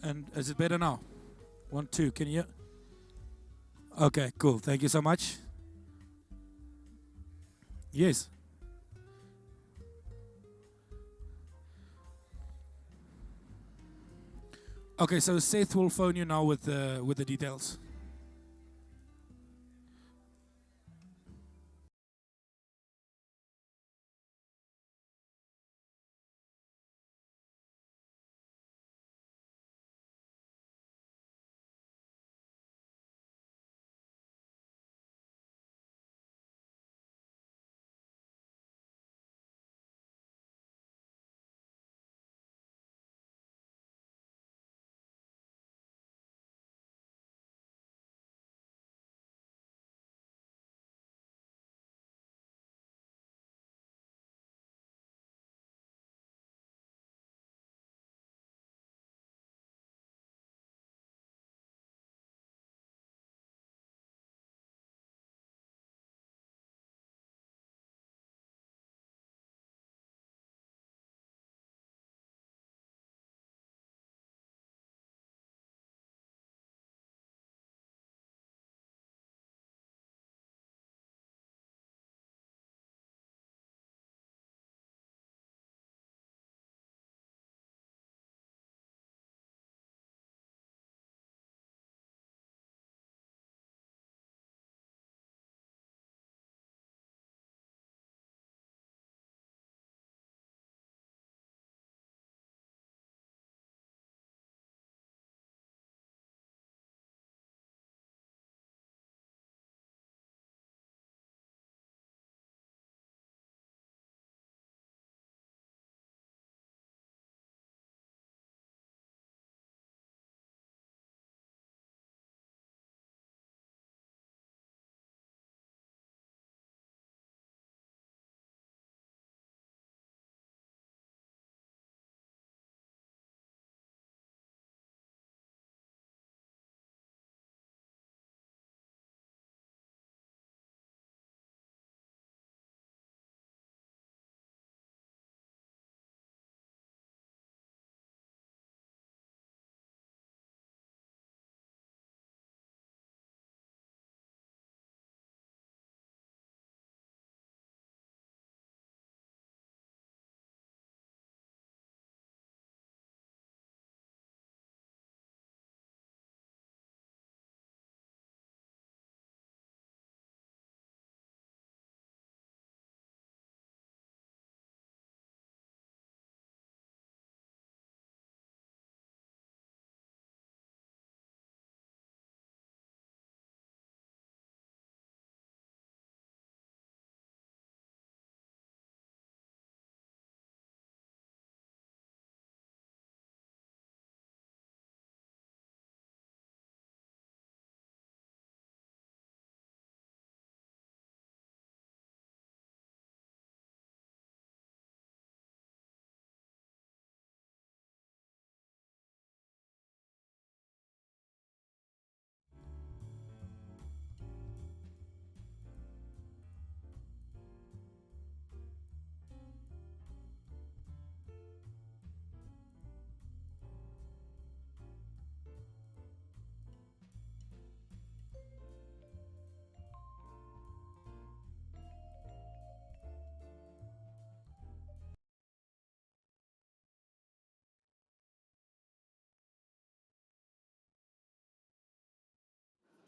And is it better now? 1, 2. Can you? Okay, cool. Thank you so much. Yes. Okay, so Seth will phone you now with the details.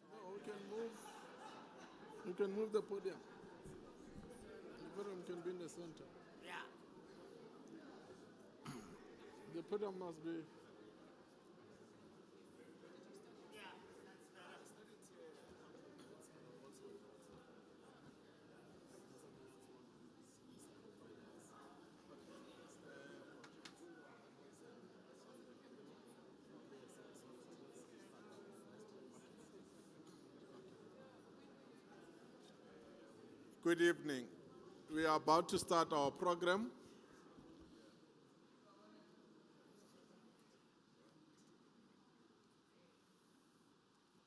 No, we can move the podium. The podium can be in the center. The podium must be. Good evening. We are about to start our program.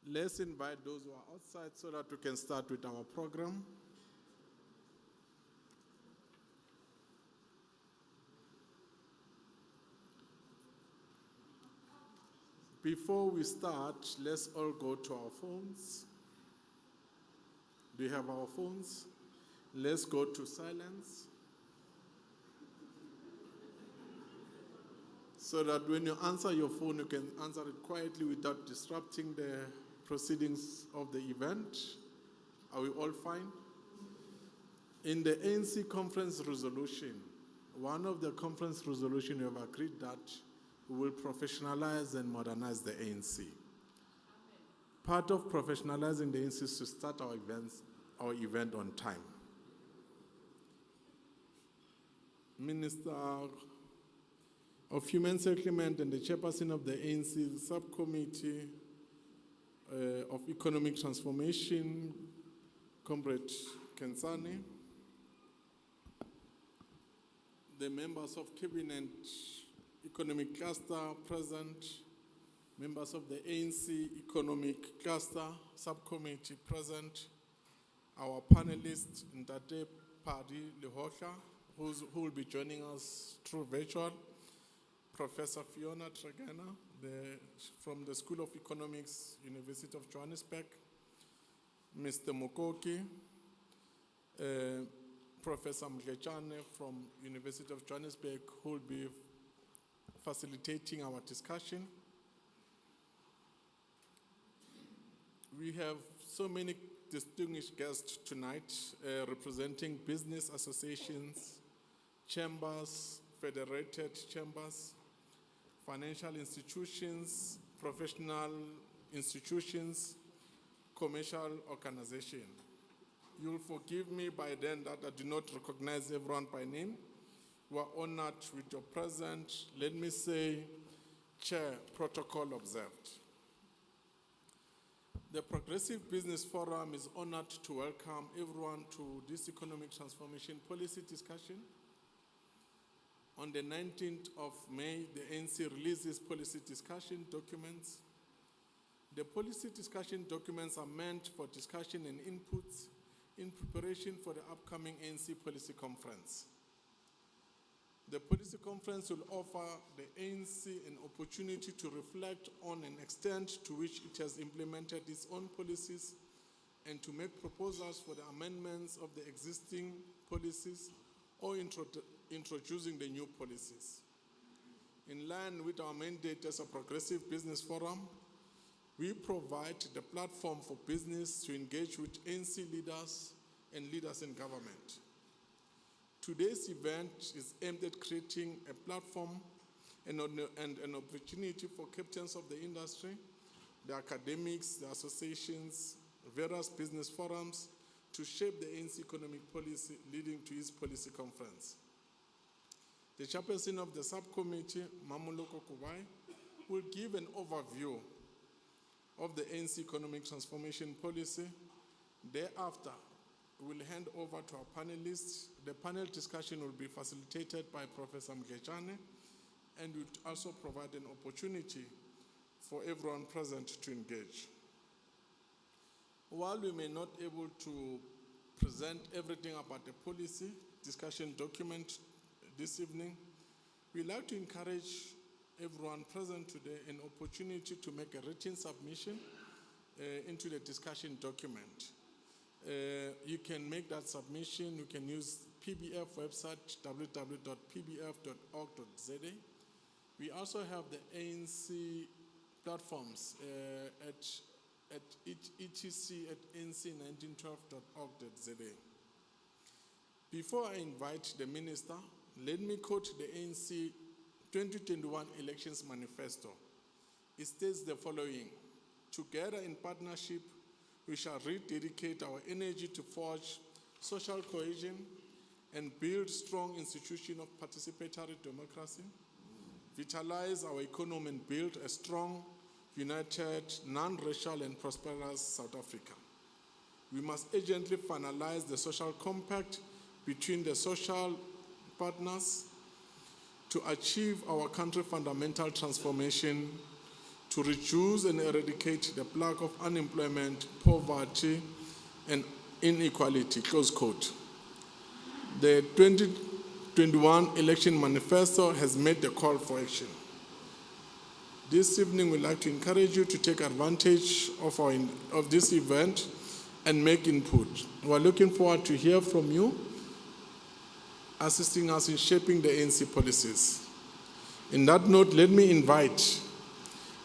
Let's invite those who are outside so that we can start with our program. Before we start, let's all go to our phones. Do you have our phones? Let's go to silence. So that when you answer your phone, you can answer it quietly without disrupting the proceedings of the event. Are we all fine? In the ANC conference resolution, one of the conference resolution we have agreed that we will professionalize and modernize the ANC. Part of professionalizing the ANC is to start our event on time. Minister of Human Settlement and the chairperson of the ANC Subcommittee of Economic Transformation, Comrade Kensani, the members of Cabinet Economic Cluster present, members of the ANC Economic Cluster Subcommittee present, our panelists, Ntate Padi Lehoka, who will be joining us through virtual, Professor Fiona Tragana from the School of Economics, University of Johannesburg, Mr. Mokoki, Professor Mglechane from University of Johannesburg, who will be facilitating our discussion. We have so many distinguished guests tonight representing business associations, chambers, federated chambers, financial institutions, professional institutions, commercial organizations. You'll forgive me by then that I do not recognize everyone by name. We are honored with your presence. Let me say, Chair, protocol observed. The Progressive Business Forum is honored to welcome everyone to this economic transformation policy discussion. On the 19th of May, the ANC releases policy discussion documents. The policy discussion documents are meant for discussion and inputs in preparation for the upcoming ANC policy conference. The policy conference will offer the ANC an opportunity to reflect on an extent to which it has implemented its own policies and to make proposals for the amendments of the existing policies or introducing the new policies. In line with our mandate as a Progressive Business Forum, we provide the platform for business to engage with ANC leaders and leaders in government. Today's event is aimed at creating a platform and an opportunity for captains of the industry, the academics, the associations, various business forums to shape the ANC economic policy leading to its policy conference. The chairperson of the subcommittee, Mamuloko Kubai, will give an overview of the ANC economic transformation policy. Thereafter, we will hand over to our panelists. The panel discussion will be facilitated by Professor Mglechane and will also provide an opportunity for everyone present to engage. While we may not be able to present everything about the policy discussion document this evening, we'd like to encourage everyone present today an opportunity to make a written submission into the discussion document. You can make that submission. You can use PBF website, www.pbf.org.za. We also have the ANC platforms at etc@nc1912.org.za. Before I invite the minister, let me quote the ANC 2021 Elections Manifesto. It states the following: together in partnership, we shall rededicate our energy to forge social cohesion and build strong institutions of participatory democracy, vitalize our economy and build a strong, united, non-racial and prosperous South Africa. We must urgently finalize the social compact between the social partners to achieve our country's fundamental transformation, to reduce and eradicate the plague of unemployment, poverty, and inequality, close quote. The 2021 Election Manifesto has made the call for action. This evening, we'd like to encourage you to take advantage of this event and make input. We're looking forward to hear from you, assisting us in shaping the ANC policies. In that note, let me invite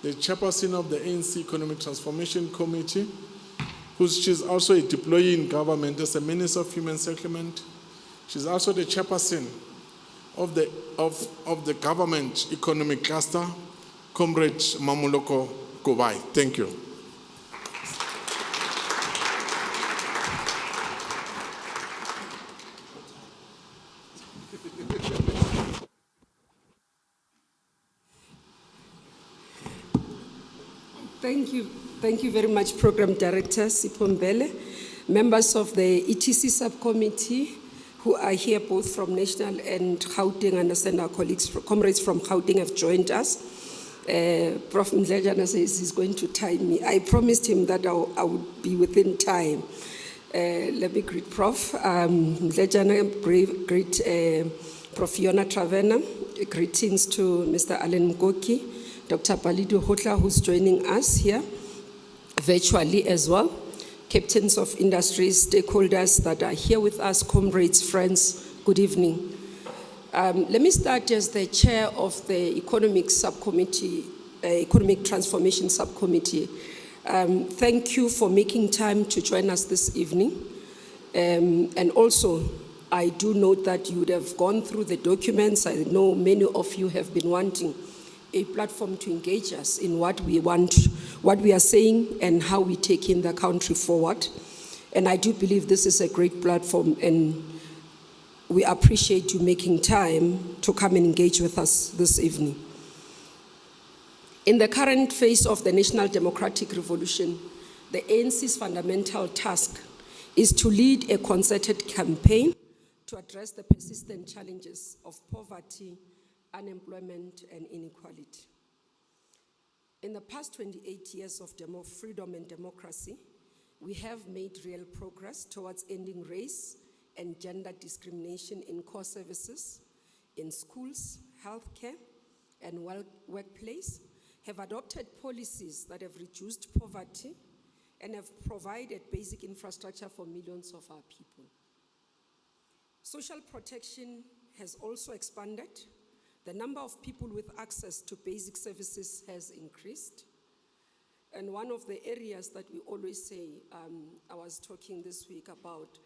the chairperson of the ANC Economic Transformation Committee, she's also a deployee in government as a Minister of Human Settlement. She's also the chairperson of the government economic cluster, Comrade Mamuloko Kobai. Thank you. Thank you very much, Program Director Sipombele, members of the ETC subcommittee who are here both from National and Gauteng. I understand our comrades from Gauteng have joined us. Prof. Mdlejana says he's going to time me. I promised him that I would be within time. Let me greet Prof. Mdlejana, greet Prof. Fiona Travena. Greetings to Mr. Allen Mgoki, Dr. Palido Hotla, who's joining us here virtually as well. Captains of industries, stakeholders that are here with us, comrades, friends, good evening. Let me start as the chair of the economic subcommittee, economic transformation subcommittee. Thank you for making time to join us this evening. And also, I do note that you would have gone through the documents. I know many of you have been wanting a platform to engage us in what we want, what we are saying, and how we take in the country forward. And I do believe this is a great platform, and we appreciate you making time to come and engage with us this evening. In the current phase of the National Democratic Revolution, the ANC's fundamental task is to lead a concerted campaign to address the persistent challenges of poverty, unemployment, and inequality. In the past 28 years of freedom and democracy, we have made real progress towards ending race and gender discrimination in core services, in schools, healthcare, and workplace, have adopted policies that have reduced poverty and have provided basic infrastructure for millions of our people. Social protection has also expanded. The number of people with access to basic services has increased. And one of the areas that we always say, I was talking this week about,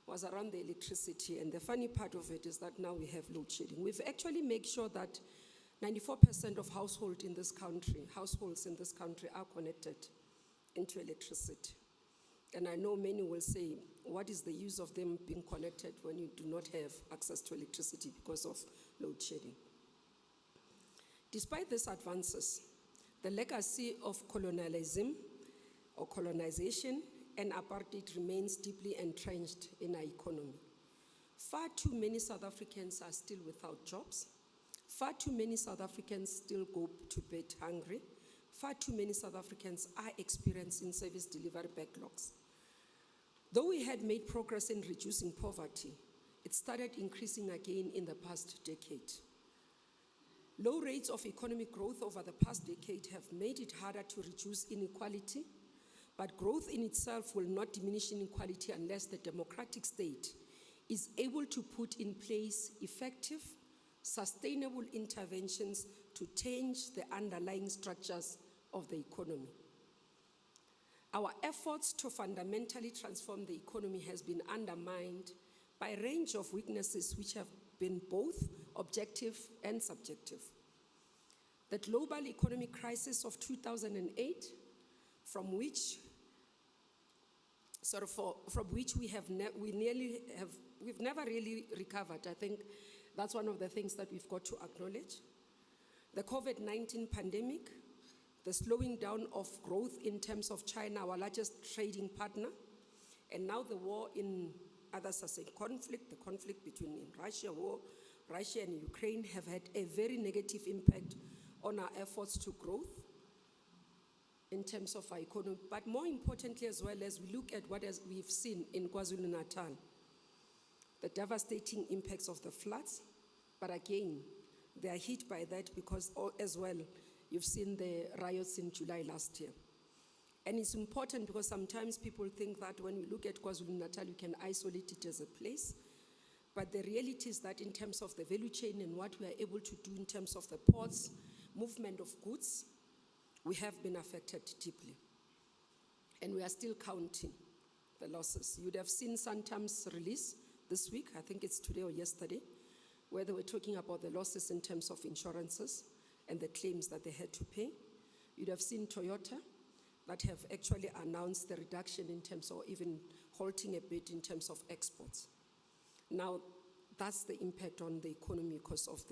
was around the electricity. And the funny part of it is that now we have load shedding. We've actually made sure that 94% of households in this country are connected into electricity. And I know many will say, what is the use of them being connected when you do not have access to electricity because of load shedding? Despite these advances, the legacy of colonialism or colonization and apartheid remains deeply entrenched in our economy. Far too many South Africans are still without jobs. Far too many South Africans still go to bed hungry. Far too many South Africans are experiencing service delivery backlogs. Though we had made progress in reducing poverty, it started increasing again in the past decade. Low rates of economic growth over the past decade have made it harder to reduce inequality, but growth in itself will not diminish inequality unless the democratic state is able to put in place effective, sustainable interventions to change the underlying structures of the economy. Our efforts to fundamentally transform the economy has been undermined by a range of weaknesses which have been both objective and subjective. The global economic crisis of 2008, from which we've never really recovered. I think that's one of the things that we've got to acknowledge. The COVID-19 pandemic, the slowing down of growth in terms of China, our largest trading partner, and now the war in, others are saying conflict, the conflict between Russia and Ukraine have had a very negative impact on our efforts to growth in terms of our economy. But more importantly, as well, as we look at what we've seen in KwaZulu-Natal, the devastating impacts of the floods, but again, they are hit by that because as well, You've seen the riots in July last year. And it's important because sometimes people think that when we look at KwaZulu-Natal, you can isolate it as a place. But the reality is that in terms of the value chain and what we are able to do in terms of the ports, movement of goods, we have been affected deeply. And we are still counting the losses. You'd have seen Santam's release this week, I think it's today or yesterday, where they were talking about the losses in terms of insurances and the claims that they had to pay. You'd have seen Toyota that have actually announced the reduction in terms of even halting a bit in terms of exports. Now, that's the impact on the economy because of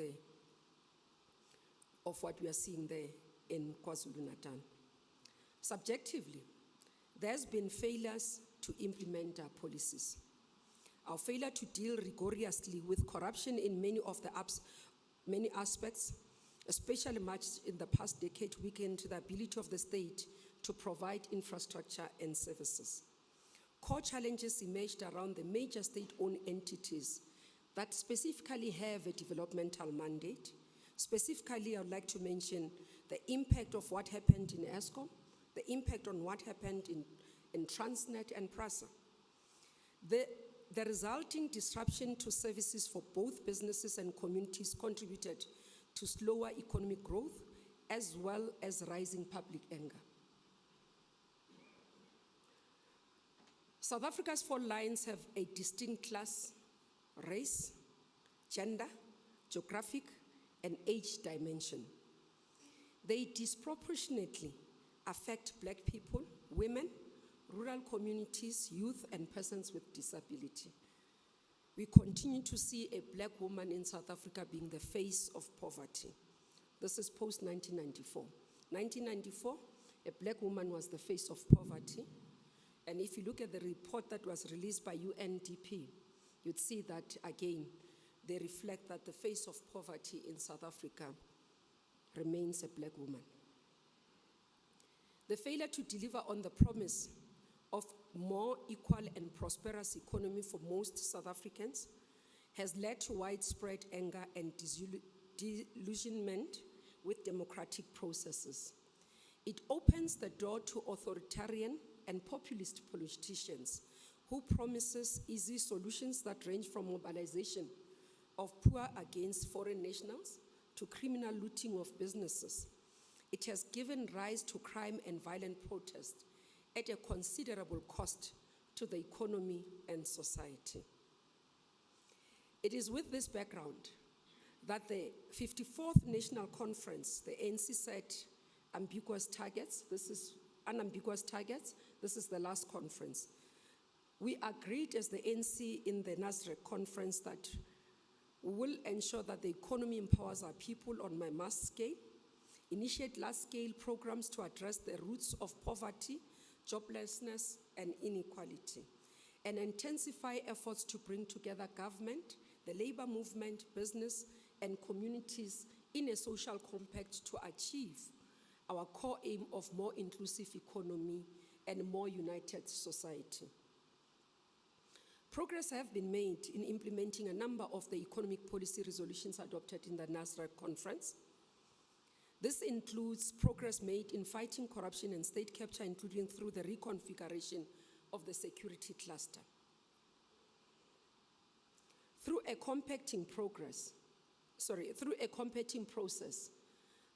what we are seeing there in KwaZulu-Natal. Subjectively, there's been failures to implement our policies. Our failure to deal rigorously with corruption in many aspects, especially much in the past decade, weakened the ability of the state to provide infrastructure and services. Core challenges emerged around the major state-owned entities that specifically have a developmental mandate. Specifically, I would like to mention the impact of what happened in Eskom, the impact on what happened in Transnet and PRASA. The resulting disruption to services for both businesses and communities contributed to slower economic growth as well as rising public anger. South Africa's fault lines have a distinct class, race, gender, geographic, and age dimension. They disproportionately affect Black people, women, rural communities, youth, and persons with disability. We continue to see a Black woman in South Africa being the face of poverty. This is post-1994. 1994, a Black woman was the face of poverty. And if you look at the report that was released by UNDP, you'd see that, again, they reflect that the face of poverty in South Africa remains a Black woman. The failure to deliver on the promise of more equal and prosperous economy for most South Africans has led to widespread anger and disillusionment with democratic processes. It opens the door to authoritarian and populist politicians who promises easy solutions that range from mobilization of poor against foreign nationals to criminal looting of businesses. It has given rise to crime and violent protest at a considerable cost to the economy and society. It is with this background that the 54th National Conference, the ANC set ambiguous targets. This is unambiguous targets. This is the last conference. We agreed as the ANC in the Nasrec conference that we will ensure that the economy empowers our people on a mass scale, initiate large-scale programs to address the roots of poverty, joblessness, and inequality, and intensify efforts to bring together government, the labor movement, business, and communities in a social compact to achieve our core aim of more inclusive economy and more united society. Progress has been made in implementing a number of the economic policy resolutions adopted in the Nasrec conference. This includes progress made in fighting corruption and state capture, including through the reconfiguration of the security cluster. Through a compacting process,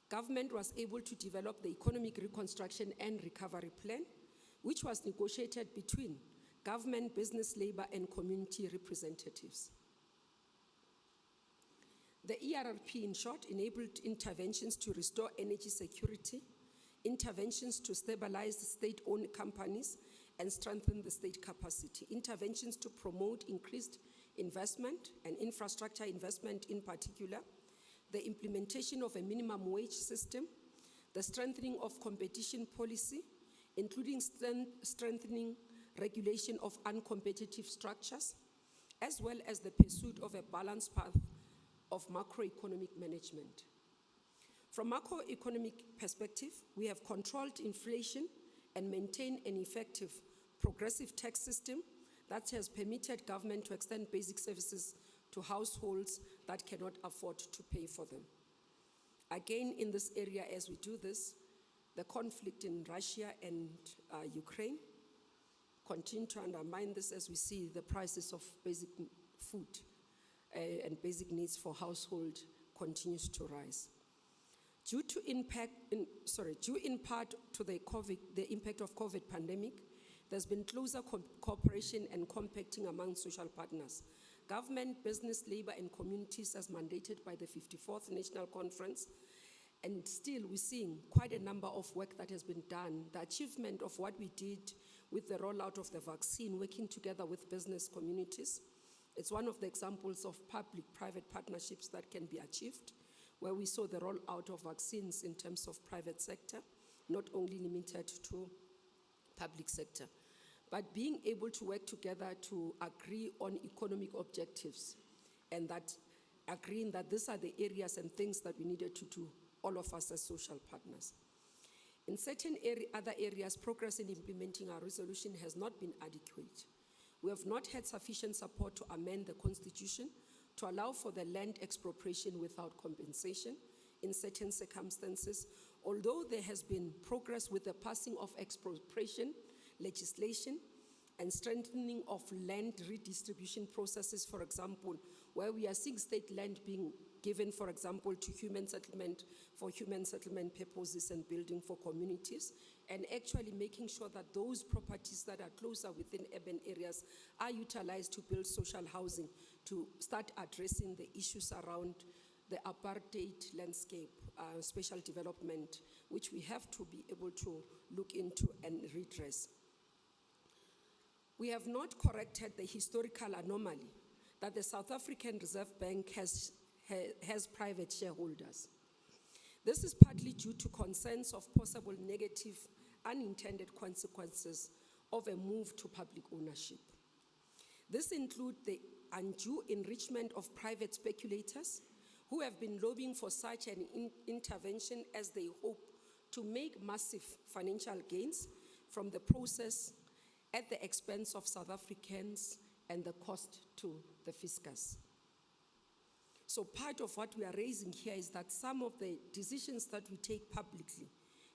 government was able to develop the Economic Reconstruction and Recovery Plan, which was negotiated between government, business, labor, and community representatives. The ERRP, in short, enabled interventions to restore energy security, interventions to stabilize state-owned companies and strengthen the state capacity, interventions to promote increased investment and infrastructure investment in particular, the implementation of a minimum wage system, the strengthening of competition policy, including strengthening regulation of uncompetitive structures, as well as the pursuit of a balanced path of macroeconomic management. From macroeconomic perspective, we have controlled inflation and maintained an effective progressive tax system that has permitted government to extend basic services to households that cannot afford to pay for them. Again, in this area, as we do this, the conflict in Russia and Ukraine continue to undermine this as we see the prices of basic food and basic needs for household continues to rise. Due in part to the impact of COVID pandemic, there's been closer cooperation and compacting among social partners. Government, business, labor, and communities as mandated by the 54th National Conference. And still we're seeing quite a number of work that has been done. The achievement of what we did with the rollout of the vaccine, working together with business communities. It's one of the examples of public-private partnerships that can be achieved, where we saw the rollout of vaccines in terms of private sector, not only limited to public sector, but being able to work together to agree on economic objectives and that agreeing that these are the areas and things that we needed to do, all of us as social partners. In certain other areas, progress in implementing our resolution has not been adequate. We have not had sufficient support to amend the Constitution to allow for the land expropriation without compensation in certain circumstances, although there has been progress with the passing of expropriation legislation and strengthening of land redistribution processes, for example, where we are seeing state land being given, for example, to human settlement for human settlement purposes and building for communities, and actually making sure that those properties that are closer within urban areas are utilized to build social housing, to start addressing the issues around the apartheid landscape, special development, which we have to be able to look into and redress. We have not corrected the historical anomaly that the South African Reserve Bank has private shareholders. This is partly due to concerns of possible negative unintended consequences of a move to public ownership. This includes the undue enrichment of private speculators who have been lobbying for such an intervention as they hope to make massive financial gains from the process at the expense of South Africans and the cost to the fiscus. So part of what we are raising here is that some of the decisions that we take publicly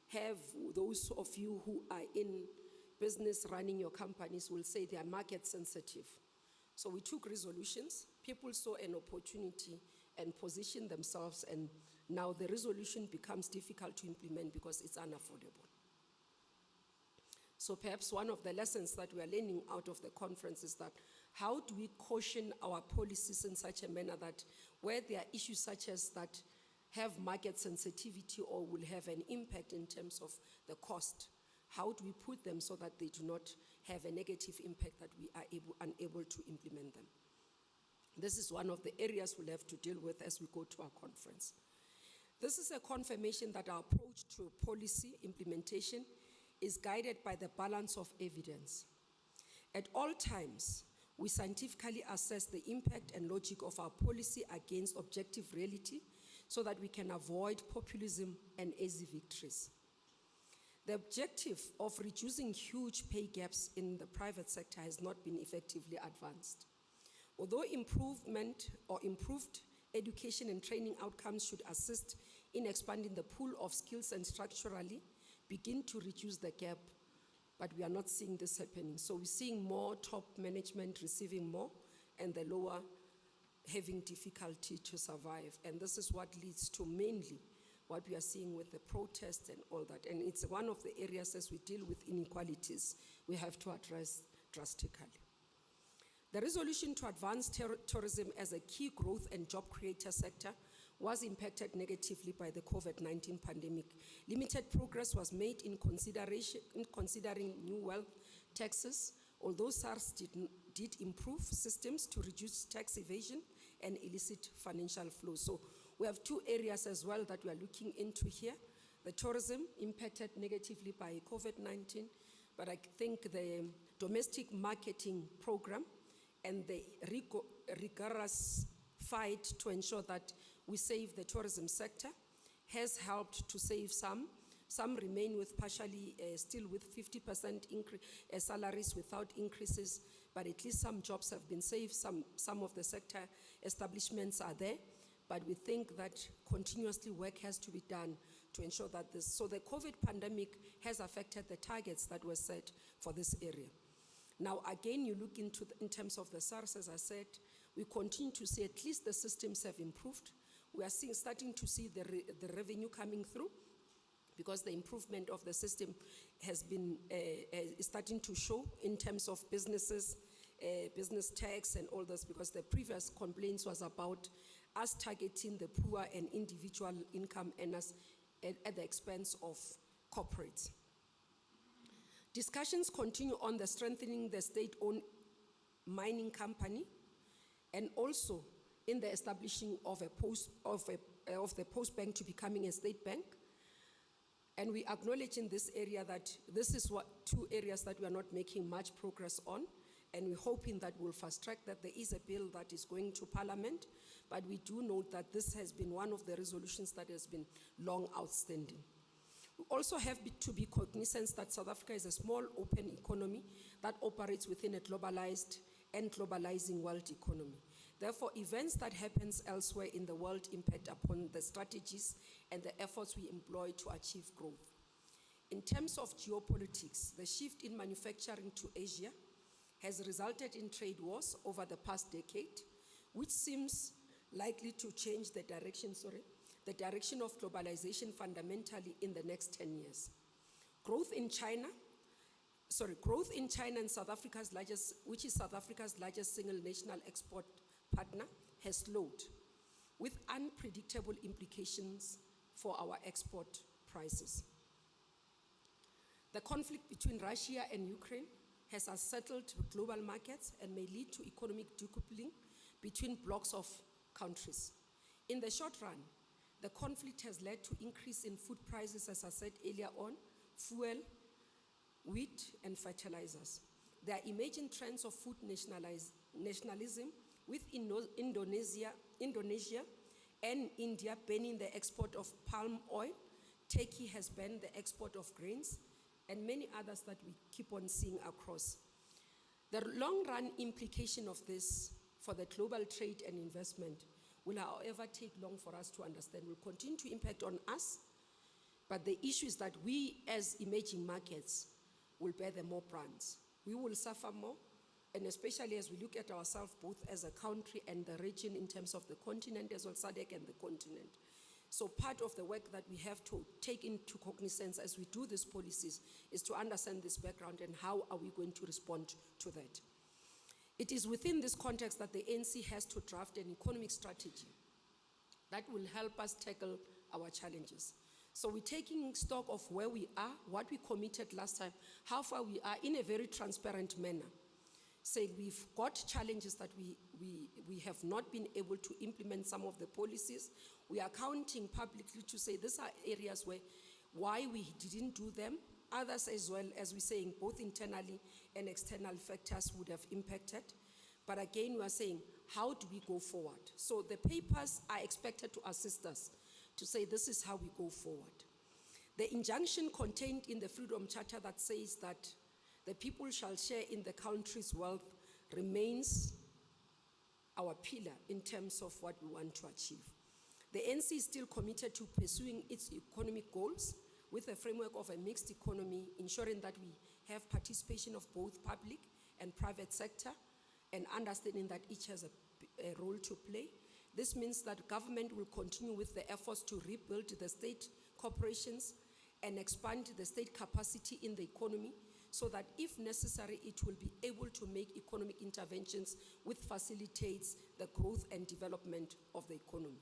have, those of you who are in business running your companies will say they are market sensitive. So we took resolutions, people saw an opportunity and positioned themselves, and now the resolution becomes difficult to implement because it's unaffordable. So perhaps one of the lessons that we are learning out of the conference is that how do we caution our policies in such a manner that where there are issues such as that have market sensitivity or will have an impact in terms of the cost, how do we put them so that they do not have a negative impact that we are unable to implement them? This is one of the areas we'll have to deal with as we go to our conference. This is a confirmation that our approach to policy implementation is guided by the balance of evidence. At all times, we scientifically assess the impact and logic of our policy against objective reality so that we can avoid populism and easy victories. The objective of reducing huge pay gaps in the private sector has not been effectively advanced. Although improved education and training outcomes should assist in expanding the pool of skills and structurally begin to reduce the gap, but we are not seeing this happening. So we're seeing more top management receiving more and the lower having difficulty to survive. And this is what leads to mainly what we are seeing with the protests and all that. And it's one of the areas as we deal with inequalities we have to address drastically. The resolution to advance tourism as a key growth and job creator sector was impacted negatively by the COVID-19 pandemic. Limited progress was made in considering new wealth taxes, although SARS did improve systems to reduce tax evasion and illicit financial flow. So we have two areas as well that we are looking into here. The tourism impacted negatively by COVID-19, but I think the domestic marketing program and the rigorous fight to ensure that we save the tourism sector has helped to save some. Some remain with partially, still with 50% salaries without increases, but at least some jobs have been saved. Some of the sector establishments are there, but we think that continuously work has to be done to ensure that this, so the COVID pandemic has affected the targets that were set for this area. Now, again, you look into, in terms of the SARS, as I said, we continue to see at least the systems have improved. We are starting to see the revenue coming through, because the improvement of the system has been is starting to show in terms of businesses, business tax and all this, because the previous complaints was about us targeting the poor and individual income earners at the expense of corporates. Discussions continue on the strengthening the state-owned mining company, and also in the establishing of the post bank to becoming a state bank. And we acknowledge in this area that this is two areas that we are not making much progress on, and we're hoping that we'll fast track that. There is a bill that is going to Parliament, but we do note that this has been one of the resolutions that has been long outstanding. We also have to be cognizant that South Africa is a small open economy that operates within a globalized and globalizing world economy. Therefore, events that happens elsewhere in the world impact upon the strategies and the efforts we employ to achieve growth. In terms of geopolitics, the shift in manufacturing to Asia has resulted in trade wars over the past decade, which seems likely to change the direction of globalization fundamentally in the next 10 years. Growth in China and South Africa's largest, which is South Africa's largest single national export partner, has slowed, with unpredictable implications for our export prices. The conflict between Russia and Ukraine has unsettled global markets and may lead to economic decoupling between blocks of countries. In the short run, the conflict has led to increase in food prices, as I said earlier on, fuel, wheat, and fertilizers. There are emerging trends of food nationalism, with Indonesia and India banning the export of palm oil. Turkey has banned the export of grains, and many others that we keep on seeing across. The long-run implication of this for the global trade and investment will, however, take long for us to understand. Will continue to impact on us, but the issue is that we, as emerging markets, will bear the more brunt. We will suffer more, and especially as we look at ourselves both as a country and the region in terms of the continent as well, SADC and the continent. So part of the work that we have to take into cognizance as we do these policies is to understand this background and how are we going to respond to that. It is within this context that the ANC has to draft an economic strategy that will help us tackle our challenges. So we're taking stock of where we are, what we committed last time, how far we are in a very transparent manner. Saying we've got challenges that we have not been able to implement some of the policies. We are counting publicly to say these are areas why we didn't do them. Others as well, as we're saying, both internally and external factors would have impacted. But again, we are saying, how do we go forward? So the papers are expected to assist us to say this is how we go forward. The injunction contained in the Freedom Charter that says that the people shall share in the country's wealth remains our pillar in terms of what we want to achieve. The ANC is still committed to pursuing its economic goals with a framework of a mixed economy, ensuring that we have participation of both public and private sector, and understanding that each has a role to play. This means that government will continue with the efforts to rebuild the state corporations and expand the state capacity in the economy, so that if necessary, it will be able to make economic interventions which facilitates the growth and development of the economy.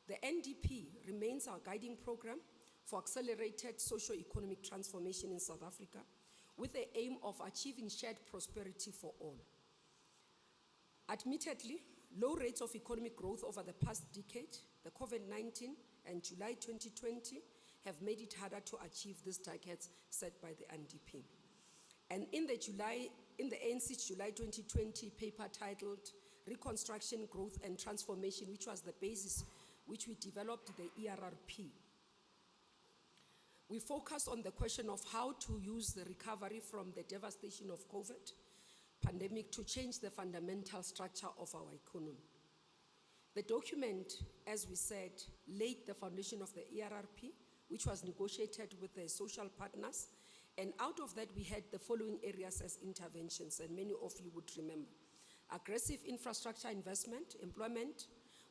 The NDP remains our guiding program for accelerated socio-economic transformation in South Africa, with the aim of achieving shared prosperity for all. Admittedly, low rates of economic growth over the past decade, the COVID-19 and July 2020, have made it harder to achieve these targets set by the NDP. And in the ANC's July 2020 paper titled Reconstruction, Growth and Transformation, which was the basis which we developed the ERRP, we focused on the question of how to use the recovery from the devastation of COVID pandemic to change the fundamental structure of our economy. The document, as we said, laid the foundation of the ERRP, which was negotiated with the social partners. And out of that, we had the following areas as interventions, and many of you would remember. Aggressive infrastructure investment, employment,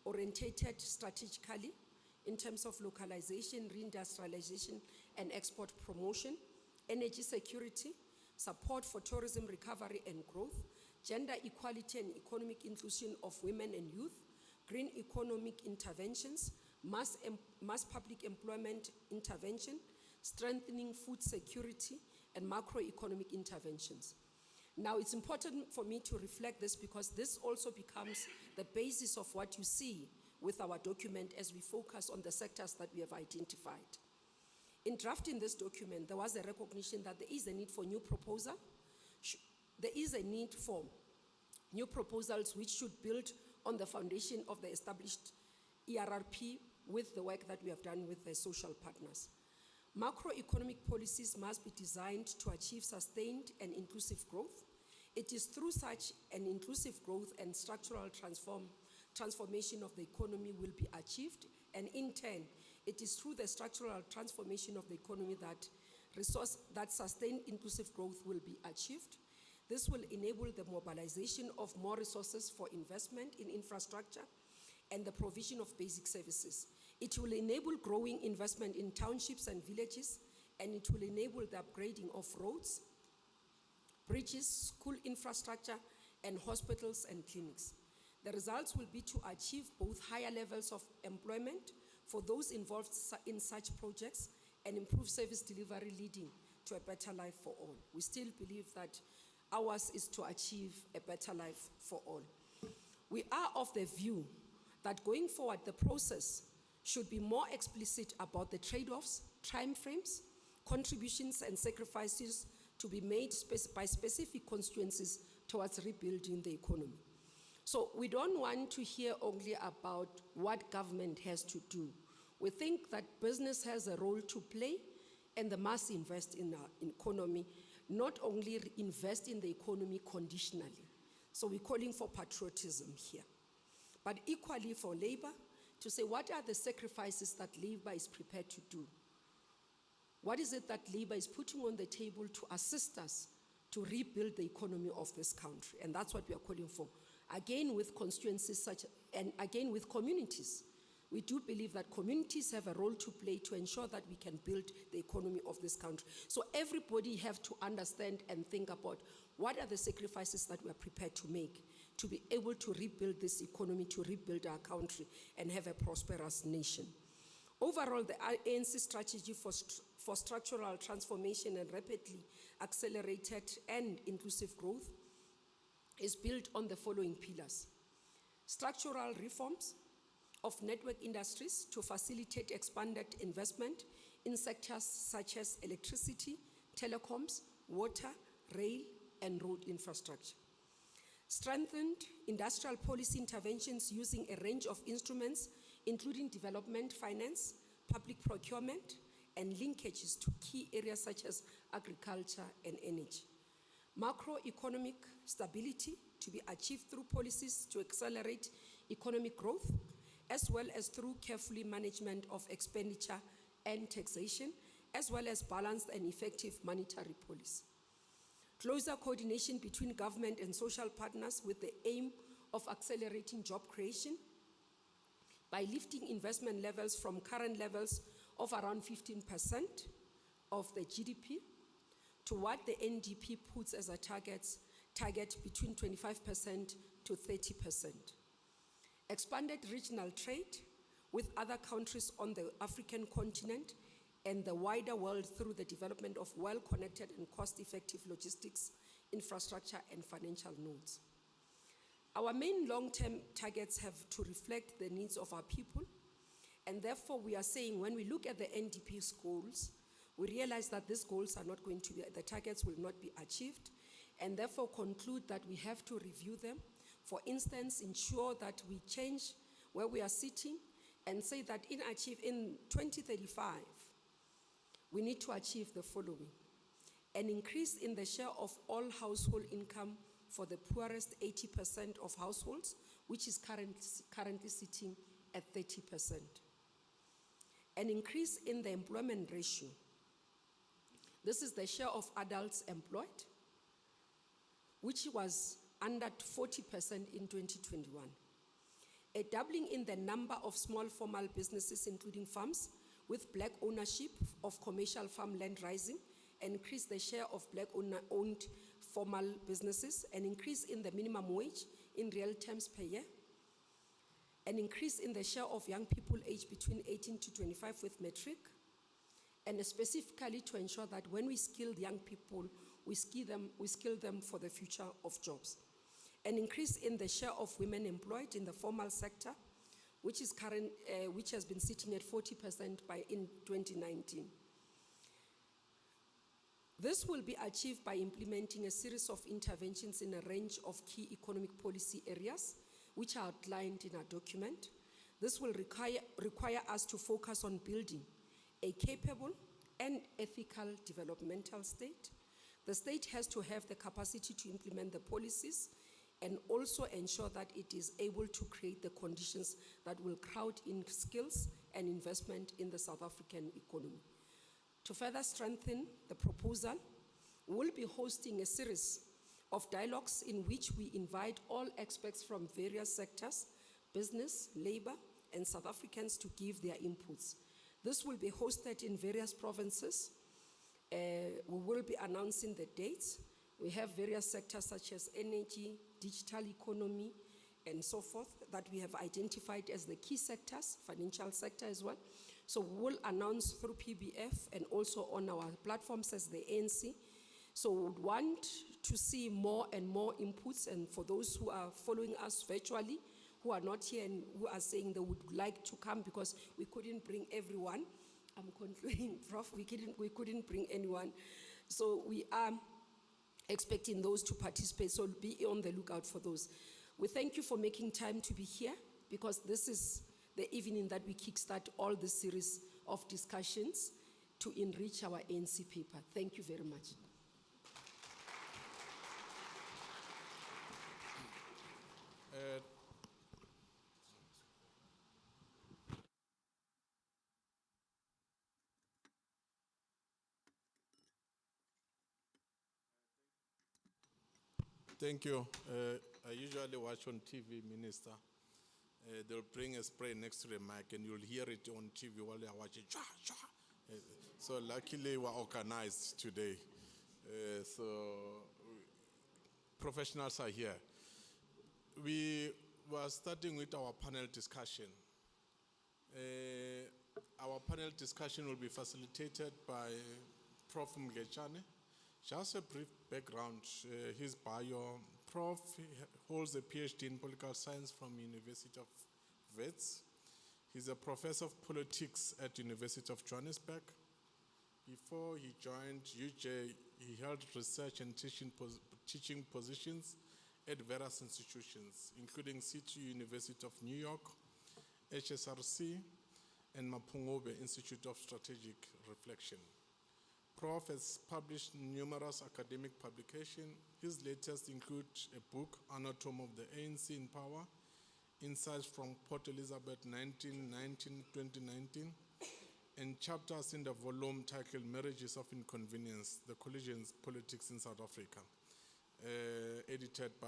orientated strategically in terms of localization, reindustrialization, and export promotion, energy security, support for tourism recovery and growth, gender equality and economic inclusion of women and youth, green economic interventions, mass public employment intervention, strengthening food security, and macroeconomic interventions. Now, it's important for me to reflect this because this also becomes the basis of what you see with our document as we focus on the sectors that we have identified. In drafting this document, there was a recognition that there is a need for new proposal. There is a need for new proposals which should build on the foundation of the established ERRP with the work that we have done with the social partners. Macroeconomic policies must be designed to achieve sustained and inclusive growth. It is through such an inclusive growth and structural transformation of the economy will be achieved, and in turn, it is through the structural transformation of the economy that sustained inclusive growth will be achieved. This will enable the mobilization of more resources for investment in infrastructure and the provision of basic services. It will enable growing investment in townships and villages, and it will enable the upgrading of roads, bridges, school infrastructure, and hospitals and clinics. The results will be to achieve both higher levels of employment for those involved in such projects and improve service delivery, leading to a better life for all. We still believe that ours is to achieve a better life for all. We are of the view that going forward, the process should be more explicit about the trade-offs, timeframes, contributions, and sacrifices to be made by specific constituencies towards rebuilding the economy. So we don't want to hear only about what government has to do. We think that business has a role to play, and they must invest in our economy, not only invest in the economy conditionally. So we're calling for patriotism here. But equally for labor, to say what are the sacrifices that labor is prepared to do? What is it that labor is putting on the table to assist us to rebuild the economy of this country? And that's what we are calling for. Again, with constituencies and again with communities. We do believe that communities have a role to play to ensure that we can build the economy of this country. So everybody have to understand and think about what are the sacrifices that we are prepared to make to be able to rebuild this economy, to rebuild our country and have a prosperous nation. Overall, the ANC strategy for structural transformation and rapidly accelerated and inclusive growth is built on the following pillars: structural reforms of network industries to facilitate expanded investment in sectors such as electricity, telecoms, water, rail, and road infrastructure. Strengthened industrial policy interventions using a range of instruments, including development finance, public procurement, and linkages to key areas such as agriculture and energy. Macroeconomic stability to be achieved through policies to accelerate economic growth, as well as through carefully management of expenditure and taxation, as well as balanced and effective monetary policy. Closer coordination between government and social partners with the aim of accelerating job creation by lifting investment levels from current levels of around 15% of the GDP to what the NDP puts as a target between 25% to 30%. Expanded regional trade with other countries on the African continent and the wider world through the development of well-connected and cost-effective logistics, infrastructure, and financial nodes. Our main long-term targets have to reflect the needs of our people, and therefore we are saying when we look at the NDP's goals, we realize that these goals are not going to be, the targets will not be achieved, and therefore conclude that we have to review them. For instance, ensure that we change where we are sitting and say that in 2035, we need to achieve the following: an increase in the share of all household income for the poorest 80% of households which is currently sitting at 30%. An increase in the employment ratio. This is the share of adults employed, which was under 40% in 2021. A doubling in the number of small formal businesses, including farms, with black ownership of commercial farmland rising, and increase the share of black owned formal businesses, an increase in the minimum wage in real terms per year, an increase in the share of young people aged between 18 to 25 with matric, and specifically to ensure that when we skill young people, we skill them for the future of jobs. An increase in the share of women employed in the formal sector, which has been sitting at 40% in 2019. This will be achieved by implementing a series of interventions in a range of key economic policy areas, which are outlined in our document. This will require us to focus on building a capable and ethical developmental state. The state has to have the capacity to implement the policies and also ensure that it is able to create the conditions that will crowd in skills and investment in the South African economy. To further strengthen the proposal, we'll be hosting a series of dialogues in which we invite all experts from various sectors, business, labor, and South Africans to give their inputs. This will be hosted in various provinces. We will be announcing the dates. We have various sectors such as energy, digital economy, and so forth that we have identified as the key sectors, financial sector as well. So we will announce through PBF and also on our platforms as the ANC. So we would want to see more and more inputs, and for those who are following us virtually, who are not here and who are saying they would like to come because we couldn't bring everyone. I'm concluding, Prof, we couldn't bring anyone. So we are expecting those to participate, so be on the lookout for those. We thank you for making time to be here, because this is the evening that we kickstart all the series of discussions to enrich our ANC paper. Thank you very much. Thank you. I usually watch on TV, Minister. They'll bring a spray next to the mic and you'll hear it on TV while they're watching. So luckily we're organized today. So professionals are here. We were starting with our panel discussion. Our panel discussion will be facilitated by Prof. Mgechane. Just a brief background, his bio. Prof holds a PhD in political science from University of Wits. He's a professor of politics at University of Johannesburg. Before he joined UJ, he held research and teaching positions at various institutions, including City University of New York, HSRC, and Mapungobe Institute of Strategic Reflection. Prof has published numerous academic publications. His latest include a book, Anatomy of the ANC in Power, Insights from Port Elizabeth 1919-2019, and chapters in the volume titled Marriages of Inconvenience, The Collisions Politics in South Africa, edited by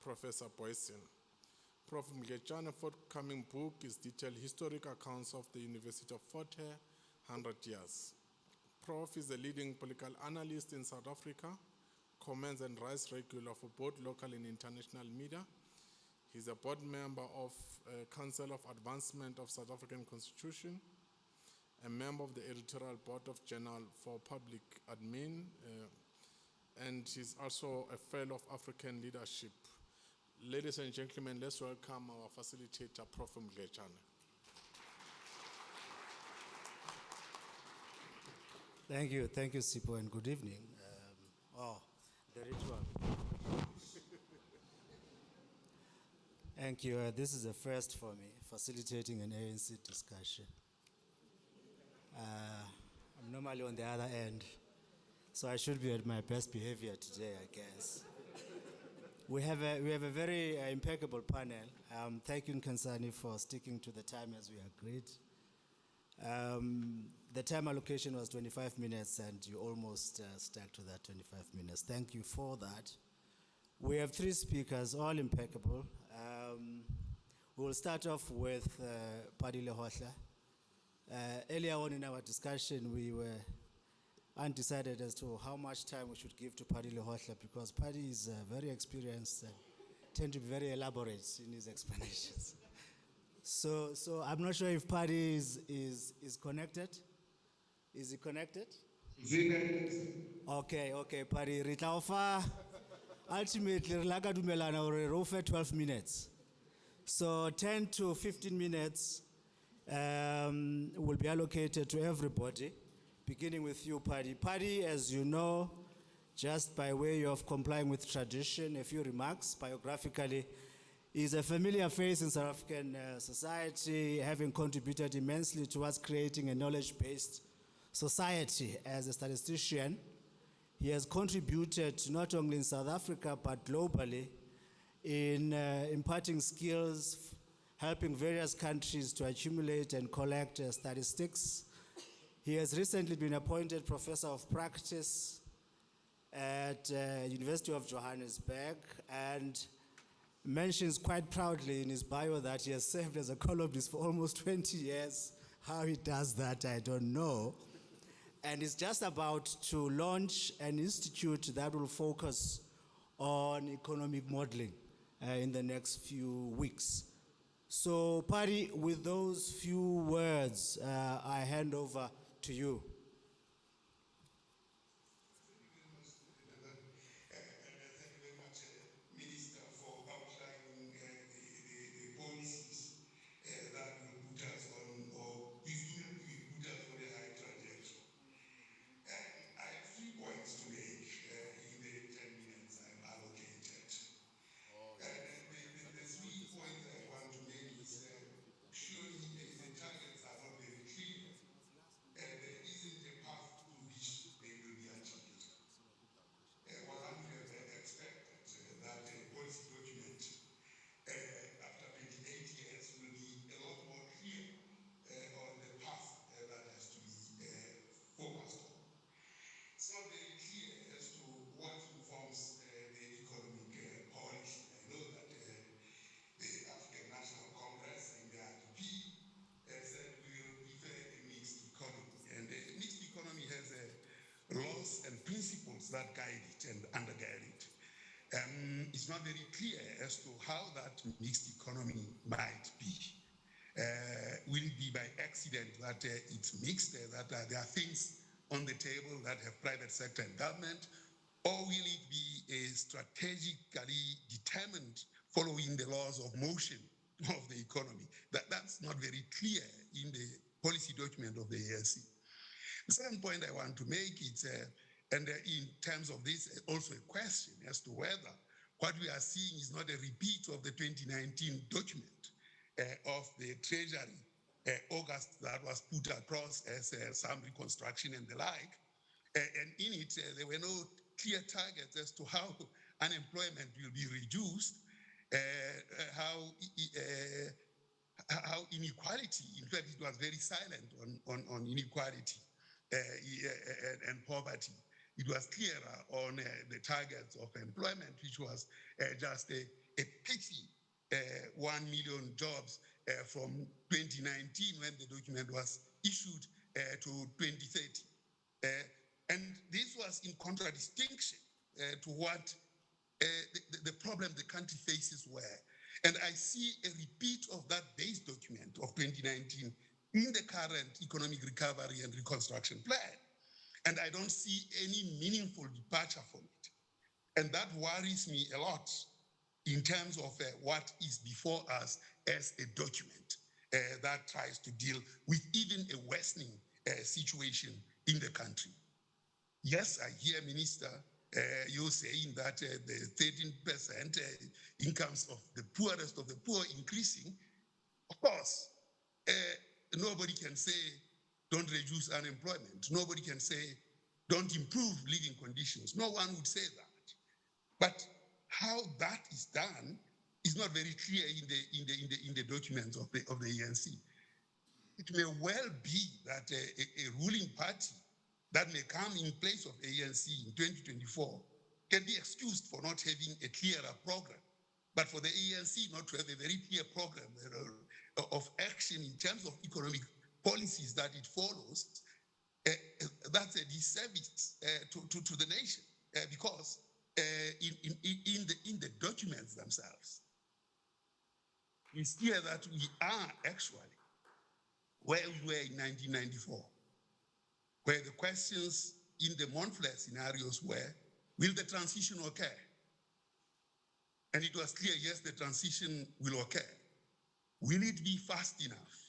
Professor Boysen. Prof. Mgechane's forthcoming book is detailed historic accounts of the University of Fort Hare, 100 years. Prof is a leading political analyst in South Africa, comments and writes regularly for both local and international media. He's a board member of Council of Advancement of South African Constitution, a member of the editorial board of Journal for Public Admin, and he's also a fellow of African Leadership. Ladies and gentlemen, let's welcome our facilitator, Prof. Mgechane. Thank you, Sipho, and good evening. The ritual. Thank you. This is a first for me, facilitating an ANC discussion. I'm normally on the other end, so I should be at my best behavior today, I guess. We have a very impeccable panel. Thank you, Nkansani, for sticking to the time as we agreed. The time allocation was 25 minutes, and you almost stuck to that 25 minutes. Thank you for that. We have three speakers, all impeccable. We will start off with Padile Hohla. Earlier on in our discussion, we were undecided as to how much time we should give to Padile Hohla, because Paddy is very experienced and tend to be very elaborate in his explanations. So I'm not sure if Paddy is connected. Is he connected? Okay, Paddy. Ritaufa. Ultimately, Rilaka Dumelana or 12 minutes. So 10 to 15 minutes will be allocated to everybody, beginning with you, Paddy. Paddy, as you know, just by way of complying with tradition, a few remarks biographically. Is a familiar face in South African society, having contributed immensely towards creating a knowledge-based society. As a statistician, he has contributed not only in South Africa but globally in imparting skills, helping various countries to accumulate and collect statistics. He has recently been appointed Professor of Practice at University of Johannesburg, and mentions quite proudly in his bio that he has served as a columnist for almost 20 years. How he does that, I don't know. And is just about to launch an institute that will focus on economic modeling in the next few weeks. So, Paddy, with those few words, I hand over to you. laws and principles that guide it and undergird it. It's not very clear as to how that mixed economy might be. Will it be by accident that it's mixed, that there are things on the table that have private sector and government, or will it be strategically determined following the laws of motion of the economy? That's not very clear in the policy document of the ANC. The second point I want to make is, and in terms of this, also a question as to whether what we are seeing is not a repeat of the 2019 document of the Treasury, August, that was put across as some reconstruction and the like. And in it, there were no clear targets as to how unemployment will be reduced, how inequality, in fact, it was very silent on inequality and poverty. It was clearer on the targets of employment, which was just a petty 1 million jobs from 2019 when the document was issued to 2030. And this was in contradistinction to what the problem the country faces were. And I see a repeat of that base document of 2019 in the current economic recovery and reconstruction plan. And I don't see any meaningful departure from it. And that worries me a lot in terms of what is before us as a document that tries to deal with even a worsening situation in the country. Yes, I hear, Minister, you saying that the 13% incomes of the poorest of the poor increasing. Of course, nobody can say don't reduce unemployment. Nobody can say don't improve living conditions. No one would say that. But how that is done is not very clear in the documents of the ANC. It may well be that a ruling party that may come in place of ANC in 2024 can be excused for not having a clearer program. But for the ANC not to have a very clear program of action in terms of economic policies that it follows, that's a disservice to the nation, because in the documents themselves, it's clear that we are actually where we were in 1994, where the questions in the Montflair scenarios were, will the transition occur? And it was clear, yes, the transition will occur. Will it be fast enough?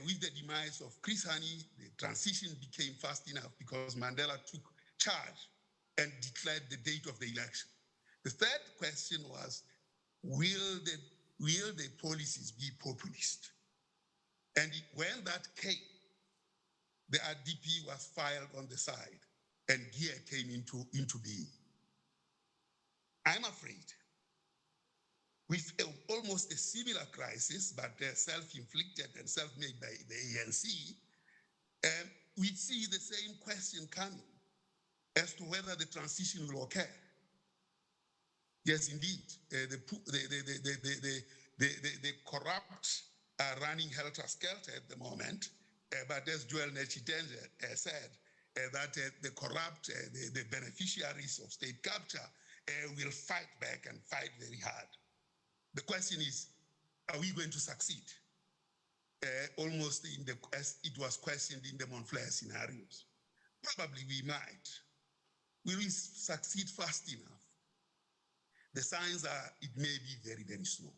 With the demise of Chris Hani, the transition became fast enough because Mandela took charge and declared the date of the election. The third question was, will the policies be populist? And when that came, the RDP was filed on the side and gear came into being. I'm afraid with almost a similar crisis, but self-inflicted and self-made by the ANC, we see the same question coming as to whether the transition will occur. Yes, indeed, the corrupt are running helter-skelter at the moment, but as Joel Nechitenge said, that the corrupt, the beneficiaries of state capture will fight back and fight very hard. The question is, are we going to succeed? Almost as it was questioned in the Montflair scenarios. Probably we might. Will we succeed fast enough? The signs are, it may be very, very slow.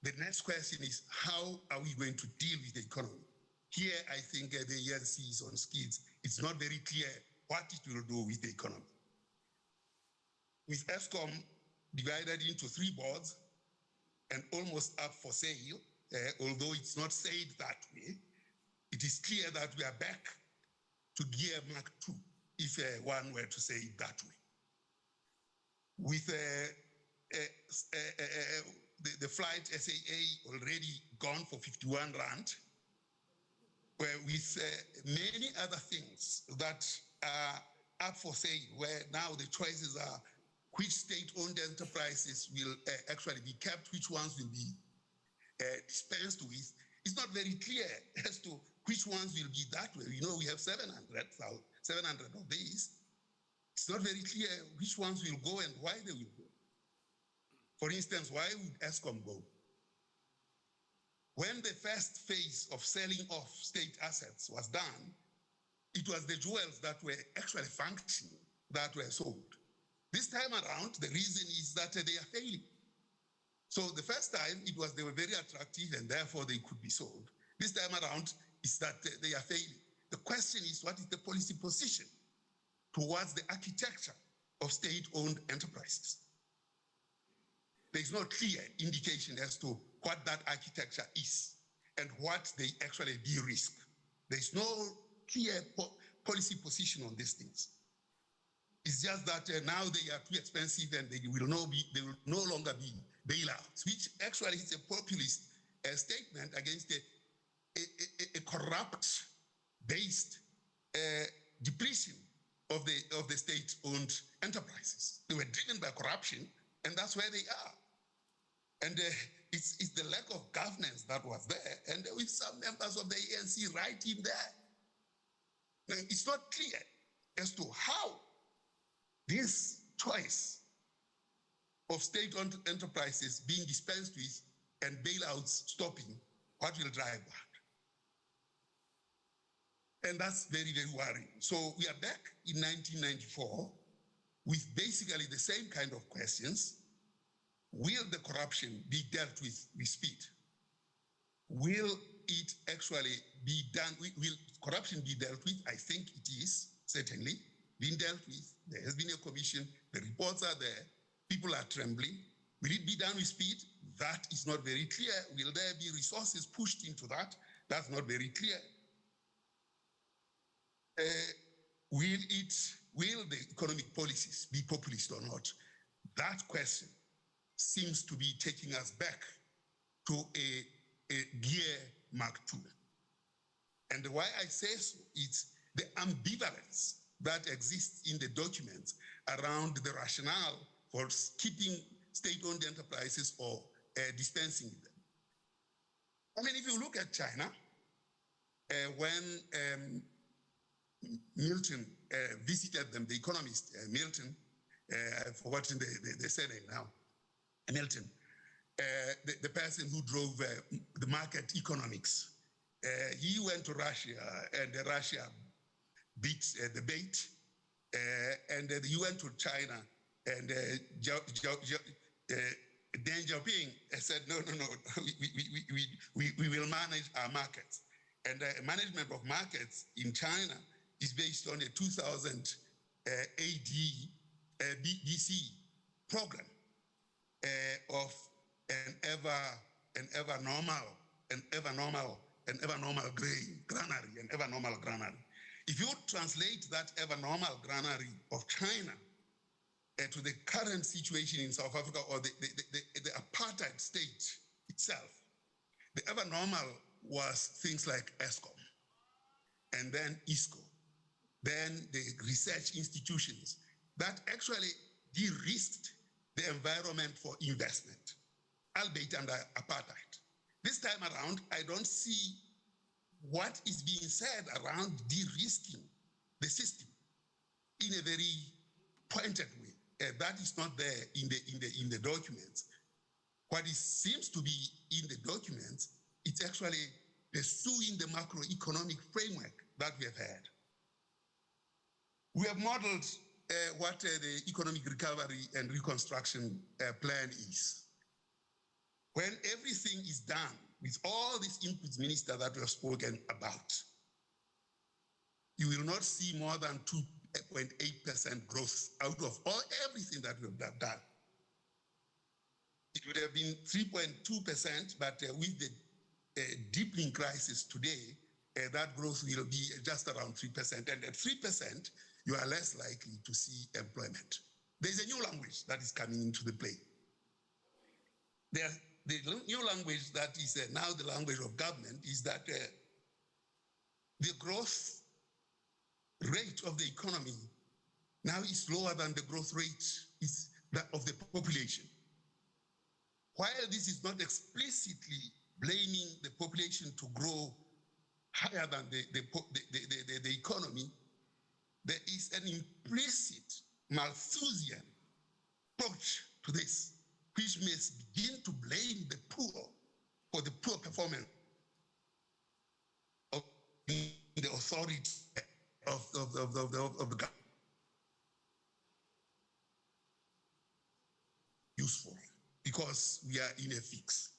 The next question is, how are we going to deal with the economy? Here, I think the ANC is on skids. It's not very clear what it will do with the economy. With ESCOM divided into 3 boards and almost up for sale, although it's not said that way, it is clear that we are back to gear Mark II, if one were to say it that way. With the flight SAA already gone for 51 rand, with many other things that are up for sale, where now the choices are which state-owned enterprises will actually be kept, which ones will be dispensed with. It's not very clear as to which ones will be that way. You know, we have 700 of these. It's not very clear which ones will go and why they will go. For instance, why would ESCOM go? When the first phase of selling off state assets was done, it was the jewels that were actually functioning that were sold. This time around, the reason is that they are failing. So the first time, it was they were very attractive and therefore they could be sold. This time around, is that they are failing. The question is, what is the policy position towards the architecture of state-owned enterprises? There is no clear indication as to what that architecture is and what they actually de-risk. There is no clear policy position on these things. It's just that now they are too expensive and they will no longer be bailouts, which actually is a populist statement against a corrupt-based depletion of the state-owned enterprises. They were driven by corruption, and that's where they are. And it's the lack of governance that was there, and with some members of the ANC right in there. Now, it's not clear as to how this choice of state-owned enterprises being dispensed with and bailouts stopping, what will drive that? And that's very, very worrying. So we are back in 1994 with basically the same kind of questions. Will the corruption be dealt with speed? Will it actually be done? Will corruption be dealt with? I think it is, certainly, being dealt with. There has been a commission. The reports are there. People are trembling. Will it be done with speed? That is not very clear. Will there be resources pushed into that? That's not very clear. Will the economic policies be populist or not? that question seems to be taking us back to a gear Mark II. And why I say so, it's the ambivalence that exists in the documents around the rationale for keeping state-owned enterprises or dispensing with them. I mean, if you look at China, when Milton visited them, the economist Milton, I've forgotten the surname now, Milton, the person who drove the market economics, he went to Russia, and Russia beat the bait, and he went to China, and Deng Xiaoping said, no, we will manage our markets. And management of markets in China is based on a 2000 AD BC program of an ever normal granary. If you translate that ever normal granary of China to the current situation in South Africa, or the apartheid state itself, the ever normal was things like ESCOM, and then ISCO, then the research institutions that actually de-risked the environment for investment, albeit under apartheid. This time around, I don't see what is being said around de-risking the system in a very pointed way. That is not there in the documents. What it seems to be in the documents, it's actually pursuing the macroeconomic framework that we have had. We have modeled what the economic recovery and reconstruction plan is. When everything is done with all these inputs, Minister, that we have spoken about, you will not see more than 2.8% growth out of everything that we have done. It would have been 3.2%, but with the deepening crisis today, that growth will be just around 3%. And at 3%, you are less likely to see employment. There's a new language that is coming into the play. The new language that is now the language of government is that the growth rate of the economy now is lower than the growth rate is that of the population. While this is not explicitly blaming the population to grow higher than the economy, there is an implicit Malthusian approach to this, which may begin to blame the poor for the poor performance of the authority of the government. Useful, because we are in a fix.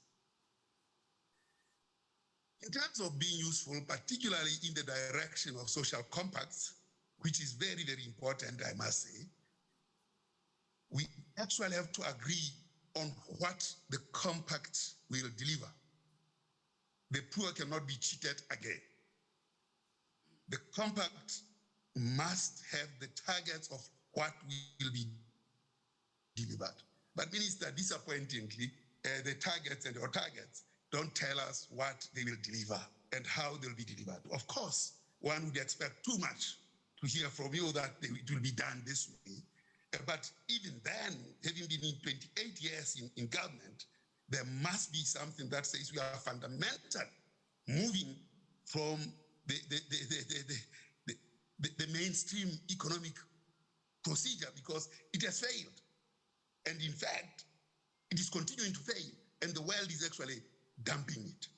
In terms of being useful, particularly in the direction of social compacts, which is very, very important, I must say, we actually have to agree on what the compact will deliver. The poor cannot be cheated again. The compact must have the targets of what will be delivered. But Minister, disappointingly, the targets and your targets don't tell us what they will deliver and how they'll be delivered. Of course, one would expect too much to hear from you that it will be done this way. But even then, having been in 28 years in government, there must be something that says we are fundamental moving from the mainstream economic procedure, because it has failed. And in fact, it is continuing to fail, and the world is actually dumping it.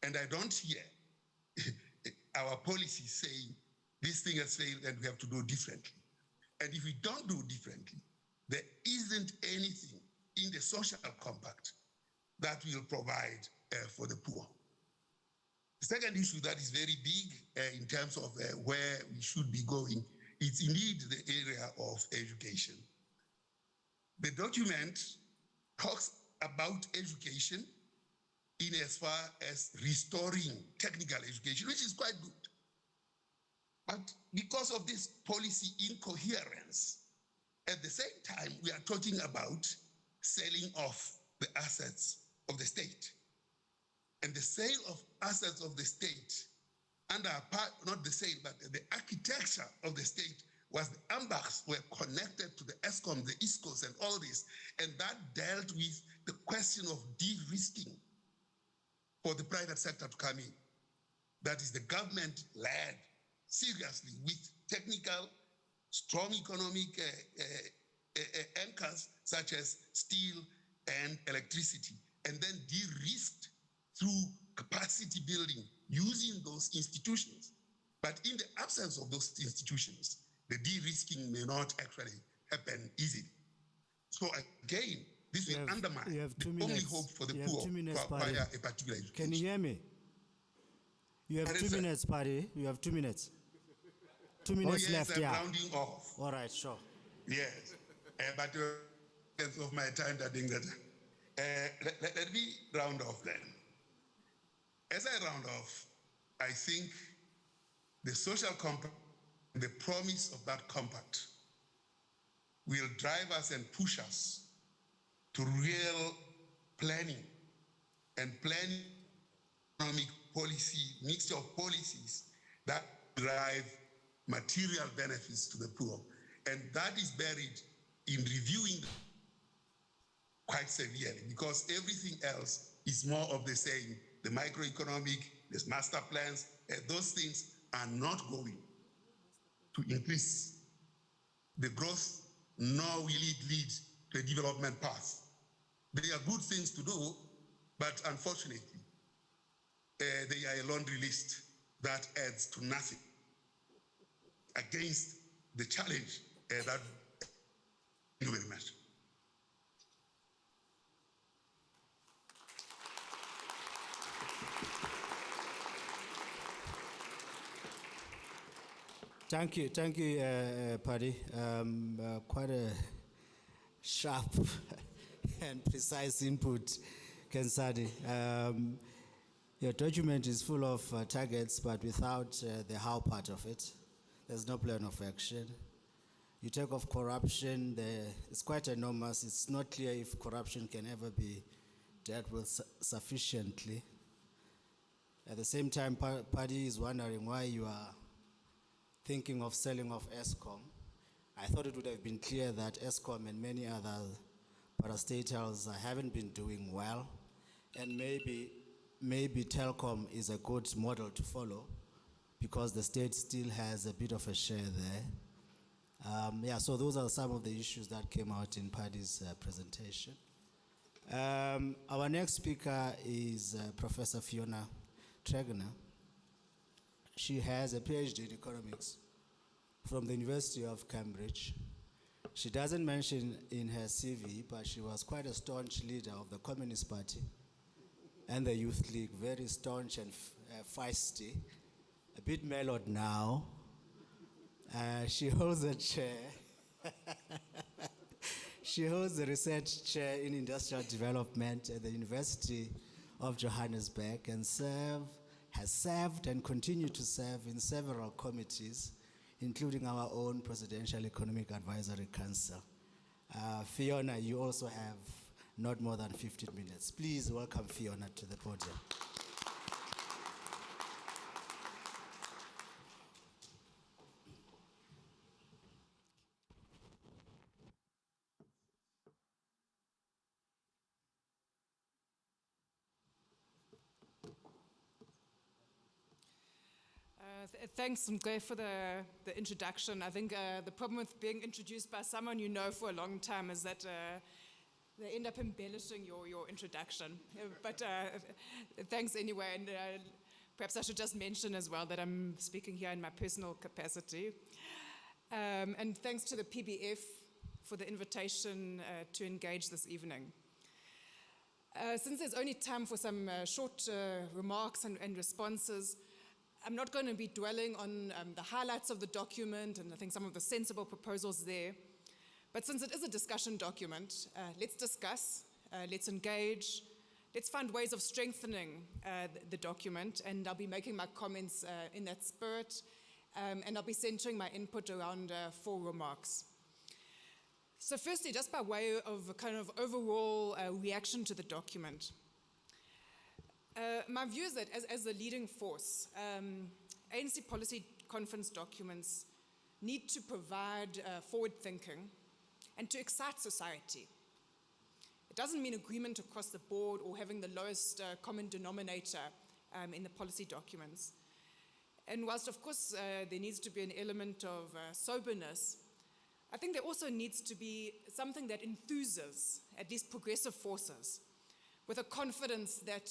And I don't hear our policy saying this thing has failed and we have to do differently. And if we don't do differently, there isn't anything in the social compact that will provide for the poor. The second issue that is very big in terms of where we should be going is indeed the area of education. The document talks about education in as far as restoring technical education, which is quite good. But because of this policy incoherence, At the same time, we are talking about selling off the assets of the state. And the sale of assets of the state under a part, not the sale, but the architecture of the state was the AMBACs were connected to the ESCOM, the ISCOs, and all this. And that dealt with the question of de-risking for the private sector to come in. That is the government led seriously with technical, strong economic anchors such as steel and electricity, and then de-risked through capacity building using those institutions. But in the absence of those institutions, the de-risking may not actually happen easily. So again, this will undermine the only hope for the poor to acquire a particular education. Can you hear me? You have 2 minutes, Paddy. You have 2 minutes. 2 minutes yes, left, I'm yeah. rounding off. All right, sure. Yes, but because of my time, that thing that let me round off then. As I round off, I think the social compact, the promise of that compact, will drive us and push us to real planning and planning economic policy, mixture of policies that drive material benefits to the poor. And that is buried in reviewing quite severely, because everything else is more of the same. The microeconomic, the master plans, those things are not going to increase the growth, nor will it lead to a development path. They are good things to do, but unfortunately, they are a laundry list that adds to nothing against the challenge that. Thank you very much. Thank you, Paddy. Quite a sharp and precise input, Kensadi. Your document is full of targets, but without the how part of it. There's no plan of action. You talk of corruption, it's quite enormous. It's not clear if corruption can ever be dealt with sufficiently. At the same time, Paddy is wondering why you are thinking of selling off ESCOM. I thought it would have been clear that ESCOM and many other parastatals haven't been doing well, and maybe Telkom is a good model to follow because the state still has a bit of a share there. So those are some of the issues that came out in Paddy's presentation. Our next speaker is Professor Fiona Tregner. She has a PhD in economics from the University of Cambridge. She doesn't mention in her CV, but she was quite a staunch leader of the Communist Party and the Youth League, very staunch and feisty, a bit mellowed now. She holds a chair. She holds the research chair in industrial development at the University of Johannesburg and has served and continued to serve in several committees, including our own Presidential Economic Advisory Council. Fiona, you also have not more than 15 minutes. Please welcome Fiona to the podium. Thanks, Mgwe, for the introduction. I think the problem with being introduced by someone you know for a long time is that they end up embellishing your introduction. But thanks anyway, and perhaps I should just mention as well that I'm speaking here in my personal capacity. And thanks to the PBF for the invitation to engage this evening. Since there's only time for some short remarks and responses, I'm not going to be dwelling on the highlights of the document and I think some of the sensible proposals there. But since it is a discussion document, let's discuss, let's engage, let's find ways of strengthening the document, and I'll be making my comments in that spirit, and I'll be centering my input around 4 remarks. So firstly, just by way of a kind of overall reaction to the document, my view is that as the leading force, ANC policy conference documents need to provide forward thinking and to excite society. It doesn't mean agreement across the board or having the lowest common denominator in the policy documents. And whilst, of course, there needs to be an element of soberness, I think there also needs to be something that enthuses at least progressive forces with a confidence that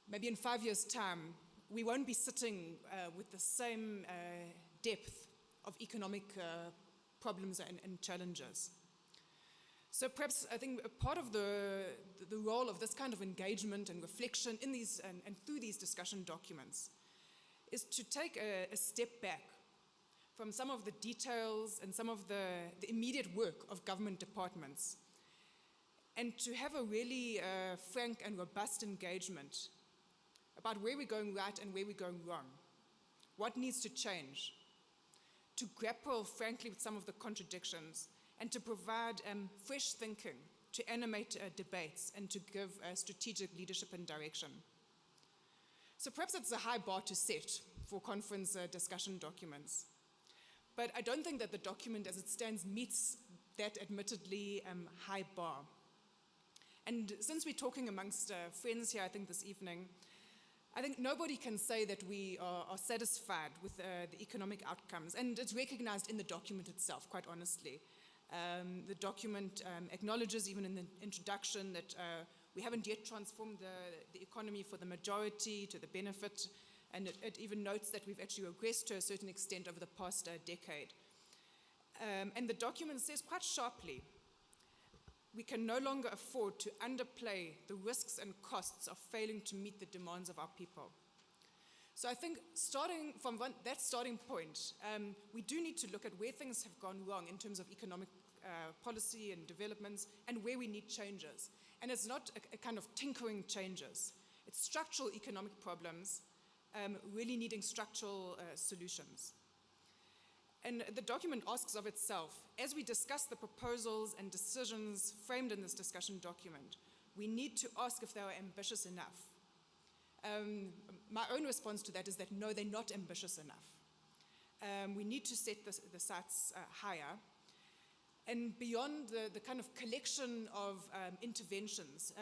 maybe in 5 years' time, we won't be sitting with the same depth of economic problems and challenges. So perhaps I think a part of the role of this kind of engagement and reflection in these and through these discussion documents is to take a step back from some of the details and some of the immediate work of government departments, and to have a really frank and robust engagement about where we're going right and where we're going wrong, what needs to change, to grapple frankly with some of the contradictions, and to provide fresh thinking, to animate debates, and to give strategic leadership and direction. So perhaps it's a high bar to set for conference discussion documents. But I don't think that the document as it stands meets that admittedly high bar. And since we're talking amongst friends here, I think this evening, I think nobody can say that we are satisfied with the economic outcomes. And it's recognized in the document itself, quite honestly. The document acknowledges, even in the introduction, that we haven't yet transformed the economy for the majority to the benefit, and it even notes that we've actually regressed to a certain extent over the past decade. And the document says quite sharply, we can no longer afford to underplay the risks and costs of failing to meet the demands of our people. So I think starting from that starting point, we do need to look at where things have gone wrong in terms of economic policy and developments, and where we need changes. And it's not a kind of tinkering changes. It's structural economic problems really needing structural solutions. And the document asks of itself, as we discuss the proposals and decisions framed in this discussion document, we need to ask if they are ambitious enough. My own response to that is that no, they're not ambitious enough. We need to set the sights higher. And beyond the kind of collection of interventions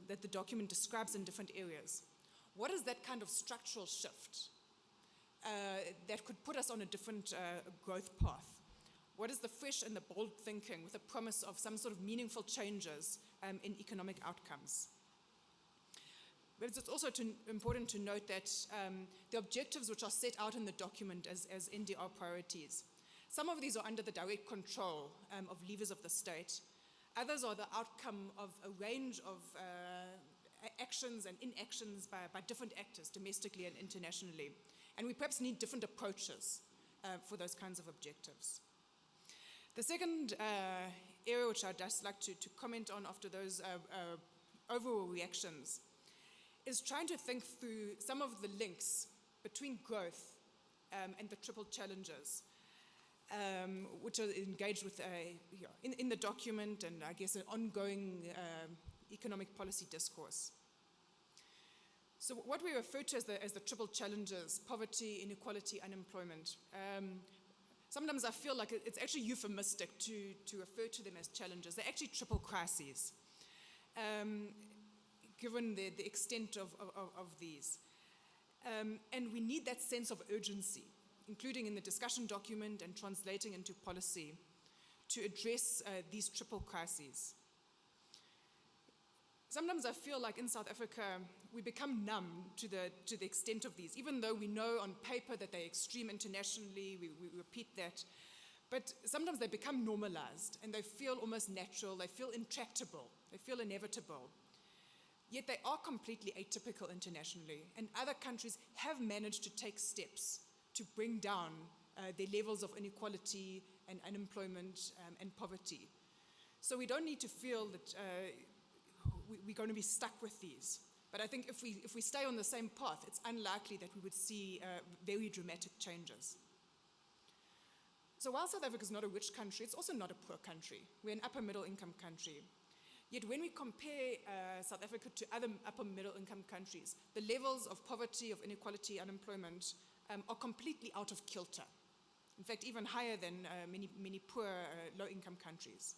that the document describes in different areas, what is that kind of structural shift that could put us on a different growth path? What is the fresh and the bold thinking with a promise of some sort of meaningful changes in economic outcomes? But it's also important to note that the objectives which are set out in the document as NDR priorities, some of these are under the direct control of levers of the state. Others are the outcome of a range of actions and inactions by different actors, domestically and internationally. And we perhaps need different approaches for those kinds of objectives. The second area which I'd just like to comment on after those overall reactions is trying to think through some of the links between growth and the triple challenges, which are engaged with in the document and I guess an ongoing economic policy discourse. So what we refer to as the triple challenges, poverty, inequality, unemployment, sometimes I feel like it's actually euphemistic to refer to them as challenges. They're actually triple crises, given the extent of these. And we need that sense of urgency, including in the discussion document and translating into policy, to address these triple crises. Sometimes I feel like in South Africa, we become numb to the extent of these, even though we know on paper that they're extreme internationally, we repeat that. But sometimes they become normalized and they feel almost natural, they feel intractable, they feel inevitable. Yet they are completely atypical internationally, and other countries have managed to take steps to bring down their levels of inequality and unemployment and poverty. So we don't need to feel that we're going to be stuck with these. But I think if we stay on the same path, it's unlikely that we would see very dramatic changes. So while South Africa is not a rich country, it's also not a poor country. We're an upper middle income country. Yet when we compare South Africa to other upper middle income countries, the levels of poverty, of inequality, unemployment are completely out of kilter. In fact, even higher than many poor, low income countries.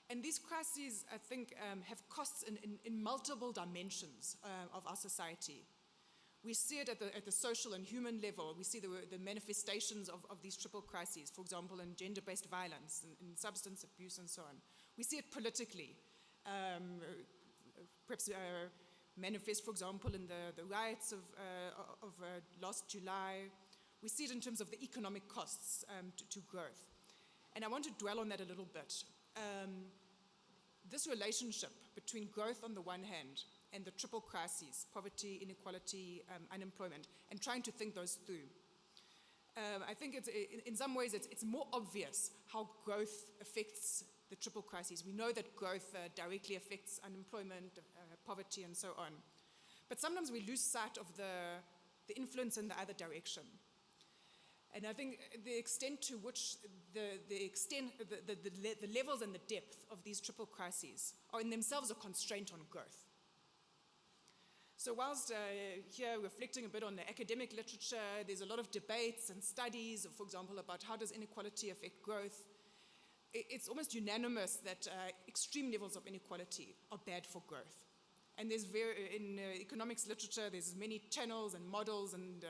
And these crises, I think, have costs in multiple dimensions of our society. We see it at the social and human level. We see the manifestations of these triple crises, for example, in gender-based violence, in substance abuse, and so on. We see it politically, perhaps manifest, for example, in the riots of last July. We see it in terms of the economic costs to growth. And I want to dwell on that a little bit. This relationship between growth on the one hand and the triple crises, poverty, inequality, unemployment, and trying to think those through. I think in some ways it's more obvious how growth affects the triple crises. We know that growth directly affects unemployment, poverty, and so on. But sometimes we lose sight of the influence in the other direction. And I think the extent to which the levels and the depth of these triple crises are in themselves a constraint on growth. So whilst here reflecting a bit on the academic literature, there's a lot of debates and studies, for example, about how does inequality affect growth. It's almost unanimous that extreme levels of inequality are bad for growth. And there's in economics literature, there's many channels and models and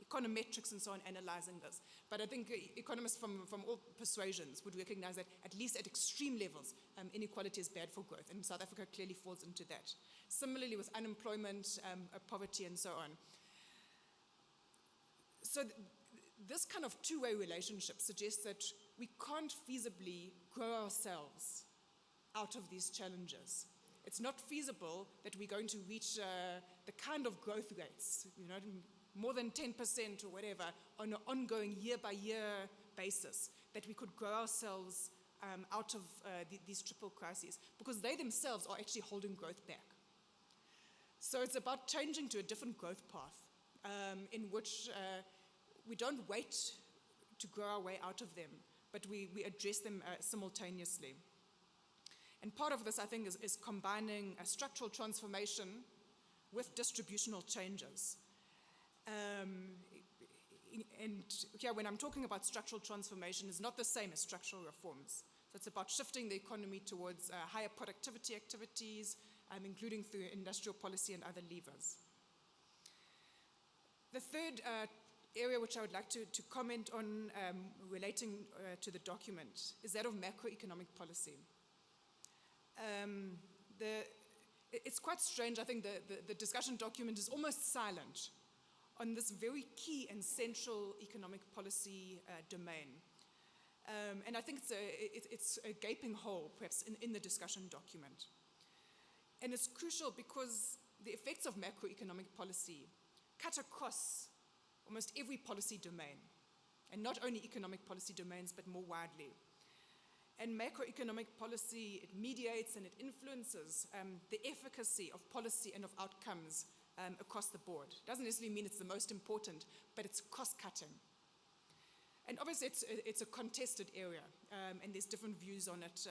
econometrics and so on analyzing this. But I think economists from all persuasions would recognize that at least at extreme levels, inequality is bad for growth. And South Africa clearly falls into that. Similarly with unemployment, poverty, and so on. So this kind of two-way relationship suggests that we can't feasibly grow ourselves out of these challenges. It's not feasible that we're going to reach the kind of growth rates, more than 10% or whatever, on an ongoing year-by-year basis, that we could grow ourselves out of these triple crises, because they themselves are actually holding growth back. So it's about changing to a different growth path in which we don't wait to grow our way out of them, but we address them simultaneously. And part of this, I think, is combining a structural transformation with distributional changes. And here, when I'm talking about structural transformation, it's not the same as structural reforms. So it's about shifting the economy towards higher productivity activities, including through industrial policy and other levers. The third area which I would like to comment on relating to the document is that of macroeconomic policy. It's quite strange, I think the discussion document is almost silent on this very key and central economic policy domain. And I think it's a gaping hole, perhaps, in the discussion document. And it's crucial because the effects of macroeconomic policy cut across almost every policy domain, and not only economic policy domains, but more widely. And macroeconomic policy, it mediates and it influences the efficacy of policy and of outcomes across the board. It doesn't necessarily mean it's the most important, but it's cost-cutting. And obviously it's a contested area, and there's different views on it,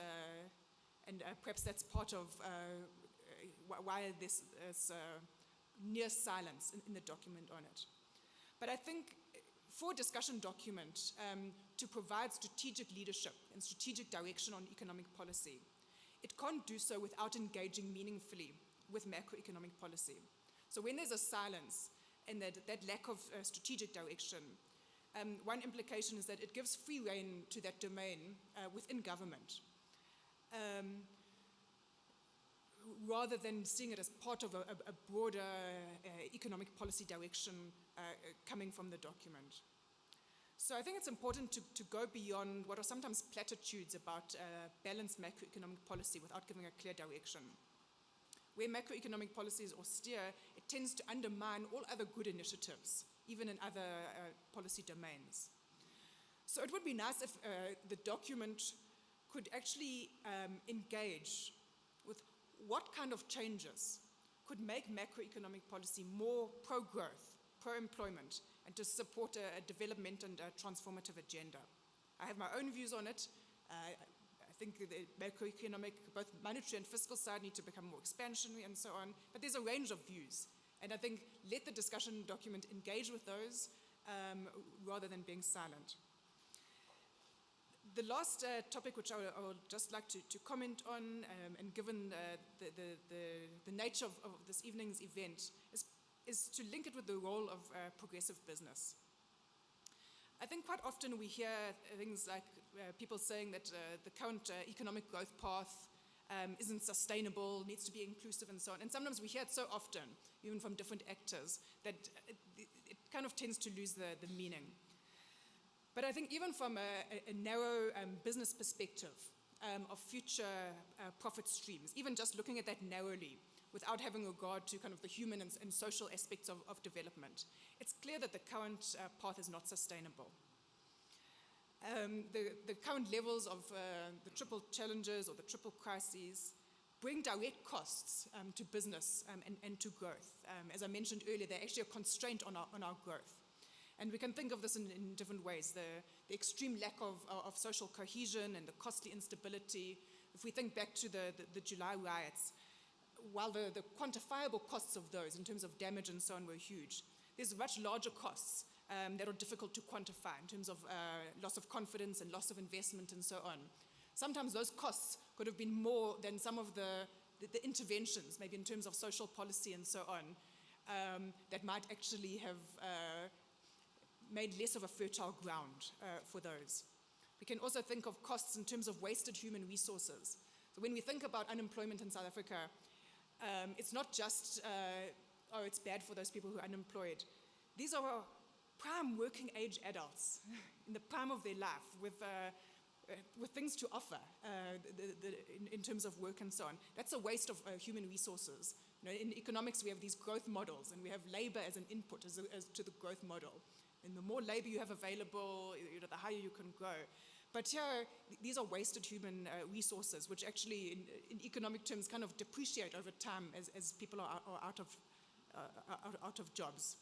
and perhaps that's part of why there's near silence in the document on it. But I think for a discussion document to provide strategic leadership and strategic direction on economic policy, it can't do so without engaging meaningfully with macroeconomic policy. So when there's a silence and that lack of strategic direction, one implication is that it gives free rein to that domain within government, rather than seeing it as part of a broader economic policy direction coming from the document. So I think it's important to go beyond what are sometimes platitudes about balanced macroeconomic policy without giving a clear direction. Where macroeconomic policy is austere, it tends to undermine all other good initiatives, even in other policy domains. So it would be nice if the document could actually engage with what kind of changes could make macroeconomic policy more pro-growth, pro-employment and to support a development and a transformative agenda. I have my own views on it. I think the macroeconomic, both monetary and fiscal side need to become more expansionary and so on, but there's a range of views. And I think let the discussion document engage with those rather than being silent. The last topic which I would just like to comment on, and given the nature of this evening's event, is to link it with the role of progressive business. I think quite often we hear things like people saying that the current economic growth path isn't sustainable, needs to be inclusive and so on. And sometimes we hear it so often, even from different actors, that it kind of tends to lose the meaning. But I think even from a narrow business perspective of future profit streams, even just looking at that narrowly, without having regard to kind of the human and social aspects of development, it's clear that the current path is not sustainable. The current levels of the triple challenges or the triple crises bring direct costs to business and to growth. As I mentioned earlier, they're actually a constraint on our growth. And we can think of this in different ways. The extreme lack of social cohesion and the costly instability. If we think back to the July riots, while the quantifiable costs of those in terms of damage and so on were huge, there's much larger costs that are difficult to quantify in terms of loss of confidence and loss of investment and so on. Sometimes those costs could have been more than some of the interventions, maybe in terms of social policy and so on, that might actually have made less of a fertile ground for those. We can also think of costs in terms of wasted human resources. So when we think about unemployment in South Africa, it's not just, oh, it's bad for those people who are unemployed. These are prime working age adults in the prime of their life with things to offer in terms of work and so on. That's a waste of human resources. You know, in economics, we have these growth models, and we have labor as an input as to the growth model. And the more labor you have available, the higher you can grow. But here, these are wasted human resources, which actually, in economic terms, kind of depreciate over time as people are out of jobs.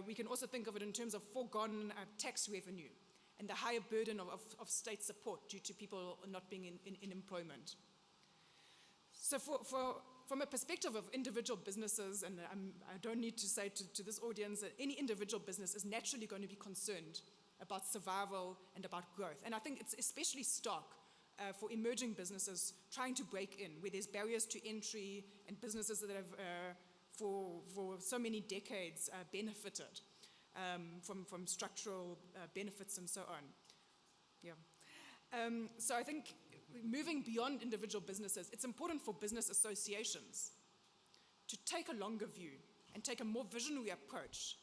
We can also think of it in terms of foregone tax revenue and the higher burden of state support due to people not being in employment. So from a perspective of individual businesses, and I don't need to say to this audience that any individual business is naturally going to be concerned about survival and about growth. And I think it's especially stark for emerging businesses trying to break in, where there's barriers to entry and businesses that have for so many decades benefited from structural benefits and so on. Yeah. So I think moving beyond individual businesses, it's important for business associations to take a longer view and take a more visionary approach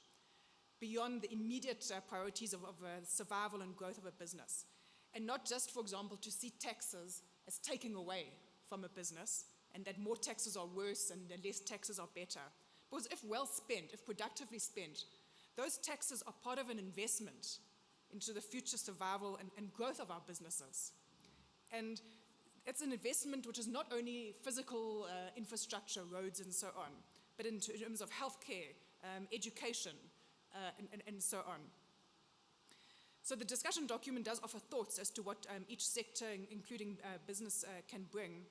beyond the immediate priorities of survival and growth of a business. And not just, for example, to see taxes as taking away from a business, and that more taxes are worse and less taxes are better. Because if well spent, if productively spent, those taxes are part of an investment into the future survival and growth of our businesses. And it's an investment which is not only physical infrastructure, roads and so on, but in terms of healthcare, education, and so on. So the discussion document does offer thoughts as to what each sector, including business, can bring.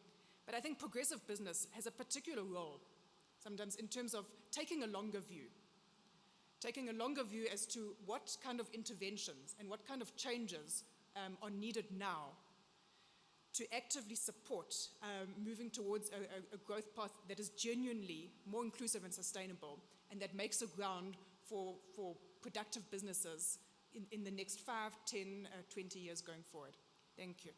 But I think progressive business has a particular role, sometimes in terms of taking a longer view as to what kind of interventions and what kind of changes are needed now to actively support moving towards a growth path that is genuinely more inclusive and sustainable, and that makes a ground for productive businesses in the next 5, 10, 20 years going forward. Thank you.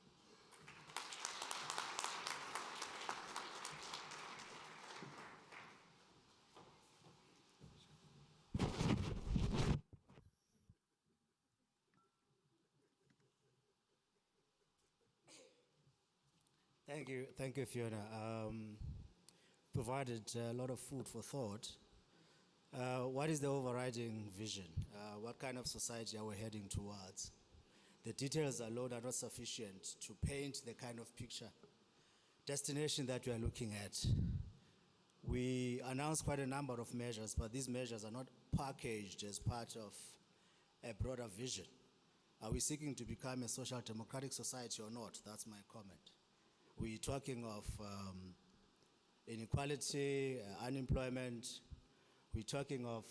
Thank you, Fiona. Provided a lot of food for thought. What is the overriding vision? What kind of society are we heading towards? The details alone are not sufficient to paint the kind of picture, destination that we are looking at. We announced quite a number of measures, but these measures are not packaged as part of a broader vision. Are we seeking to become a social democratic society or not? That's my comment. We're talking of inequality, unemployment. We're talking of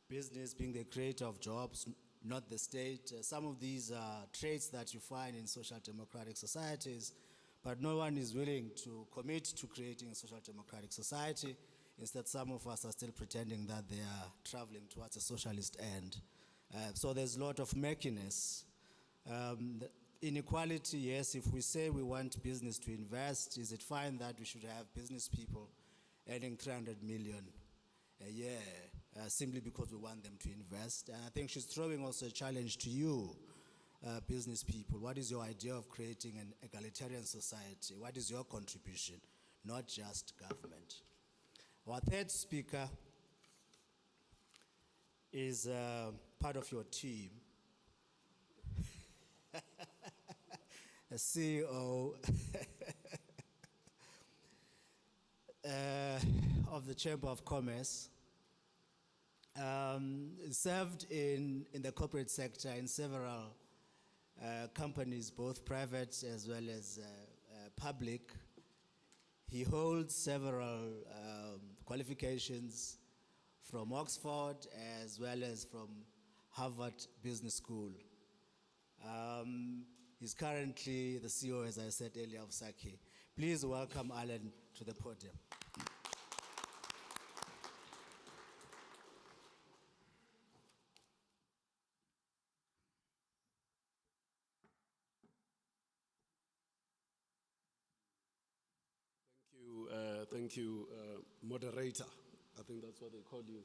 business being the creator of jobs, not the state. Some of these are traits that you find in social democratic societies, but no one is willing to commit to creating a social democratic society. Instead, some of us are still pretending that they are traveling towards a socialist end. So there's a lot of murkiness. The inequality, yes, if we say we want business to invest, is it fine that we should have business people earning 300 million a year simply because we want them to invest? And I think she's throwing also a challenge to you, business people. What is your idea of creating an egalitarian society? What is your contribution, not just government? Our third speaker is part of your team, a CEO of the Chamber of Commerce, served in the corporate sector in several companies, both private as well as public. He holds several qualifications from Oxford as well as from Harvard Business School. He's currently the CEO, as I said earlier, of Saki. Please welcome Alan to the podium. Thank you, moderator. I think that's what they call you.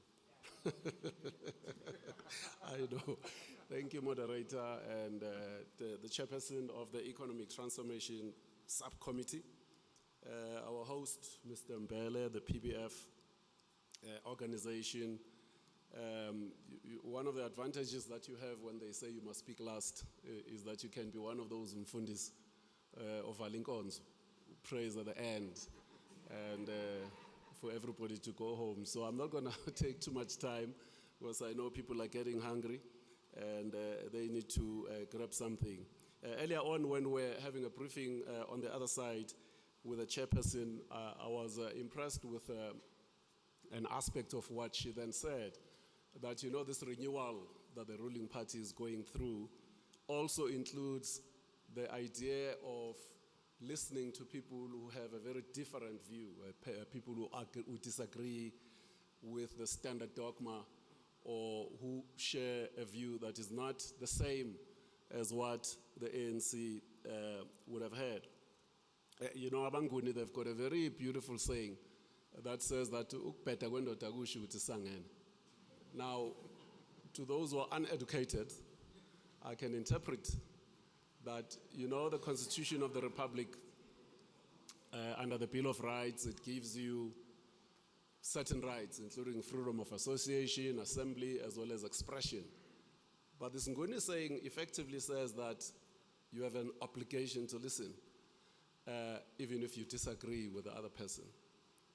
I know. Thank you, moderator, and the chairperson of the Economic Transformation Subcommittee, our host, Mr. Mbele, the PBF organization. One of the advantages that you have when they say you must speak last is that you can be one of those mfundis of Alinkonzo, who prays at the end, and for everybody to go home. So I'm not going to take too much time because I know people are getting hungry and they need to grab something. Earlier on, when we were having a briefing on the other side with the chairperson, I was impressed with an aspect of what she then said, that, you know, this renewal that the ruling party is going through also includes the idea of listening to people who have a very different view, people who disagree with the standard dogma or who share a view that is not the same as what the ANC would have had. You know, Abanguni, they've got a very beautiful saying that says that ukubheda kwendoda kusho ukuthi isangene. Now, to those who are uneducated, I can interpret that, you know, the Constitution of the Republic, under the Bill of Rights, it gives you certain rights, including freedom of association, assembly, as well as expression. But this Nguni saying effectively says that you have an obligation to listen, even if you disagree with the other person.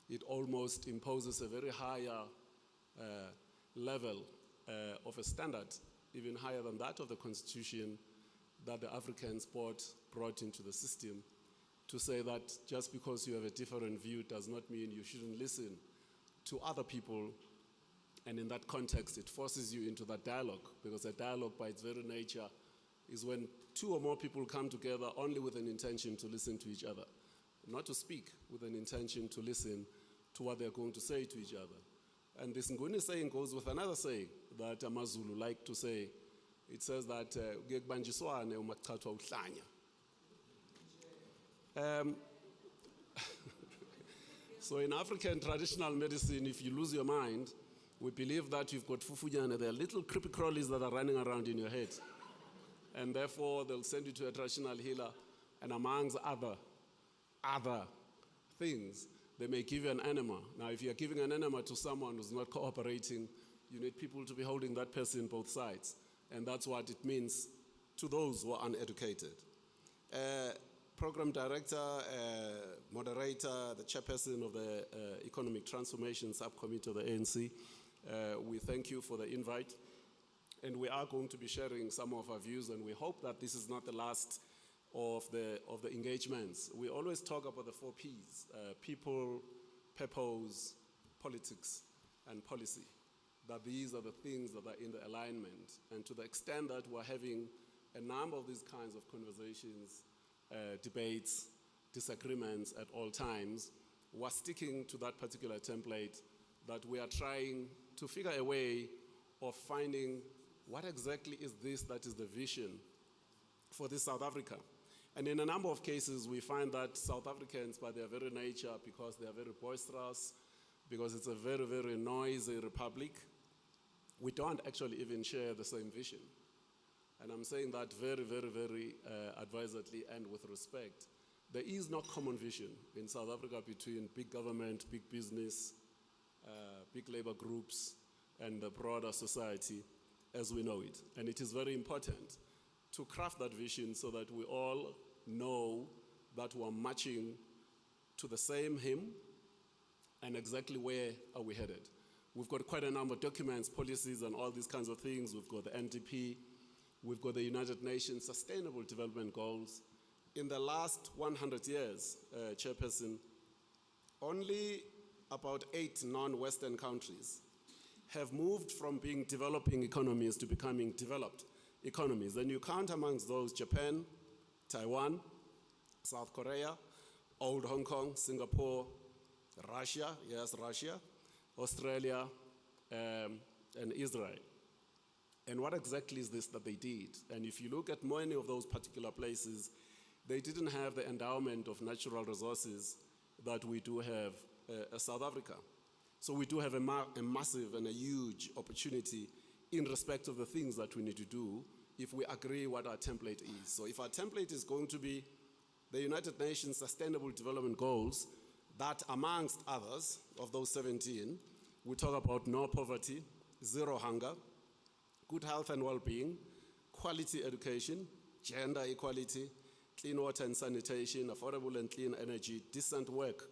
It almost imposes a very higher level of a standard, even higher than that of the Constitution that the African sport brought into the system, to say that just because you have a different view does not mean you shouldn't listen to other people. And in that context, it forces you into that dialogue, because a dialogue by its very nature is when two or more people come together only with an intention to listen to each other, not to speak, with an intention to listen to what they're going to say to each other. And this Nguni saying goes with another saying that Amazulu like to say. It says that kubanjiswane uma kuchathwa uhlanya. So in African traditional medicine, if you lose your mind, we believe that you've got fufunyana. There are little creepy crawlies that are running around in your head. And therefore, they'll send you to a traditional healer, and amongst other things, they may give you an enema. Now, if you're giving an enema to someone who's not cooperating, you need people to be holding that person both sides. And that's what it means to those who are uneducated. Program Director, Moderator, the Chairperson of the Economic Transformation Subcommittee of the ANC, we thank you for the invite. And we are going to be sharing some of our views, and we hope that this is not the last of the engagements. We always talk about the 4 Ps, people, purpose, politics, and policy. That these are the things that are in the alignment. And to the extent that we're having a number of these kinds of conversations, debates, disagreements at all times, we're sticking to that particular template, that we are trying to figure a way of finding what exactly is this that is the vision for this South Africa. And in a number of cases, we find that South Africans, by their very nature, because they are very boisterous, because it's a very, very noisy republic, we don't actually even share the same vision. And I'm saying that very, very, very advisedly and with respect. There is no common vision in South Africa between big government, big business, big labor groups, and the broader society as we know it. And it is very important to craft that vision so that we all know that we're marching to the same hymn and exactly where are we headed. We've got quite a number of documents, policies, and all these kinds of things. We've got the NDP, we've got the United Nations Sustainable Development Goals. In the last 100 years, Chairperson, only about 8 non-Western countries have moved from being developing economies to becoming developed economies. And you count amongst those Japan, Taiwan, South Korea, old Hong Kong, Singapore, Russia, yes, Russia, Australia, and Israel. And what exactly is this that they did? And if you look at many of those particular places, they didn't have the endowment of natural resources that we do have as South Africa. So we do have a massive and a huge opportunity in respect of the things that we need to do if we agree what our template is. So if our template is going to be the United Nations Sustainable Development Goals, that amongst others, of those 17, we talk about no poverty, zero hunger, good health and well-being, quality education, gender equality, clean water and sanitation, affordable and clean energy, decent work,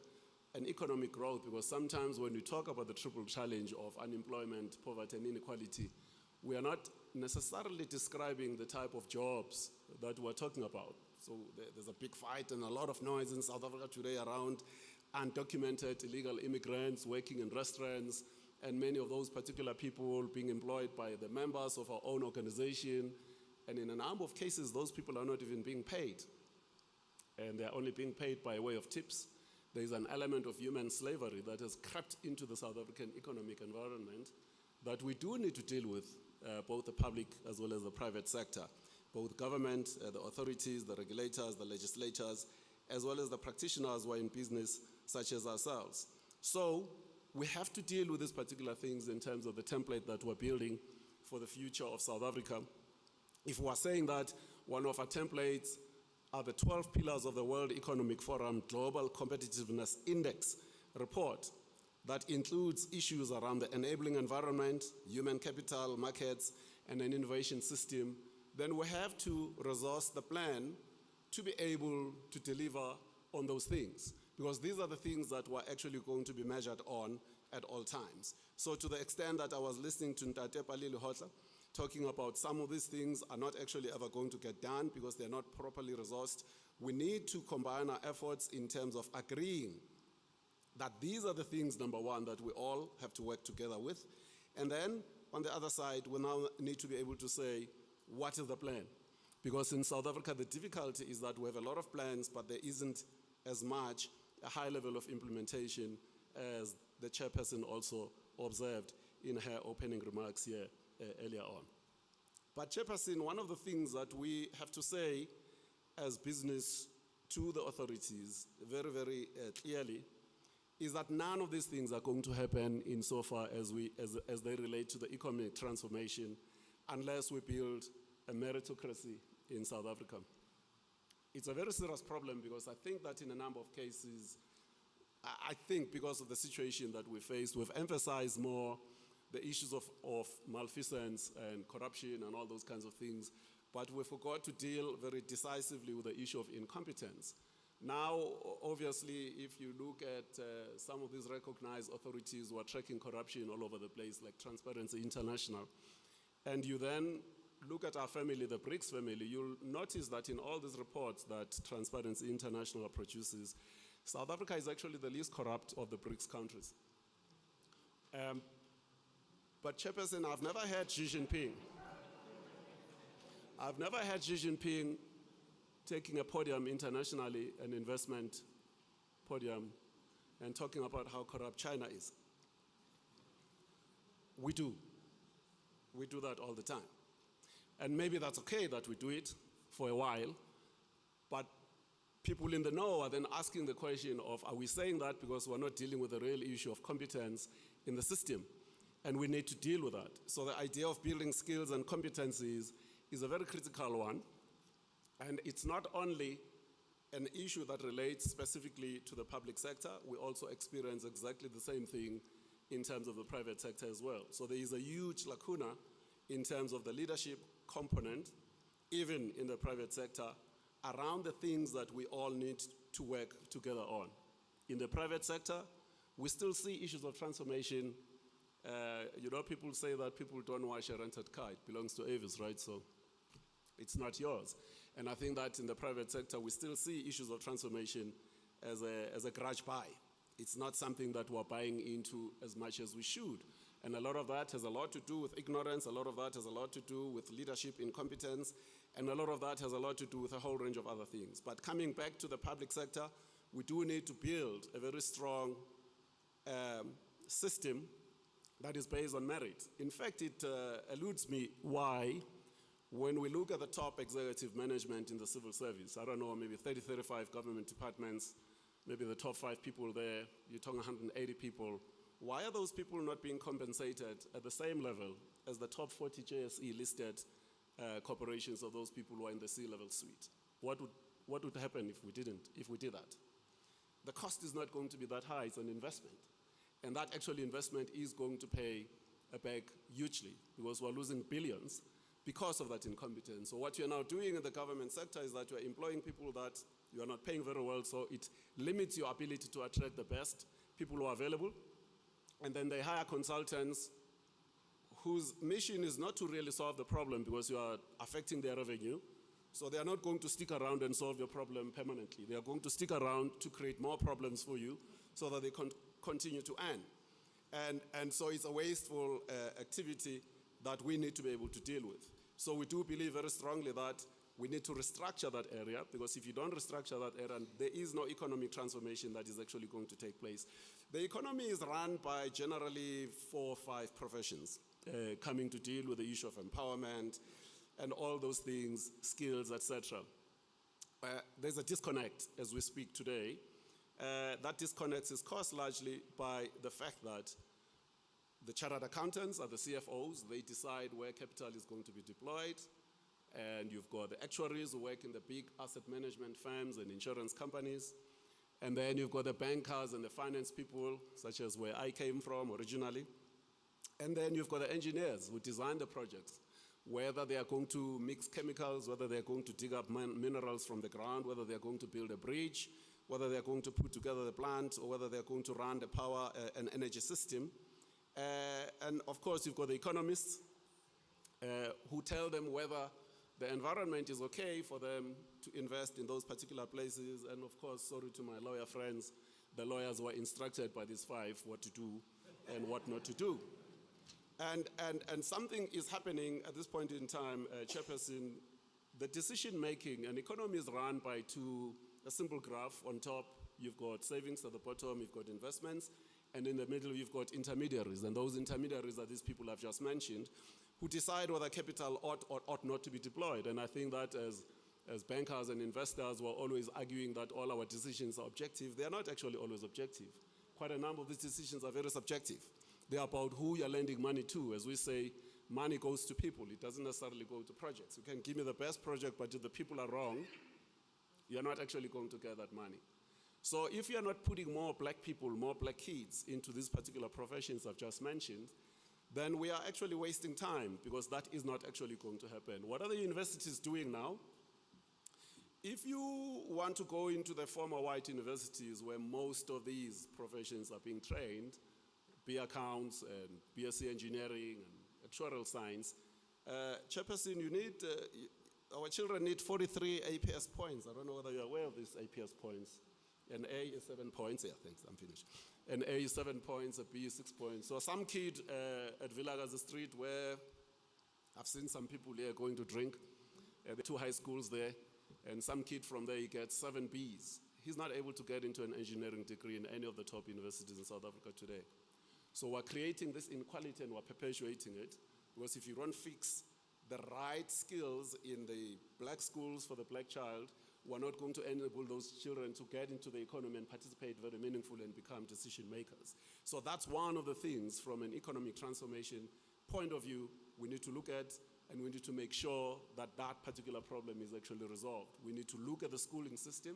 and economic growth, because sometimes when we talk about the triple challenge of unemployment, poverty, and inequality, we are not necessarily describing the type of jobs that we're talking about. So there's a big fight and a lot of noise in South Africa today around undocumented illegal immigrants working in restaurants, and many of those particular people being employed by the members of our own organization. And in a number of cases, those people are not even being paid. And they're only being paid by way of tips. There's an element of human slavery that has crept into the South African economic environment that we do need to deal with, both the public as well as the private sector, both government, the authorities, the regulators, the legislators, as well as the practitioners who are in business, such as ourselves. So we have to deal with these particular things in terms of the template that we're building for the future of South Africa. If we're saying that one of our templates are the 12 pillars of the World Economic Forum Global Competitiveness Index report that includes issues around the enabling environment, human capital, markets, and an innovation system, then we have to resource the plan to be able to deliver on those things, because these are the things that we're actually going to be measured on at all times. So to the extent that I was listening to Ntate Palili Hotla talking about some of these things are not actually ever going to get done because they're not properly resourced, we need to combine our efforts in terms of agreeing that these are the things, number one, that we all have to work together with. And then on the other side, we now need to be able to say, what is the plan? Because in South Africa, the difficulty is that we have a lot of plans, but there isn't as much a high level of implementation as the chairperson also observed in her opening remarks here earlier on. But chairperson, one of the things that we have to say as business to the authorities very, very clearly is that none of these things are going to happen insofar as they relate to the economic transformation unless we build a meritocracy in South Africa. It's a very serious problem because I think that in a number of cases, I think because of the situation that we faced, we've emphasized more the issues of malfeasance and corruption and all those kinds of things but we forgot to deal very decisively with the issue of incompetence. Now, obviously, if you look at some of these recognized authorities who are tracking corruption all over the place, like Transparency International, and you then look at our family, the BRICS family, you'll notice that in all these reports that Transparency International produces, South Africa is actually the least corrupt of the BRICS countries. But Chairperson, I've never heard Xi Jinping taking a podium internationally, an investment podium, and talking about how corrupt China is. We do. We do that all the time. And maybe that's okay that we do it for a while, but people in the know are then asking the question of, are we saying that because we're not dealing with the real issue of competence in the system? And we need to deal with that. So the idea of building skills and competencies is a very critical one. And it's not only an issue that relates specifically to the public sector, we also experience exactly the same thing in terms of the private sector as well. So there is a huge lacuna in terms of the leadership component, even in the private sector, around the things that we all need to work together on. In the private sector, we still see issues of transformation. People say that people don't wash a rented car. It belongs to Avis, right? So it's not yours. And I think that in the private sector, we still see issues of transformation as a grudge buy. It's not something that we're buying into as much as we should. And a lot of that has a lot to do with ignorance, a lot of that has a lot to do with leadership incompetence, and a lot of that has a lot to do with a whole range of other things. But coming back to the public sector, we do need to build a very strong system that is based on merit. In fact, it eludes me why, when we look at the top executive management in the civil service, I don't know, maybe 30, 35 government departments, maybe the top 5 people there, you're talking 180 people, why are those people not being compensated at the same level as the top 40 JSE listed corporations of those people who are in the C-level suite? What would happen if we did that? The cost is not going to be that high, it's an investment. And that actually investment is going to pay back hugely because we're losing billions because of that incompetence. So what you're now doing in the government sector is that you're employing people that you are not paying very well, so it limits your ability to attract the best people who are available. And then they hire consultants whose mission is not to really solve the problem because you are affecting their revenue. So they are not going to stick around and solve your problem permanently. They are going to stick around to create more problems for you so that they can continue to earn. And so it's a wasteful activity that we need to be able to deal with. So we do believe very strongly that we need to restructure that area, because if you don't restructure that area, there is no economic transformation that is actually going to take place. The economy is run by generally 4 or 5 professions coming to deal with the issue of empowerment and all those things, skills, etc. There's a disconnect as we speak today. That disconnect is caused largely by the fact that the chartered accountants are the CFOs. They decide where capital is going to be deployed. And you've got the actuaries who work in the big asset management firms and insurance companies. And then you've got the bankers and the finance people, such as where I came from originally. And then you've got the engineers who design the projects, whether they are going to mix chemicals, whether they are going to dig up minerals from the ground, whether they are going to build a bridge, whether they are going to put together the plant, or whether they are going to run the power and energy system. And of course, you've got the economists who tell them whether the environment is okay for them to invest in those particular places. And of course, sorry to my lawyer friends, the lawyers were instructed by these 5 what to do and what not to do. And something is happening at this point in time, Chairperson. The decision making, an economy is run by a simple graph. On top, you've got savings, at the bottom, you've got investments, and in the middle, you've got intermediaries. And those intermediaries are these people I've just mentioned, who decide whether capital ought or ought not to be deployed. And I think that as bankers and investors were always arguing that all our decisions are objective, they are not actually always objective. Quite a number of these decisions are very subjective. They are about who you're lending money to. As we say, money goes to people. It doesn't necessarily go to projects. You can give me the best project, but if the people are wrong, you're not actually going to get that money. So if you're not putting more black people, more black kids into these particular professions I've just mentioned, then we are actually wasting time because that is not actually going to happen. What are the universities doing now? If you want to go into the former white universities where most of these professions are being trained, be accounts and BSc engineering and actuarial science, Chairperson, you need, our children need 43 APS points. I don't know whether you're aware of these APS points. An A is 7 points. Yeah, thanks, I'm finished. An A is 7 points, a B is 6 points. So some kid at Villagaza Street where I've seen some people here going to drink, there are 2 high schools there, and some kid from there, he gets 7 Bs. He's not able to get into an engineering degree in any of the top universities in South Africa today. So we're creating this inequality and we're perpetuating it, because if you don't fix the right skills in the black schools for the black child, we're not going to enable those children to get into the economy and participate very meaningfully and become decision makers. So that's one of the things from an economic transformation point of view we need to look at, and we need to make sure that that particular problem is actually resolved. We need to look at the schooling system.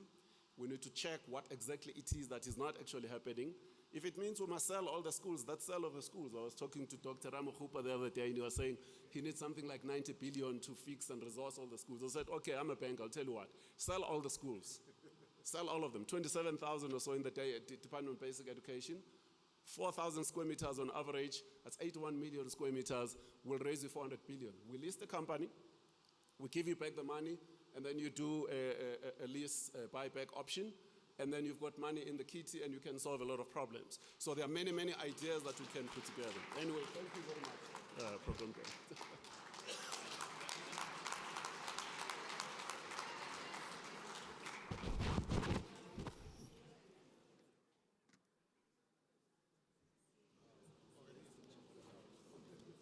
We need to check what exactly it is that is not actually happening. If it means we must sell all the schools, let's sell all the schools. I was talking to Dr. Ramakhupa the other day, and he was saying he needs something like 90 billion to fix and resource all the schools. I said, okay, I'm a bank, I'll tell you what. Sell all the schools. Sell all of them. 27,000 or so in the Department of Basic Education. 4,000 square meters on average, that's 81 million square meters, will raise you 400 billion. We list the company, we give you back the money, and then you do a lease buyback option, and then you've got money in the kitty and you can solve a lot of problems. So there are many, many ideas that we can put together. Anyway, thank you very much, Program Director.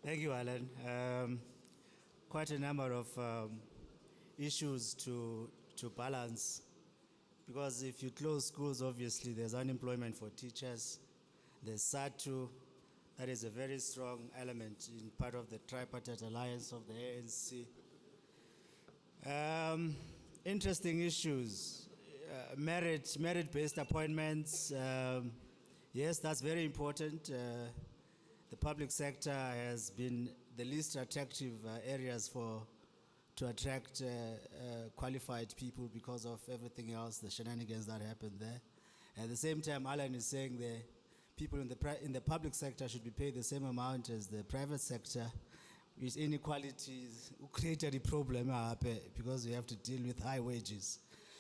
Thank you, Alan. Quite a number of issues to balance, because if you close schools, obviously there's unemployment for teachers. There's SATU, that is a very strong element in part of the tripartite alliance of the ANC. Interesting issues, merit-based appointments. Yes, that's very important. The public sector has been the least attractive areas to attract qualified people because of everything else, the shenanigans that happened there. At the same time, Alan is saying the people in the public sector should be paid the same amount as the private sector, which inequalities created a problem because you have to deal with high wages.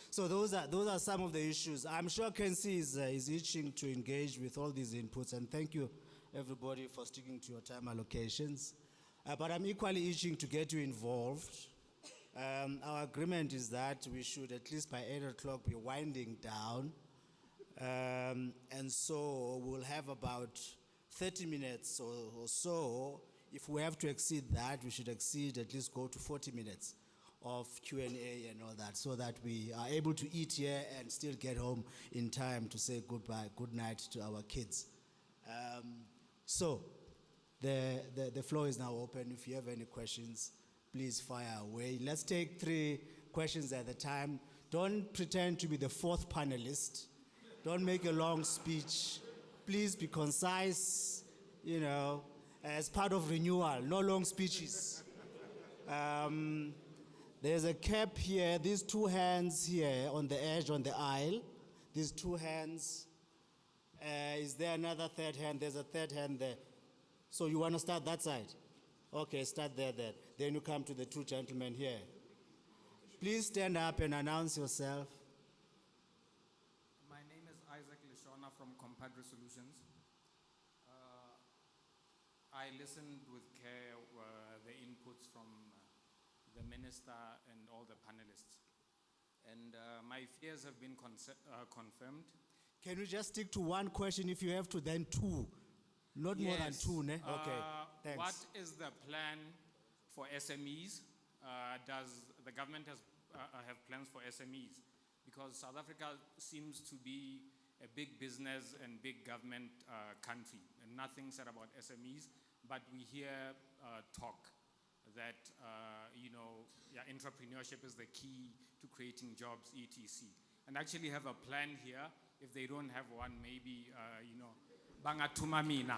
So those are some of the issues. I'm sure Kensi is itching to engage with all these inputs, and thank you everybody for sticking to your time allocations. But I'm equally itching to get you involved. Our agreement is that we should, at least by 8 o'clock, be winding down. And so we'll have about 30 minutes or so. If we have to exceed that, we should at least go to 40 minutes of Q&A and all that, so that we are able to eat here and still get home in time to say goodbye, good night to our kids. So the floor is now open. If you have any questions, please fire away. Let's take 3 questions at a time. Don't pretend to be the 4th panelist. Don't make a long speech. Please be concise, as part of renewal, no long speeches. There's a cap here, these 2 hands here on the edge, on the aisle. These 2 hands. Is there another 3rd hand? There's a 3rd hand there. So you want to start that side? Okay, start there then. Then you come to the 2 gentlemen here. Please stand up and announce yourself. My name is Isaac Lishona from Compadre Solutions. I listened with care the inputs from the minister and all the panelists. And my fears have been confirmed. Can we just stick to 1 question? If you have to, then 2. Not more than 2, ne? Okay, thanks. What is the plan for SMEs? Does the government have plans for SMEs? Because South Africa seems to be a big business and big government country, and nothing said about SMEs, but we hear talk that entrepreneurship is the key to creating jobs, etc. And actually have a plan here. If they don't have one, maybe, bangathuma mina.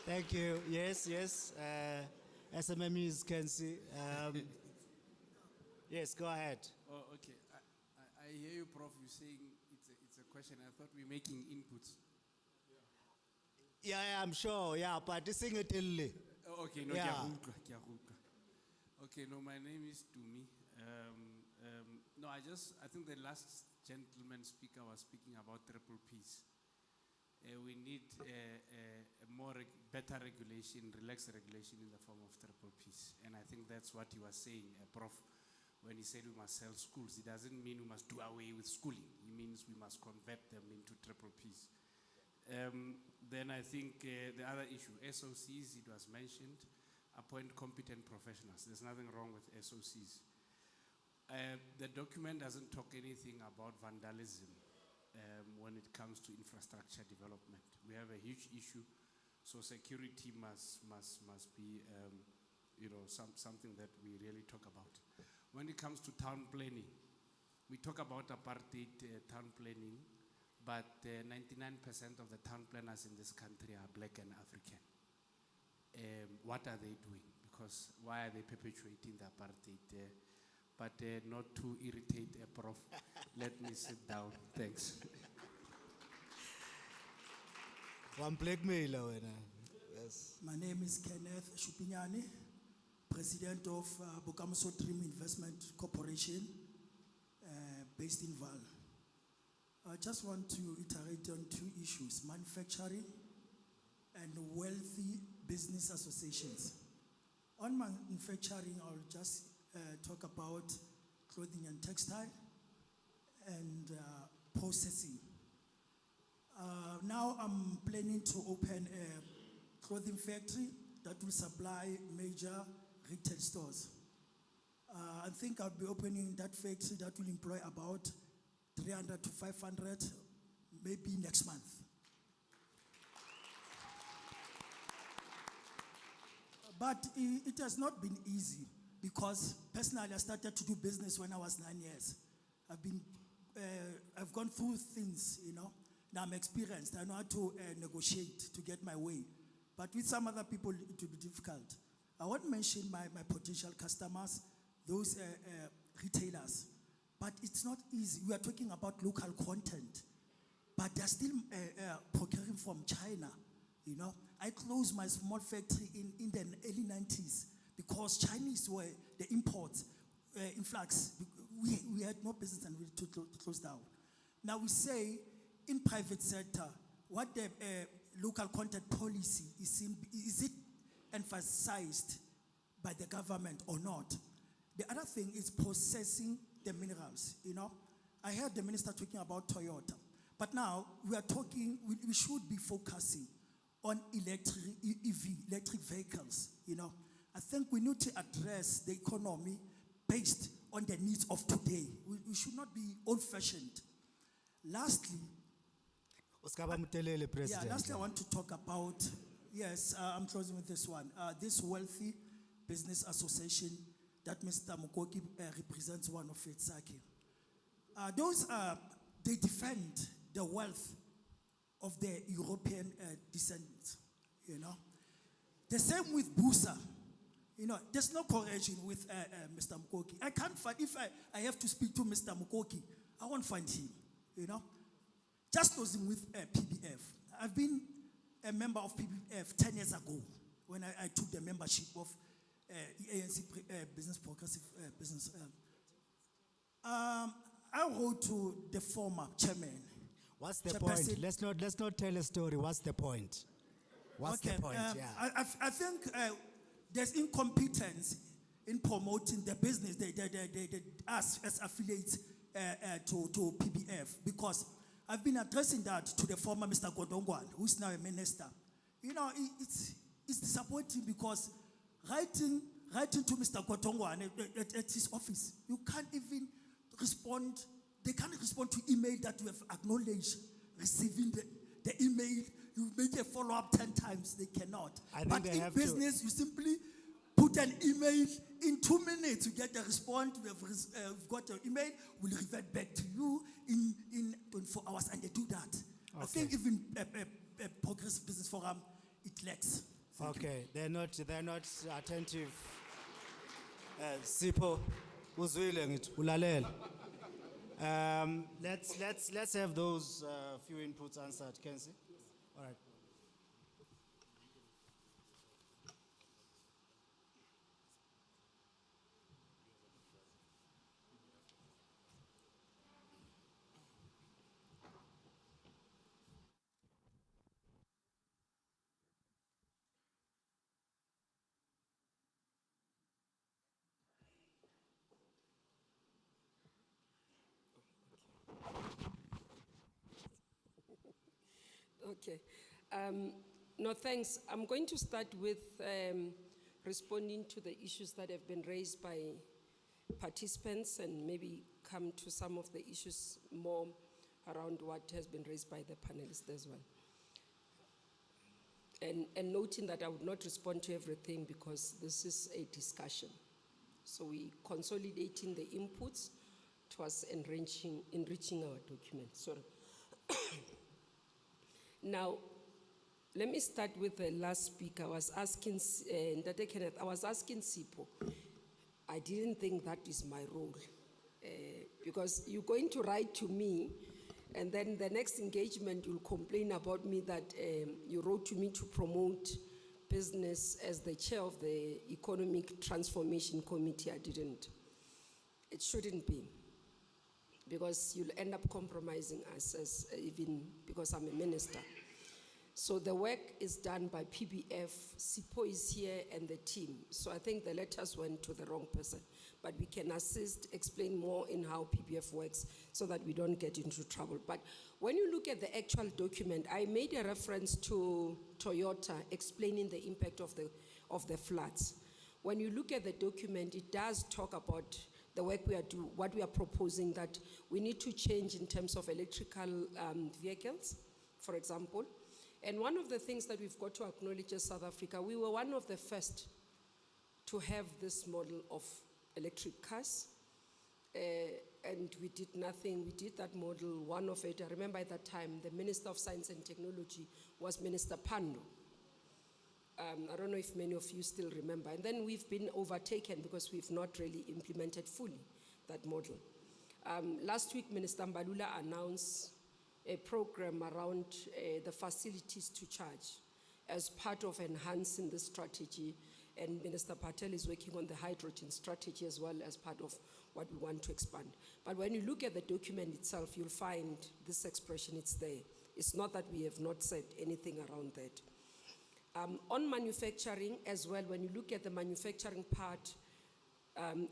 Thank you. Yes, yes. SMMEs can see. Yes, go ahead. Oh, okay. I hear you, Prof. You saying it's a question. I thought we're making inputs. Yeah, yeah, I'm sure. Yeah, but this thing it only. Oh, okay, no, Yeah. kia ruka. Okay, no, my name is Dumi. No, I think the last gentleman speaker was speaking about triple Ps. We need better regulation, relaxed regulation in the form of triple Ps. And I think that's what he was saying, Prof, when he said we must sell schools. It doesn't mean we must do away with schooling. It means we must convert them into triple Ps. Then I think the other issue, SOCs, it was mentioned, appoint competent professionals. There's nothing wrong with SOCs. The document doesn't talk anything about vandalism when it comes to infrastructure development. We have a huge issue, so security must be something that we really talk about. When it comes to town planning, we talk about apartheid town planning, but 99% of the town planners in this country are black and African. What are they doing? Because why are they perpetuating the apartheid? But not to irritate a prof, let me sit down. Thanks. One blackmailer. Yes. My name is Kenneth Shupinyani, President of Bokamoso Dream Investment Corporation, based in Val. I just want to iterate on two issues, manufacturing and wealthy business associations. On manufacturing, I'll just talk about clothing and textile and processing. Now I'm planning to open a clothing factory that will supply major retail stores. I think I'll be opening that factory that will employ about 300 to 500, maybe next month. But it has not been easy because personally I started to do business when I was 9 years. I've gone through things, Now I'm experienced. I know how to negotiate to get my way. But with some other people, it will be difficult. I won't mention my potential customers, those retailers. But it's not easy. We are talking about local content. But they're still procuring from China, I closed my small factory in the early 90s because Chinese were the imports, influx. We had no business and we had to close down. Now we say in private sector, what the local content policy is it emphasized by the government or not? The other thing is processing the minerals, I heard the minister talking about Toyota, but now we are talking, we should be focusing on electric vehicles, I think we need to address the economy based on the needs of today. We should not be old-fashioned. Lastly, lastly, I want to talk about, yes, I'm closing with this one. This wealthy business association that Mr. Mukoki represents one of its. They defend the wealth of the European descendants, The same with Busa. There's no correlation with Mr. Mukoki. I can't find, if I have to speak to Mr. Mukoki, I won't find him, Just closing with PBF. I've been a member of PBF 10 years ago when I took the membership of ANC Business Progressive Business. I wrote to the former chairman. What's the point? Let's not tell a story. What's the point? What's the point? I think there's incompetence in promoting the business. Us as affiliates to PBF, because I've been addressing that to the former Mr. Godongwan, who's now a minister. It's disappointing because writing to Mr. Godongwan at his office, you can't even respond. They can't respond to email that you have acknowledged receiving the email. You make a follow-up 10 times. They cannot. But in business, you simply put an email. In 2 minutes, you get a response. We've got your email. We'll revert back to you in 24 hours, and they do that. Okay. I think even a progressive business forum, it lacks. Okay, they're not attentive. Sipho, uzwile ngithi ulalela. Let's have those few inputs answered, Kenzie. All right. Okay. No, thanks. I'm going to start with responding to the issues that have been raised by participants and maybe come to some of the issues more around what has been raised by the panelists as well. And noting that I would not respond to everything because this is a discussion. So we consolidating the inputs towards enriching our document. Sorry. Now, let me start with the last speaker. I was asking, Ndate Kenneth, I was asking Sipho. I didn't think that is my role. Because you're going to write to me, and then the next engagement you'll complain about me that you wrote to me to promote business as the chair of the Economic Transformation Committee. I didn't. It shouldn't be. Because you'll end up compromising us as even because I'm a minister. So the work is done by PBF, Sipho is here and the team. So I think the letters went to the wrong person. But we can assist, explain more in how PBF works so that we don't get into trouble. But when you look at the actual document, I made a reference to Toyota explaining the impact of the floods. When you look at the document, it does talk about the work we are doing, what we are proposing that we need to change in terms of electrical vehicles, for example. And one of the things that we've got to acknowledge as South Africa, we were one of the first to have this model of electric cars. And we did nothing, we did that model, one of it, I remember at that time, the Minister of Science and Technology was Minister Pando. I don't know if many of you still remember. And then we've been overtaken because we've not really implemented fully that model. Last week, Minister Mbalula announced a program around the facilities to charge as part of enhancing the strategy. And Minister Patel is working on the hydrogen strategy as well as part of what we want to expand. But when you look at the document itself, you'll find this expression, it's there. It's not that we have not said anything around that. On manufacturing as well, when you look at the manufacturing part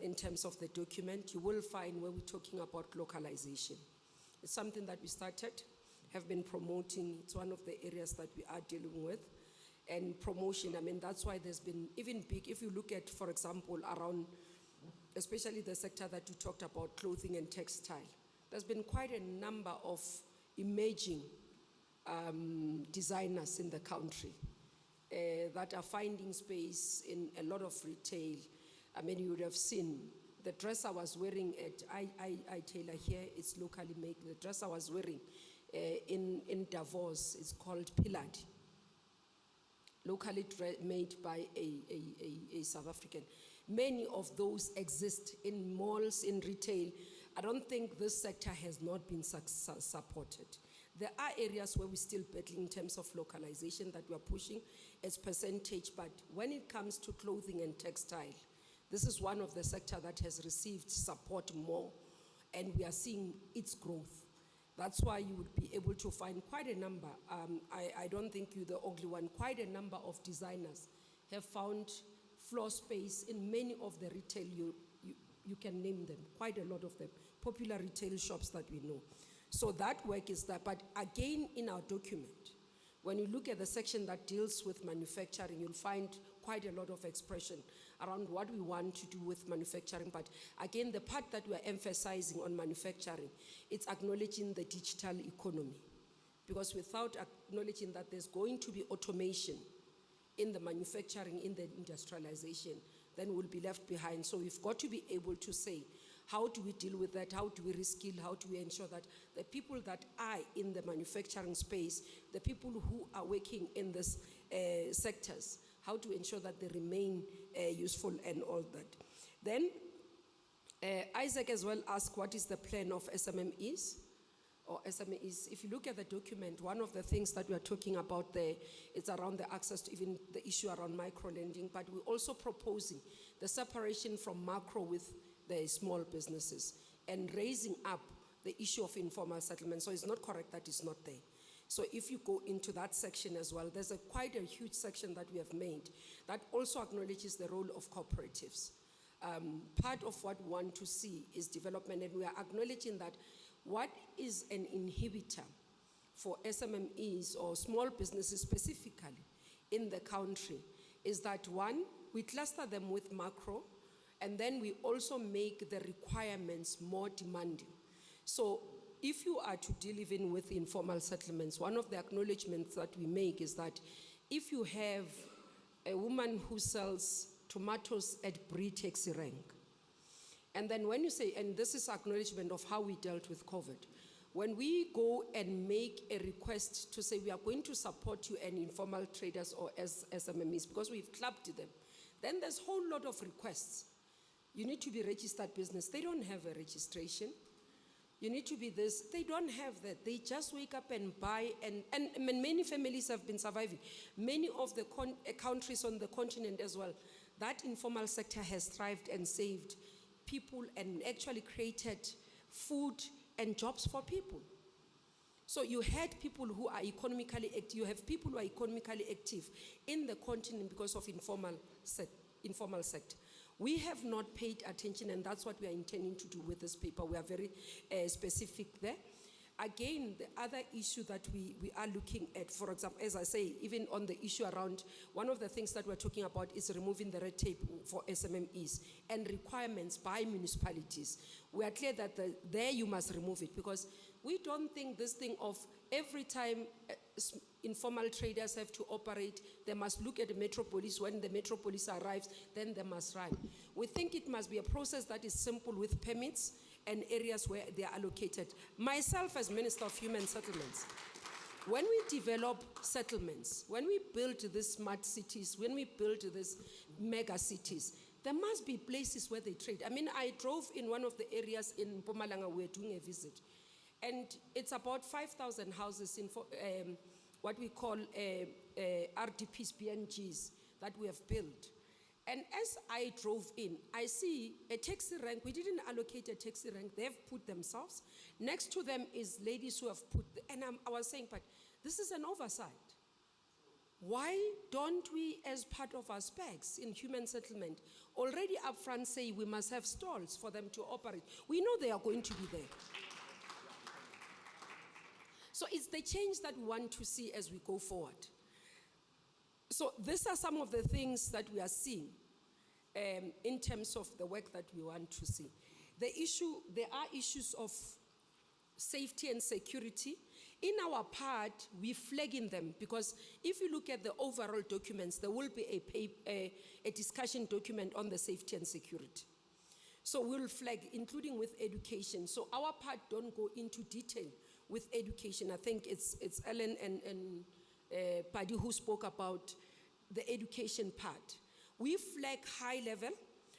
in terms of the document, you will find where we're talking about localization. It's something that we started, have been promoting. It's one of the areas that we are dealing with. And promotion, I mean, that's why there's been even big, if you look at, for example, around, especially the sector that you talked about, clothing and textile, there's been quite a number of emerging designers in the country that are finding space in a lot of retail. I mean, you would have seen the dress I was wearing at I Tailor here, it's locally made. The dress I was wearing in Davos is called Pilad, locally made by a South African. Many of those exist in malls, in retail. I don't think this sector has not been supported. There are areas where we're still battling in terms of localization that we are pushing as percentage, but when it comes to clothing and textile, this is one of the sector that has received support more, and we are seeing its growth. That's why you would be able to find quite a number. I don't think you're the only one. Quite a number of designers have found floor space in many of the retail, you can name them, quite a lot of them, popular retail shops that we know. So that work is there, but again in our document, when you look at the section that deals with manufacturing, you'll find quite a lot of expression around what we want to do with manufacturing. But again, the part that we're emphasizing on manufacturing, it's acknowledging the digital economy. Because without acknowledging that there's going to be automation in the manufacturing, in the industrialization, then we'll be left behind. So we've got to be able to say, how do we deal with that? How do we reskill? How do we ensure that the people that are in the manufacturing space, the people who are working in these sectors, how to ensure that they remain useful and all that. Then Isaac as well asked what is the plan of SMMEs or SMEs. If you look at the document, one of the things that we are talking about there is around the access to even the issue around micro lending, but we're also proposing the separation from macro with the small businesses and raising up the issue of informal settlement. So it's not correct that it's not there. So if you go into that section as well, there's quite a huge section that we have made that also acknowledges the role of cooperatives. Part of what we want to see is development, and we are acknowledging that what is an inhibitor for SMMEs or small businesses specifically in the country is that, one, we cluster them with macro, and then we also make the requirements more demanding. So if you are to deal even with informal settlements, one of the acknowledgements that we make is that if you have a woman who sells tomatoes at Bree taxi rank, and then when you say, and this is acknowledgement of how we dealt with COVID, when we go and make a request to say we are going to support you and informal traders or SMMEs because we've clubbed them, then there's a whole lot of requests. You need to be registered business. They don't have a registration. You need to be this. They don't have that. They just wake up and buy, and many families have been surviving. Many of the countries on the continent as well, that informal sector has thrived and saved people and actually created food and jobs for people. So you had people who are economically active, you have people who are economically active in the continent because of informal sector. We have not paid attention, and that's what we are intending to do with this paper. We are very specific there. Again, the other issue that we are looking at, for example, as I say, even on the issue around, one of the things that we're talking about is removing the red tape for SMMEs and requirements by municipalities. We are clear that there you must remove it, because we don't think this thing of every time informal traders have to operate, they must look at the metropolis. When the metropolis arrives, then they must run. We think it must be a process that is simple with permits and areas where they are allocated. Myself as Minister of Human Settlements, when we develop settlements, when we build these smart cities, when we build these mega cities, there must be places where they trade. I mean, I drove in one of the areas in Mpumalanga. We were doing a visit, and it's about 5,000 houses in what we call RDPs, PNGs that we have built. And as I drove in, I see a taxi rank. We didn't allocate a taxi rank. They've put themselves. Next to them is ladies who have put, and I was saying, but this is an oversight. Why don't we, as part of our specs in human settlement, already upfront say we must have stalls for them to operate? We know they are going to be there. So it's the change that we want to see as we go forward. So these are some of the things that we are seeing in terms of the work that we want to see. There are issues of safety and security. In our part, we flagging them, because if you look at the overall documents, there will be a discussion document on the safety and security. So we'll flag, including with education. So our part don't go into detail with education. I think it's Ellen and Paddy who spoke about the education part. We flag high level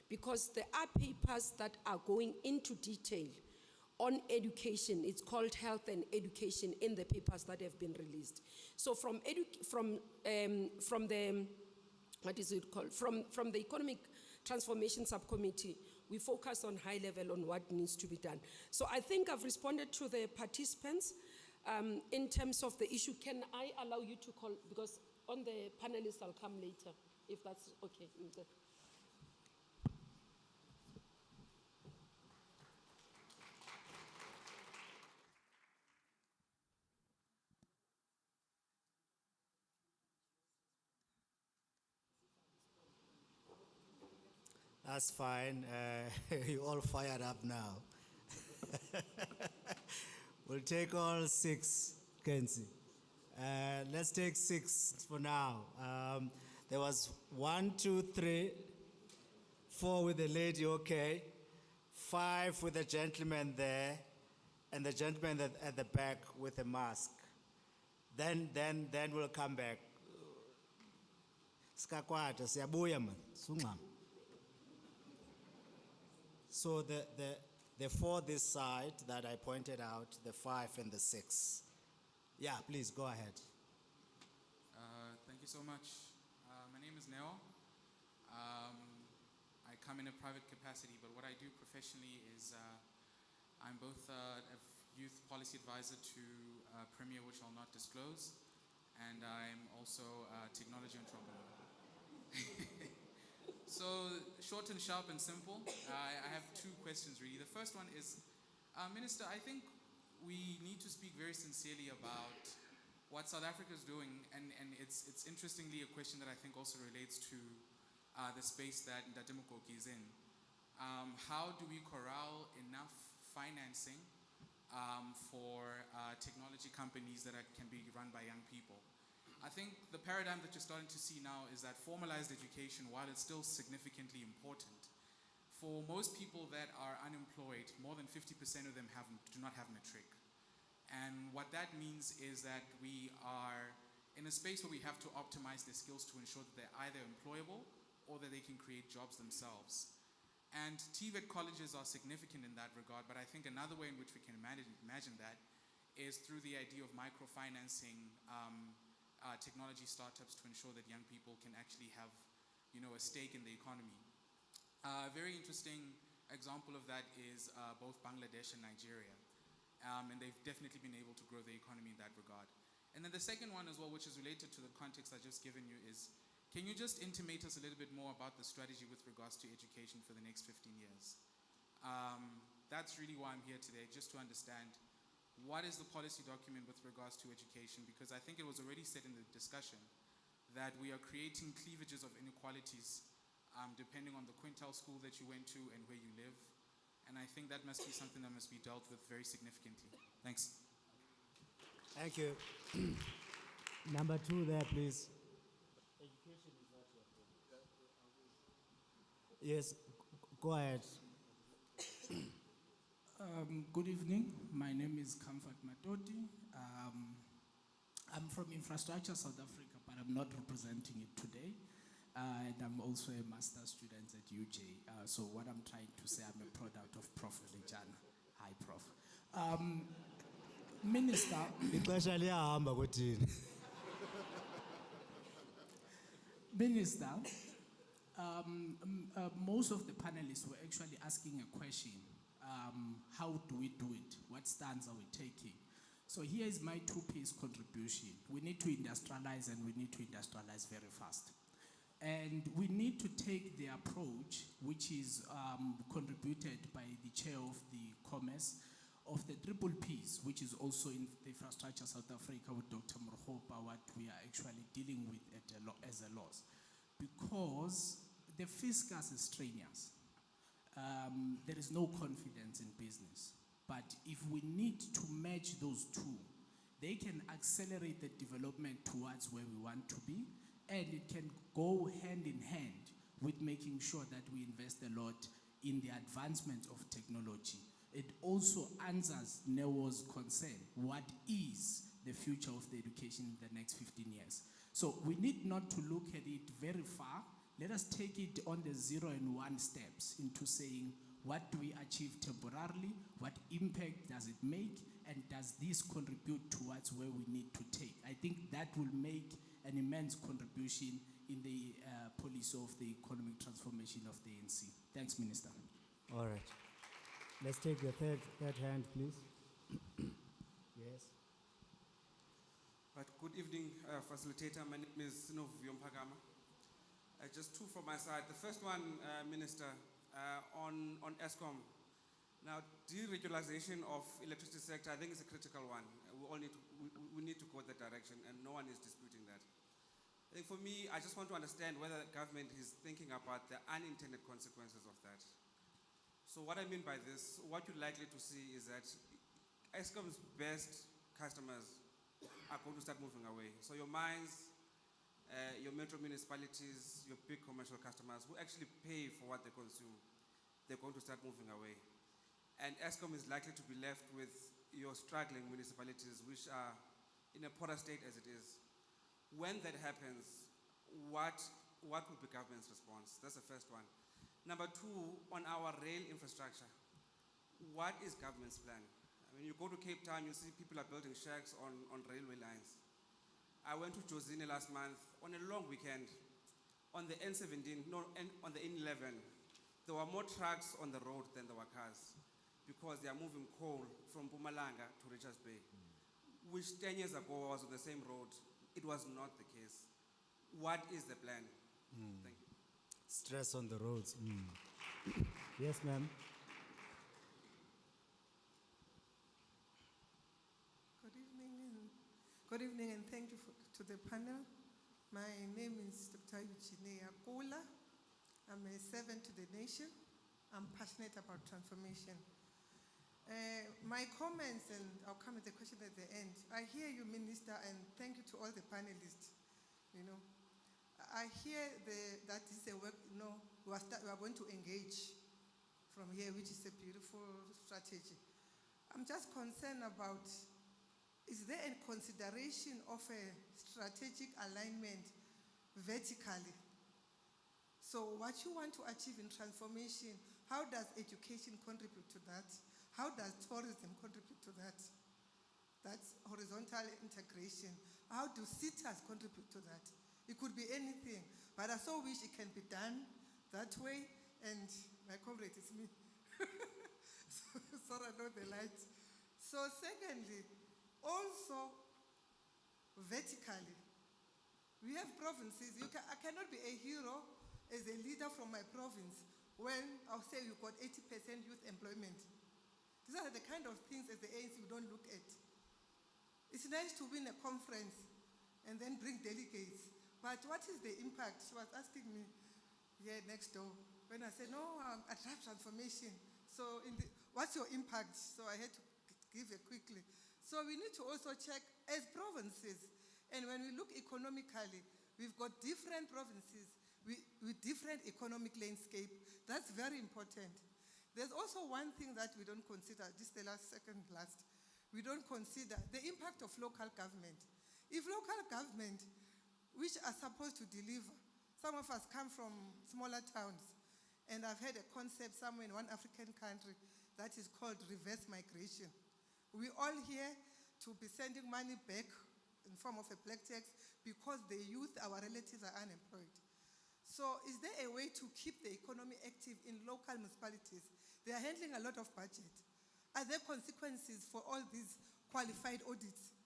because there are papers that are going into detail on education. It's called health and education in the papers that have been released. So from the what is it called? From the Economic Transformation Subcommittee, we focus on high level on what needs to be done. So I think I've responded to the participants in terms of the issue. Can I allow you to call, because on the panelists I'll come later, if that's okay. That's fine. You all fired up now. We'll take all 6, Kenzie. Let's take 6 for now. There was 1, 2, 3, 4 with the lady, okay. 5 with the gentleman there, and the gentleman at the back with a mask. Then we'll come back. Skakwata, siyabuya man, sungam. So the four this side that I pointed out, the 5 and the 6. Yeah, please go ahead. Thank you so much. My name is Neo. I come in a private capacity, but what I do professionally is I'm both a youth policy advisor to Premier, which I'll not disclose, and I'm also a technology entrepreneur. So, short and sharp and simple, I have two questions really. The first one is, Minister, I think we need to speak very sincerely about what South Africa is doing, and it's interestingly a question that I think also relates to the space that Ndatemokoki is in. How do we corral enough financing for technology companies that can be run by young people? I think the paradigm that you're starting to see now is that formalized education, while it's still significantly important, for most people that are unemployed, more than 50% of them do not have matric. And what that means is that we are in a space where we have to optimize their skills to ensure that they're either employable or that they can create jobs themselves. And TVET colleges are significant in that regard, but I think another way in which we can imagine that is through the idea of microfinancing technology startups to ensure that young people can actually have, a stake in the economy. A very interesting example of that is both Bangladesh and Nigeria. And they've definitely been able to grow the economy in that regard. And then the second one as well, which is related to the context I've just given you, is can you just intimate us a little bit more about the strategy with regards to education for the next 15 years? That's really why I'm here today, just to understand what is the policy document with regards to education, because I think it was already said in the discussion that we are creating cleavages of inequalities depending on the quintile school that you went to and where you live. And I think that must be something that must be dealt with very significantly. Thanks. Thank you. Number 2 there, please. Education is not your problem. Yes, go ahead. Good evening. My name is Comfort Matoti. I'm from Infrastructure South Africa, but I'm not representing it today. And I'm also a master's student at UJ. So what I'm trying to say, I'm a product of Prof. Lejana. Hi, Prof. Minister, Ixesha liyahamba kuthini. Minister, most of the panelists were actually asking a question. How do we do it? What stance are we taking? So here is my two-piece contribution. We need to industrialize, and we need to industrialize very fast. And we need to take the approach which is contributed by the chair of the Commerce of the triple Ps, which is also in the Infrastructure South Africa with Dr. Murhopa, what we are actually dealing with as a loss. Because the fiscus is strenuous. There is no confidence in business. But if we need to match those two, they can accelerate the development towards where we want to be, and it can go hand in hand with making sure that we invest a lot in the advancement of technology. It also answers Neo's concern. What is the future of the education in the next 15 years? So we need not to look at it very far. Let us take it on the 0 and 1 steps into saying, what do we achieve temporarily? What impact does it make? And does this contribute towards where we need to take? I think that will make an immense contribution in the policy of the economic transformation of the ANC. Thanks, Minister. All right. Let's take the third hand, please. Yes. Right. Good evening, facilitator. My name is Sinov Vyompagama. Just two from my side. The first one, Minister, on ESCOM. Now, deregulation of electricity sector, I think is a critical one. We need to go that direction, and no one is disputing that. I think for me, I just want to understand whether the government is thinking about the unintended consequences of that. So what I mean by this, what you're likely to see is that ESCOM's best customers are going to start moving away. So your mines, your metro municipalities, your big commercial customers who actually pay for what they consume, they're going to start moving away. And ESCOM is likely to be left with your struggling municipalities, which are in a poorer state as it is. When that happens, what what will be government's response? That's the first one. Number two, on our rail infrastructure, what is government's plan? I mean, you go to Cape Town, you see people are building shacks on railway lines. I went to Josine last month on a long weekend. On the N17, no, on the N11, there were more trucks on the road than there were cars because they are moving coal from Mpumalanga to Richards Bay, which 10 years ago was on the same road. It was not the case. What is the plan? Thank you. Stress on the roads. Yes, ma'am. Good evening and thank you to the panel. My name is Dr. Eugene Akula. I'm a servant to the nation. I'm passionate about transformation. My comments, and I'll come with the question at the end. I hear you, Minister, and thank you to all the panelists. You know, I hear that this is a work, you know, we are going to engage from here, which is a beautiful strategy. I'm just concerned about, is there a consideration of a strategic alignment vertically? So what you want to achieve in transformation, how does education contribute to that? How does tourism contribute to that? That's horizontal integration. How do cities contribute to that? It could be anything, but I so wish it can be done that way, and my comrade is me. So I know the light. So secondly, also vertically, we have provinces. I cannot be a hero as a leader from my province when I'll say you've got 80% youth employment. These are the kind of things as the ANC we don't look at. It's nice to win a conference and then bring delegates, but what is the impact? She was asking me here next door when I said, no, I drive transformation. So what's your impact? So I had to give it quickly. So we need to also check as provinces, and when we look economically, we've got different provinces with different economic landscape. That's very important. There's also one thing that we don't consider, just the second last. We don't consider the impact of local government. If local government, which are supposed to deliver, some of us come from smaller towns, and I've had a concept somewhere in one African country that is called reverse migration. We all here to be sending money back in form of a black tax because the youth, our relatives, are unemployed. So is there a way to keep the economy active in local municipalities? They are handling a lot of budget. Are there consequences for all these qualified audits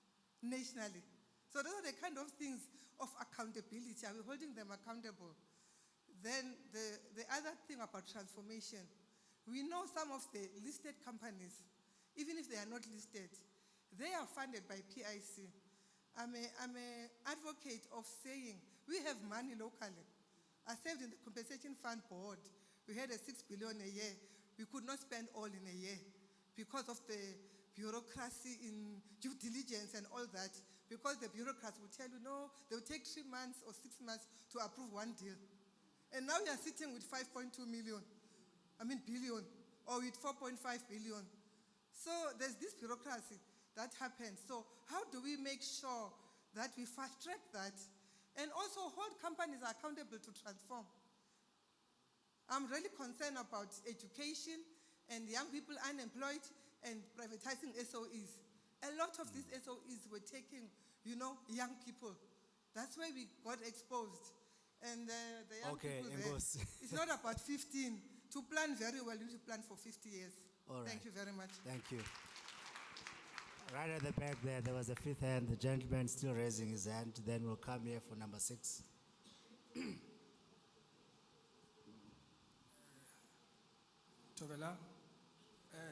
nationally? So those are the kind of things of accountability. Are we holding them accountable? Then the other thing about transformation, we know some of the listed companies, even if they are not listed, they are funded by PIC. I'm an advocate of saying we have money locally. I served in the Compensation Fund Board. We had a 6 billion a year. We could not spend all in a year because of the bureaucracy in due diligence and all that, because the bureaucrats will tell you, no, they will take 3 months or 6 months to approve one deal. And now we are sitting with 5.2 billion, or with 4.5 billion. So there's this bureaucracy that happens. So how do we make sure that we fast track that and also hold companies accountable to transform? I'm really concerned about education and young people unemployed and privatizing SOEs. A lot of these SOEs were taking, young people. That's why we got exposed. And the young people there, it's not about 15. To plan very well, you need to plan for 50 years. All right. Thank you very much. Thank you. Right at the back there was a fifth hand. The gentleman still raising his hand. Then we'll come here for number 6. Tobela,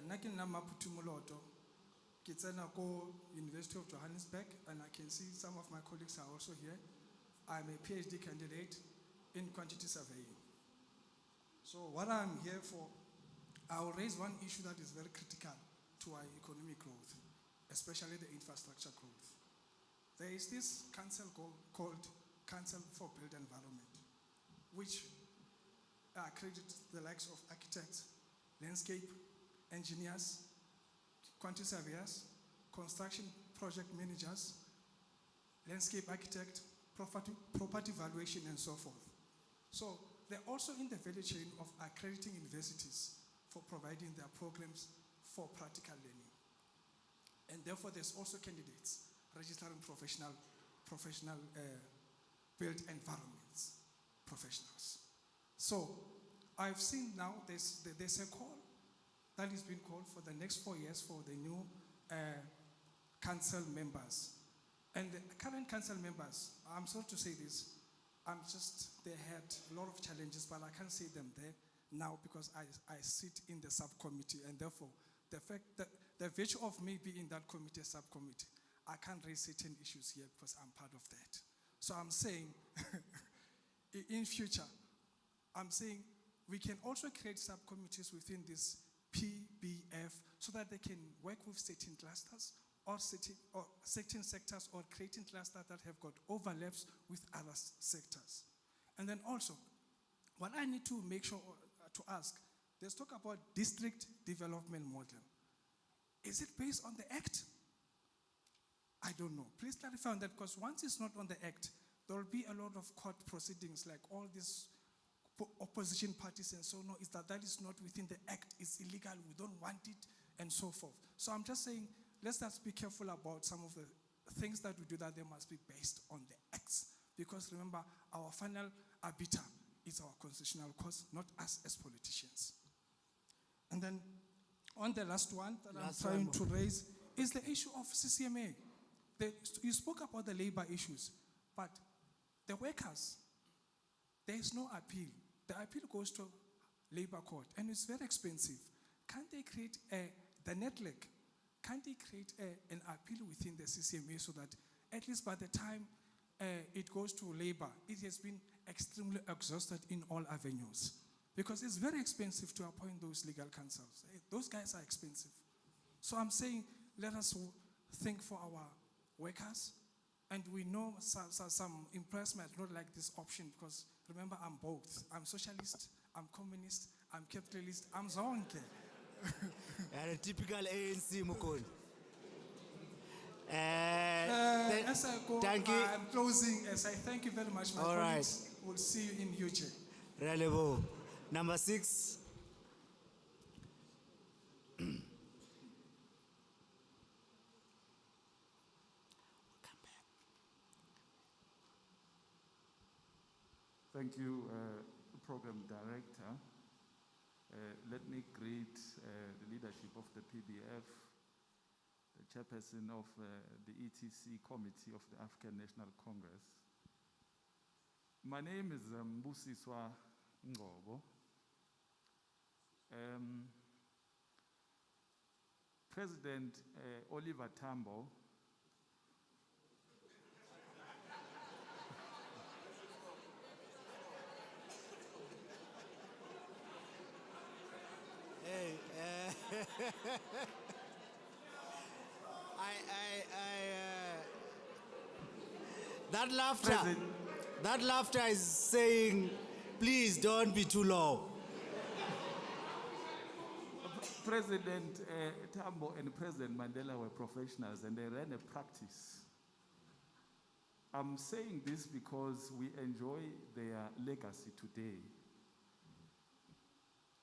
nakin na Maputumoloto, Kitsana ko University of Johannesburg, and I can see some of my colleagues are also here. I'm a PhD candidate in quantity surveying. So what I'm here for, I'll raise one issue that is very critical to our economic growth, especially the infrastructure growth. There is this council called Council for Built Environment, which accredits the likes of architects, landscape engineers, quantity surveyors, construction project managers, landscape architect, property valuation, and so forth. So they're also in the value chain of accrediting universities for providing their programs for practical learning. And therefore, there's also candidates registering professional built environments professionals. So I've seen now there's a call that is being called for the next 4 years for the new council members. And the current council members, I'm sorry to say this, they had a lot of challenges, but I can't say them there now because I sit in the subcommittee, and therefore the fact that the virtue of me being in that committee, subcommittee, I can't raise certain issues here because I'm part of that. So I'm saying, in future, I'm saying we can also create subcommittees within this PBF so that they can work with certain clusters or certain sectors, or creating clusters that have got overlaps with other sectors. And then also, what I need to make sure to ask, let's talk about district development model. Is it based on the Act? I don't know. Please clarify on that, because once it's not on the Act, there will be a lot of court proceedings, like all these opposition parties and so on. Is that is not within the Act, it's illegal, we don't want it, and so forth. So I'm just saying, let's just be careful about some of the things that we do, that they must be based on the Acts. Because remember, our final arbiter is our constitutional court, not us as politicians. And then on the last one that I'm trying to raise is the issue of CCMA. You spoke about the labor issues, but the workers, there is no appeal. The appeal goes to labor court, and it's very expensive. Can't they create the network? Can't they create an appeal within the CCMA so that at least by the time it goes to labor, it has been extremely exhausted in all avenues? Because it's very expensive to appoint those legal counsels. Those guys are expensive. So I'm saying, let us think for our workers. And we know some impressed might not like this option, because remember, I'm both. I'm socialist, I'm communist, I'm capitalist, I'm zonke. And a typical ANC Mukon. As I go, I'm closing as I thank you very much, my All colleagues. We'll see you in UJ. Relevant. Number 6. Thank you, Program Director. Let me greet the leadership of the PBF, the chairperson of the ETC Committee of the African National Congress. My name is Mbusiswa Ngobo. President Oliver Tambo That laughter is saying, please don't be too low. President Tambo and President Mandela were professionals, and they ran a practice. I'm saying this because we enjoy their legacy today.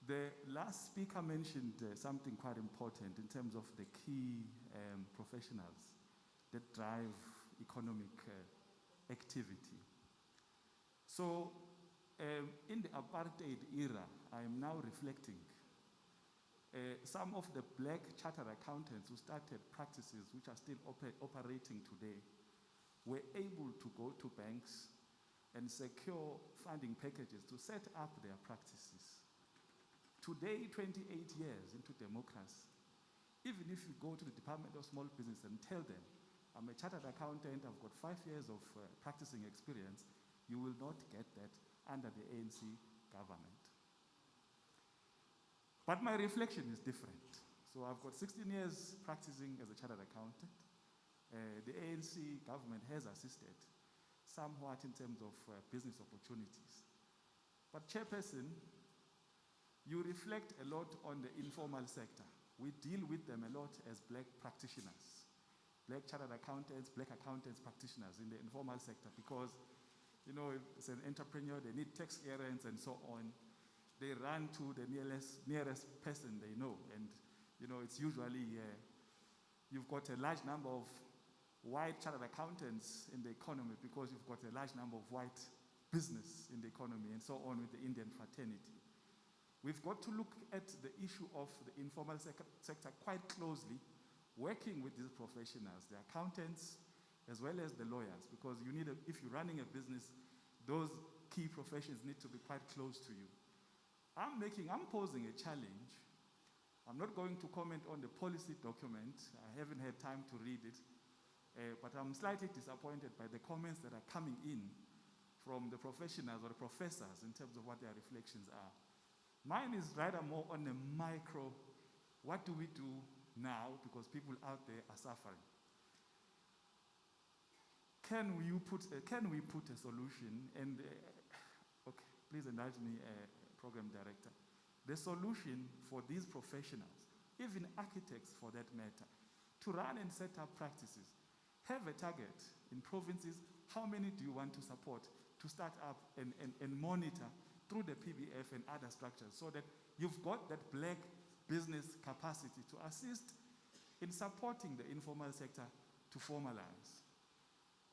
The last speaker mentioned something quite important in terms of the key professionals that drive economic activity. So in the apartheid era, I am now reflecting. Some of the black chartered accountants who started practices which are still operating today were able to go to banks and secure funding packages to set up their practices. Today, 28 years into democracy, even if you go to the Department of Small Business and tell them, I'm a chartered accountant, I've got 5 years of practicing experience, you will not get that under the ANC government. But my reflection is different. So I've got 16 years practicing as a chartered accountant. The ANC government has assisted somewhat in terms of business opportunities. But Chairperson, you reflect a lot on the informal sector. We deal with them a lot as black practitioners, black chartered accountants, black accountants practitioners in the informal sector, because You know, if it's an entrepreneur, they need tax errands and so on. They run to the nearest person they know. And, you know, it's usually, you've got a large number of white chartered accountants in the economy because you've got a large number of white business in the economy and so on with the Indian fraternity. We've got to look at the issue of the informal sector quite closely, working with these professionals, the accountants, as well as the lawyers, because you need, if you're running a business, those key professions need to be quite close to you. I'm posing a challenge. I'm not going to comment on the policy document. I haven't had time to read it, but I'm slightly disappointed by the comments that are coming in from the professionals or the professors in terms of what their reflections are. Mine is rather more on a micro, what do we do now because people out there are suffering? Can we put a solution? And okay, please indulge me, Program Director. The solution for these professionals, even architects for that matter, to run and set up practices, have a target in provinces. How many do you want to support to start up and monitor through the PBF and other structures so that you've got that black business capacity to assist in supporting the informal sector to formalize.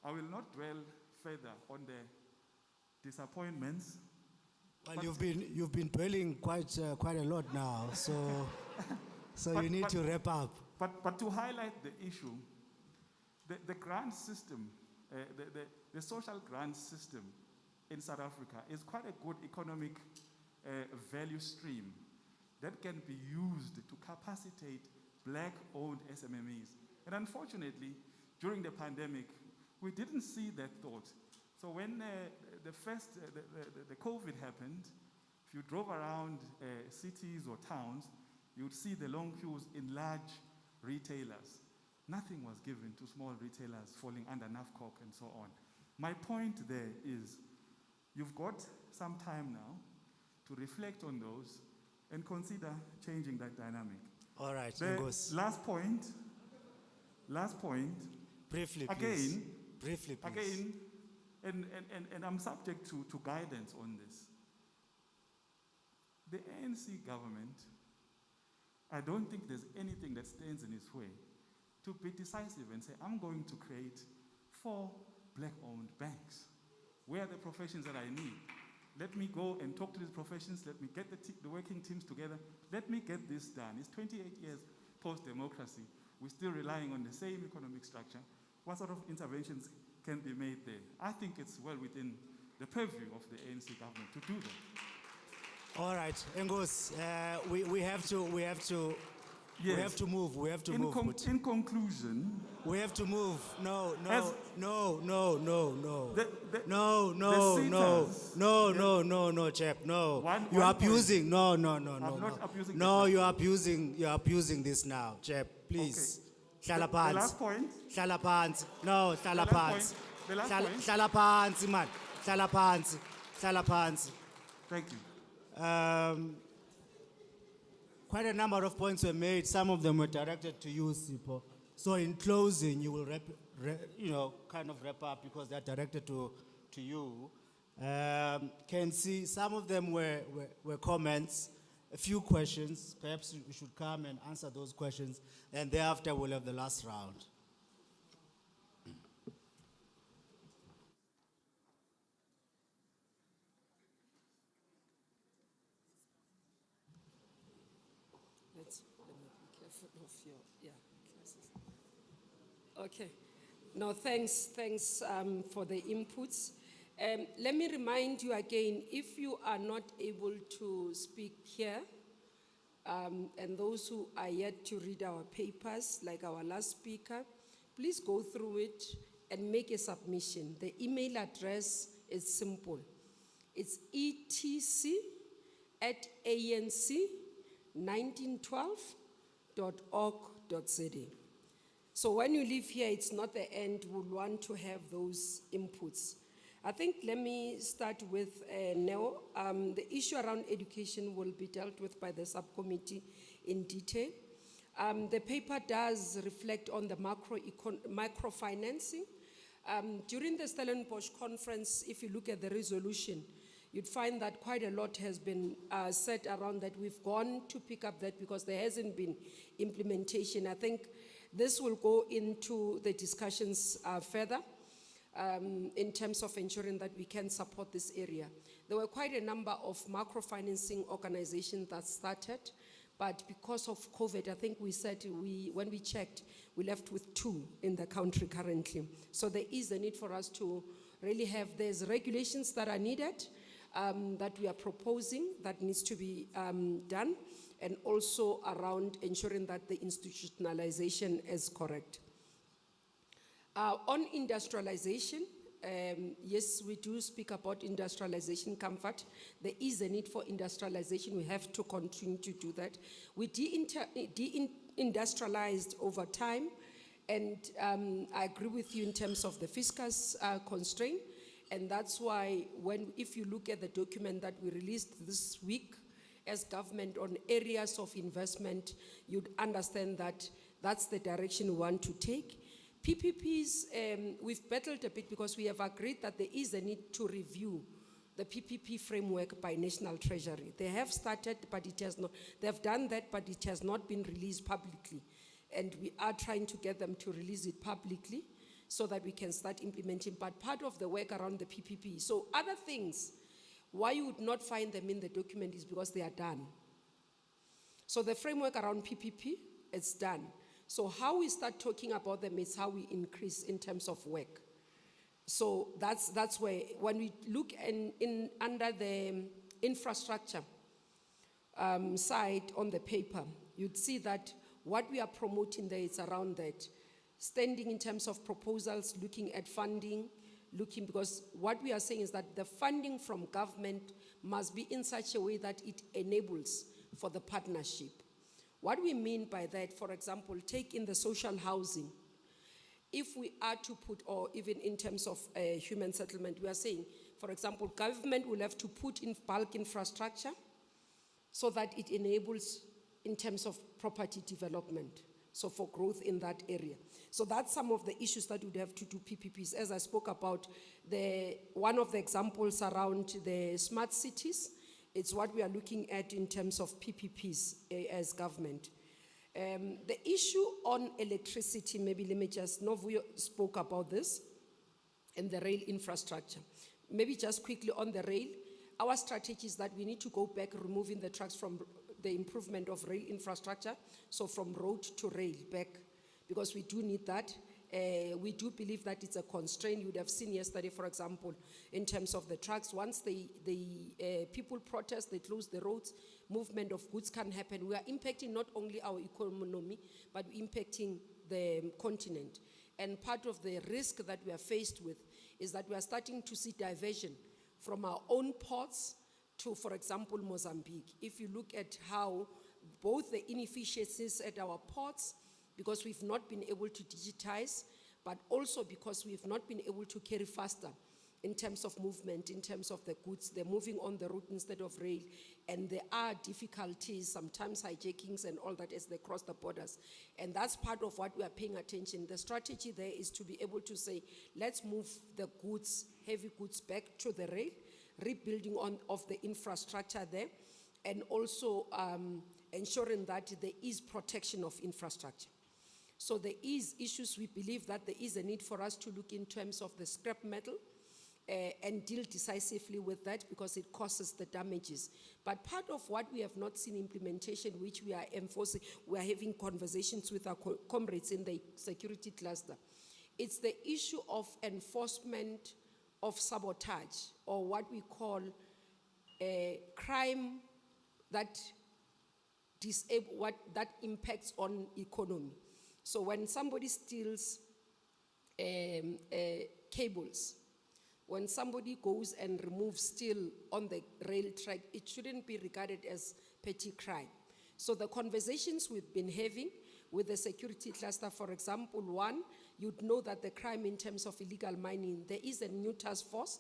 I will not dwell further on the disappointments. Well, you've been dwelling quite a lot now, so you need to wrap up. But to highlight the issue, the grant system, the social grant system in South Africa is quite a good economic value stream that can be used to capacitate black-owned SMMEs. And unfortunately, during the pandemic, we didn't see that thought. So when the COVID happened, if you drove around cities or towns, you would see the long queues in large retailers. Nothing was given to small retailers falling under NAFCOC and so on. My point there is, you've got some time now to reflect on those and consider changing that dynamic. All right, last point. Briefly, again, please. Briefly, please. Again, and I'm subject to guidance on this. The ANC government, I don't think there's anything that stands in its way to be decisive and say, I'm going to create 4 black-owned banks. Where are the professions that I need? Let me go and talk to these professions. Let me get the working teams together. Let me get this done. It's 28 years post-democracy. We're still relying on the same economic structure. What sort of interventions can be made there? I think it's well within the purview of the ANC government to do that. All right, Engos, we have to move. In conclusion, we have to move. No, chap. No, you're abusing. No. I'm not abusing. No, you're abusing this now, chap. Please. The last point. Hlala phansi. No, hlala phansi. The last point. Hlala phansi, man. Hlala phansi. Thank you. Quite a number of points were made. Some of them were directed to you, Sipho. So in closing, you will kind of wrap up because they're directed to you. Can see some of them were comments, a few questions. Perhaps you should come and answer those questions, and thereafter we'll have the last round. Let me be careful of your classes. Okay. No, thanks for the inputs. Let me remind you again, if you are not able to speak here, and those who are yet to read our papers, like our last speaker, please go through it and make a submission. The email address is simple. It's etc@anc1912.org.za. So when you leave here, it's not the end. We'll want to have those inputs. I think let me start with Neo. The issue around education will be dealt with by the subcommittee in detail. The paper does reflect on the microfinancing. During the Stellenbosch conference, if you look at the resolution, you'd find that quite a lot has been said around that. We've gone to pick up that because there hasn't been implementation. I think this will go into the discussions further in terms of ensuring that we can support this area. There were quite a number of microfinancing organizations that started, but because of COVID, I think we said when we checked, we left with 2 in the country currently. So there is a need for us to really have, there's regulations that are needed, that we are proposing that needs to be done, and also around ensuring that the institutionalization is correct. On industrialization, yes, we do speak about industrialization comfort. There is a need for industrialization. We have to continue to do that. We de-industrialized over time, and I agree with you in terms of the fiscal constraint, and that's why if you look at the document that we released this week as government on areas of investment, you'd understand that that's the direction we want to take. PPPs, we've battled a bit because we have agreed that there is a need to review the PPP framework by National Treasury. They have started, but it has not, they have done that, but it has not been released publicly. And we are trying to get them to release it publicly so that we can start implementing, but part of the work around the PPP. So other things, why you would not find them in the document is because they are done. So the framework around PPP, it's done. So how we start talking about them is how we increase in terms of work. So that's where, when we look under the infrastructure side on the paper, you'd see that what we are promoting there is around that. Standing in terms of proposals, looking at funding, because what we are saying is that the funding from government must be in such a way that it enables for the partnership. What we mean by that, for example, take in the social housing. If we are to put, or even in terms of human settlement, we are saying, for example, government will have to put in bulk infrastructure so that it enables in terms of property development, so for growth in that area. So that's some of the issues that we'd have to do PPPs. As I spoke about, one of the examples around the smart cities, it's what we are looking at in terms of PPPs as government. The issue on electricity, maybe let me just, Novuyo spoke about this, and the rail infrastructure. Maybe just quickly on the rail, our strategy is that we need to go back, removing the tracks from the improvement of rail infrastructure, so from road to rail back, because we do need that. We do believe that it's a constraint. You would have seen yesterday, for example, in terms of the trucks, once the people protest, they close the roads, movement of goods can't happen. We are impacting not only our economy, but impacting the continent. And part of the risk that we are faced with is that we are starting to see diversion from our own ports to, for example, Mozambique. If you look at how both the inefficiencies at our ports, because we've not been able to digitize, but also because we've not been able to carry faster in terms of movement, in terms of the goods. They're moving on the route instead of rail, and there are difficulties, sometimes hijackings and all that as they cross the borders. And that's part of what we are paying attention. The strategy there is to be able to say, let's move the goods, heavy goods, back to the rail, rebuilding of the infrastructure there, and also ensuring that there is protection of infrastructure. So there is issues, we believe that there is a need for us to look in terms of the scrap metal and deal decisively with that, because it causes the damages. But part of what we have not seen implementation, which we are enforcing, we are having conversations with our comrades in the security cluster, it's the issue of enforcement of sabotage, or what we call a crime that that impacts on economy. So when somebody steals cables, when somebody goes and removes steel on the rail track, it shouldn't be regarded as petty crime. So the conversations we've been having with the security cluster, for example, one, you'd know that the crime in terms of illegal mining, there is a new task force,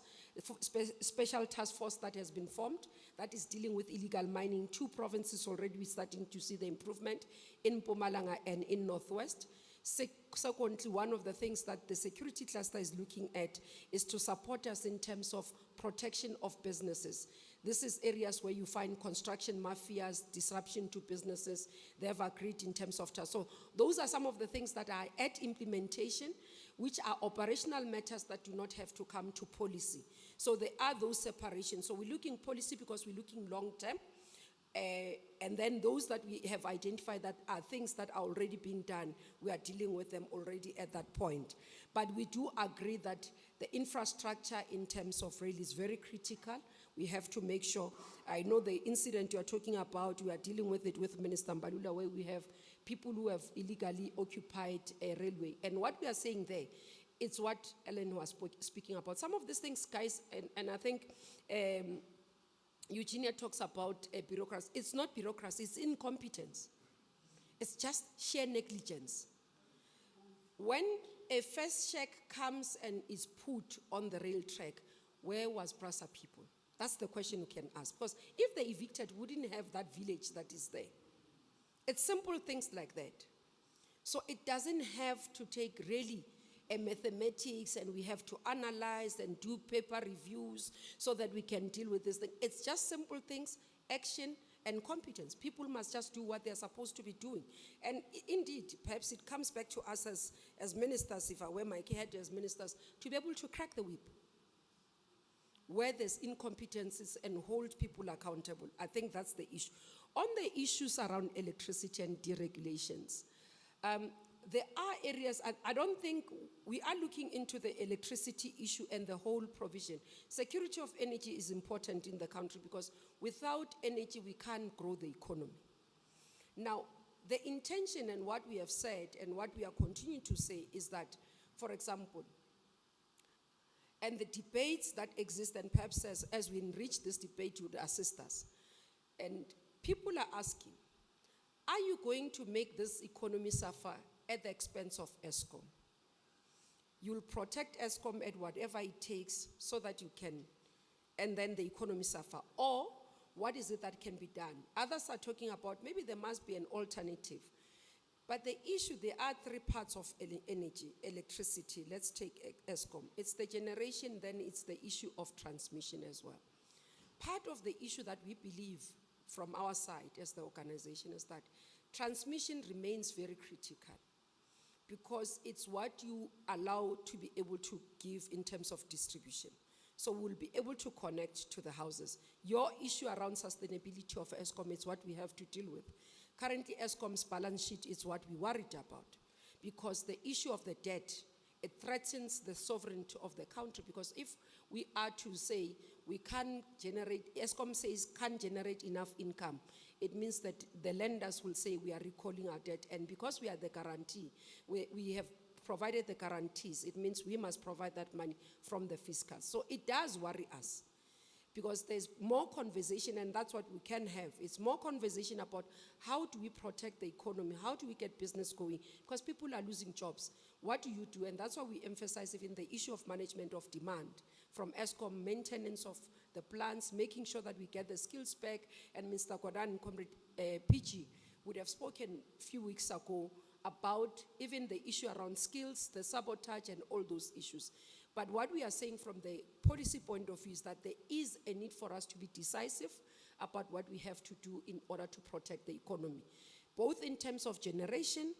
special task force that has been formed that is dealing with illegal mining. 2 provinces already we're starting to see the improvement, in Mpumalanga and in Northwest. Secondly, one of the things that the security cluster is looking at is to support us in terms of protection of businesses. This is areas where you find construction mafias, disruption to businesses. They have agreed in terms of trust. So those are some of the things that are at implementation, which are operational matters that do not have to come to policy. So there are those separations. So we're looking policy because we're looking long term. And then those that we have identified that are things that are already being done, we are dealing with them already at that point. But we do agree that the infrastructure in terms of rail is very critical. We have to make sure, I know the incident you are talking about, we are dealing with it with Minister Mbalula, where we have people who have illegally occupied a railway. And what we are saying there, it's what Ellen was speaking about. Some of these things, guys, and I think Eugenia talks about bureaucracy. It's not bureaucracy, it's incompetence. It's just sheer negligence. When a first check comes and is put on the rail track, where was Brasa people? That's the question you can ask. Because if they evicted, wouldn't have that village that is there. It's simple things like that. So it doesn't have to take really a mathematics and we have to analyze and do paper reviews so that we can deal with this thing. It's just simple things, action and competence. People must just do what they're supposed to be doing. And indeed, perhaps it comes back to us as ministers, if I wear my hat as ministers, to be able to crack the whip where there's incompetencies and hold people accountable. I think that's the issue. On the issues around electricity and deregulations, there are areas, I don't think, we are looking into the electricity issue and the whole provision. Security of energy is important in the country because without energy, we can't grow the economy. Now, the intention and what we have said and what we are continuing to say is that, for example, and the debates that exist, and perhaps as we enrich this debate, would assist us. And people are asking, are you going to make this economy suffer at the expense of ESCOM? You'll protect ESCOM at whatever it takes so that you can, and then the economy suffer. Or what is it that can be done? Others are talking about maybe there must be an alternative. But the issue, there are three parts of energy, electricity. Let's take ESCOM. It's the generation, then it's the issue of transmission as well. Part of the issue that we believe from our side as the organization is that transmission remains very critical because it's what you allow to be able to give in terms of distribution. So we'll be able to connect to the houses. Your issue around sustainability of ESCOM is what we have to deal with. Currently, ESCOM's balance sheet is what we worried about because the issue of the debt, it threatens the sovereignty of the country because if we are to say we can't generate, ESCOM says can't generate enough income, it means that the lenders will say we are recalling our debt, and because we are the guarantee, we have provided the guarantees, it means we must provide that money from the fiscal. So it does worry us because there's more conversation, and that's what we can have. It's more conversation about how do we protect the economy, how do we get business going, because people are losing jobs. What do you do? And that's why we emphasize even the issue of management of demand, from ESCOM, maintenance of the plants, making sure that we get the skills back. And Mr. Gordon, Comrade PG, would have spoken a few weeks ago about even the issue around skills, the sabotage, and all those issues. But what we are saying from the policy point of view is that there is a need for us to be decisive about what we have to do in order to protect the economy, both in terms of generation,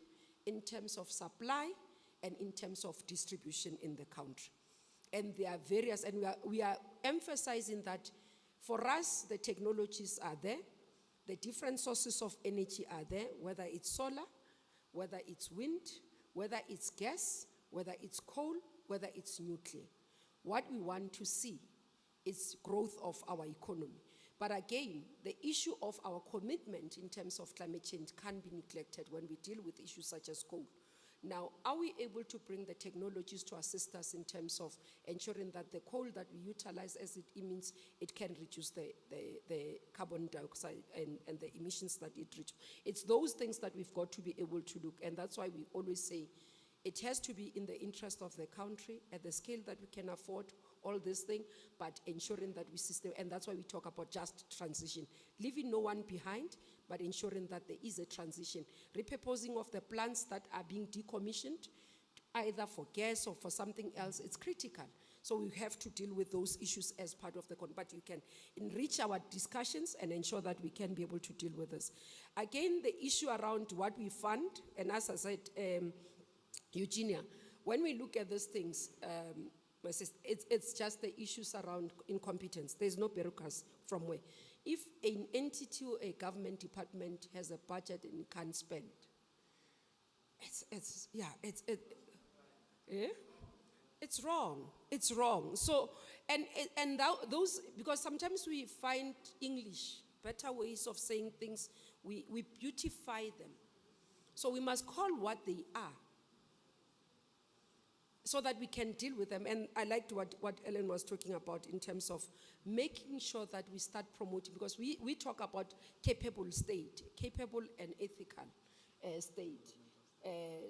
in terms of supply, and in terms of distribution in the country. And there are various, and we are emphasizing that for us, the technologies are there, the different sources of energy are there, whether it's solar, whether it's wind, whether it's gas, whether it's coal, whether it's nuclear. What we want to see is growth of our economy. But again, the issue of our commitment in terms of climate change can't be neglected when we deal with issues such as coal. Now, are we able to bring the technologies to assist us in terms of ensuring that the coal that we utilize as it emits, it can reduce the carbon dioxide and the emissions that it reaches? It's those things that we've got to be able to look, and that's why we always say it has to be in the interest of the country at the scale that we can afford all this thing, but ensuring that we system, and that's why we talk about just transition, leaving no one behind, but ensuring that there is a transition. Repurposing of the plants that are being decommissioned, either for gas or for something else, it's critical. So we have to deal with those issues as part of the, but you can enrich our discussions and ensure that we can be able to deal with this. Again, the issue around what we fund, and as I said, Eugenia, when we look at these things, my sister, it's just the issues around incompetence. There's no bureaucracy from where. If an entity or a government department has a budget and can't spend, it's wrong. It's wrong. So, those, because sometimes we find English, better ways of saying things, we beautify them. So we must call what they are so that we can deal with them. And I liked what Ellen was talking about in terms of making sure that we start promoting, because we talk about capable state, capable and ethical state.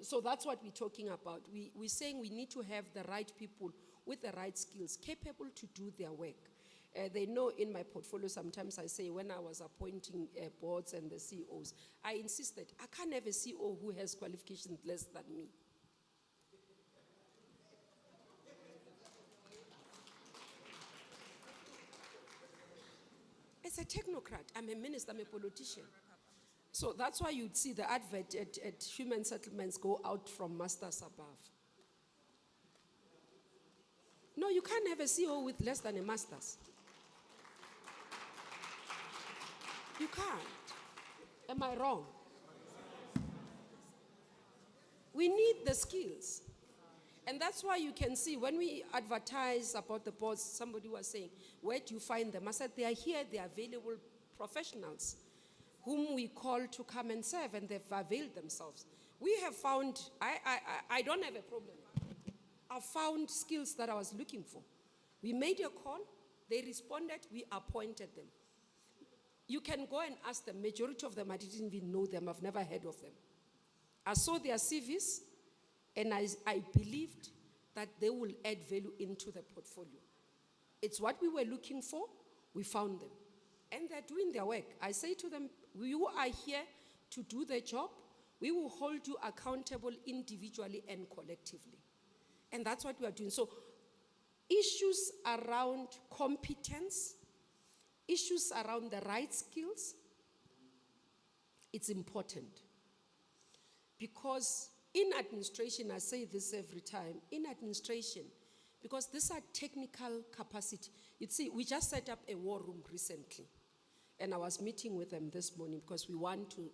So that's what we're talking about. We're saying we need to have the right people with the right skills, capable to do their work. They know in my portfolio, sometimes I say when I was appointing boards and the CEOs, I insisted, I can't have a CEO who has qualifications less than me. It's a technocrat. I'm a minister, I'm a politician. So that's why you'd see the advert at human settlements go out from masters above. No, you can't have a CEO with less than a master's. You can't. Am I wrong? We need the skills. And that's why you can see when we advertise about the boards, somebody was saying, where do you find them? I said, they are here, they are available professionals whom we call to come and serve, and they've availed themselves. We have found, I don't have a problem. I found skills that I was looking for. We made a call, they responded, we appointed them. You can go and ask them, majority of them, I didn't even know them, I've never heard of them. I saw their CVs, and I believed that they will add value into the portfolio. It's what we were looking for, we found them. And they're doing their work. I say to them, you are here to do the job. We will hold you accountable individually and collectively. And that's what we are doing. So issues around competence, issues around the right skills, it's important. Because in administration, I say this every time, in administration, because these are technical capacity. You see, we just set up a war room recently. And I was meeting with them this morning because we want to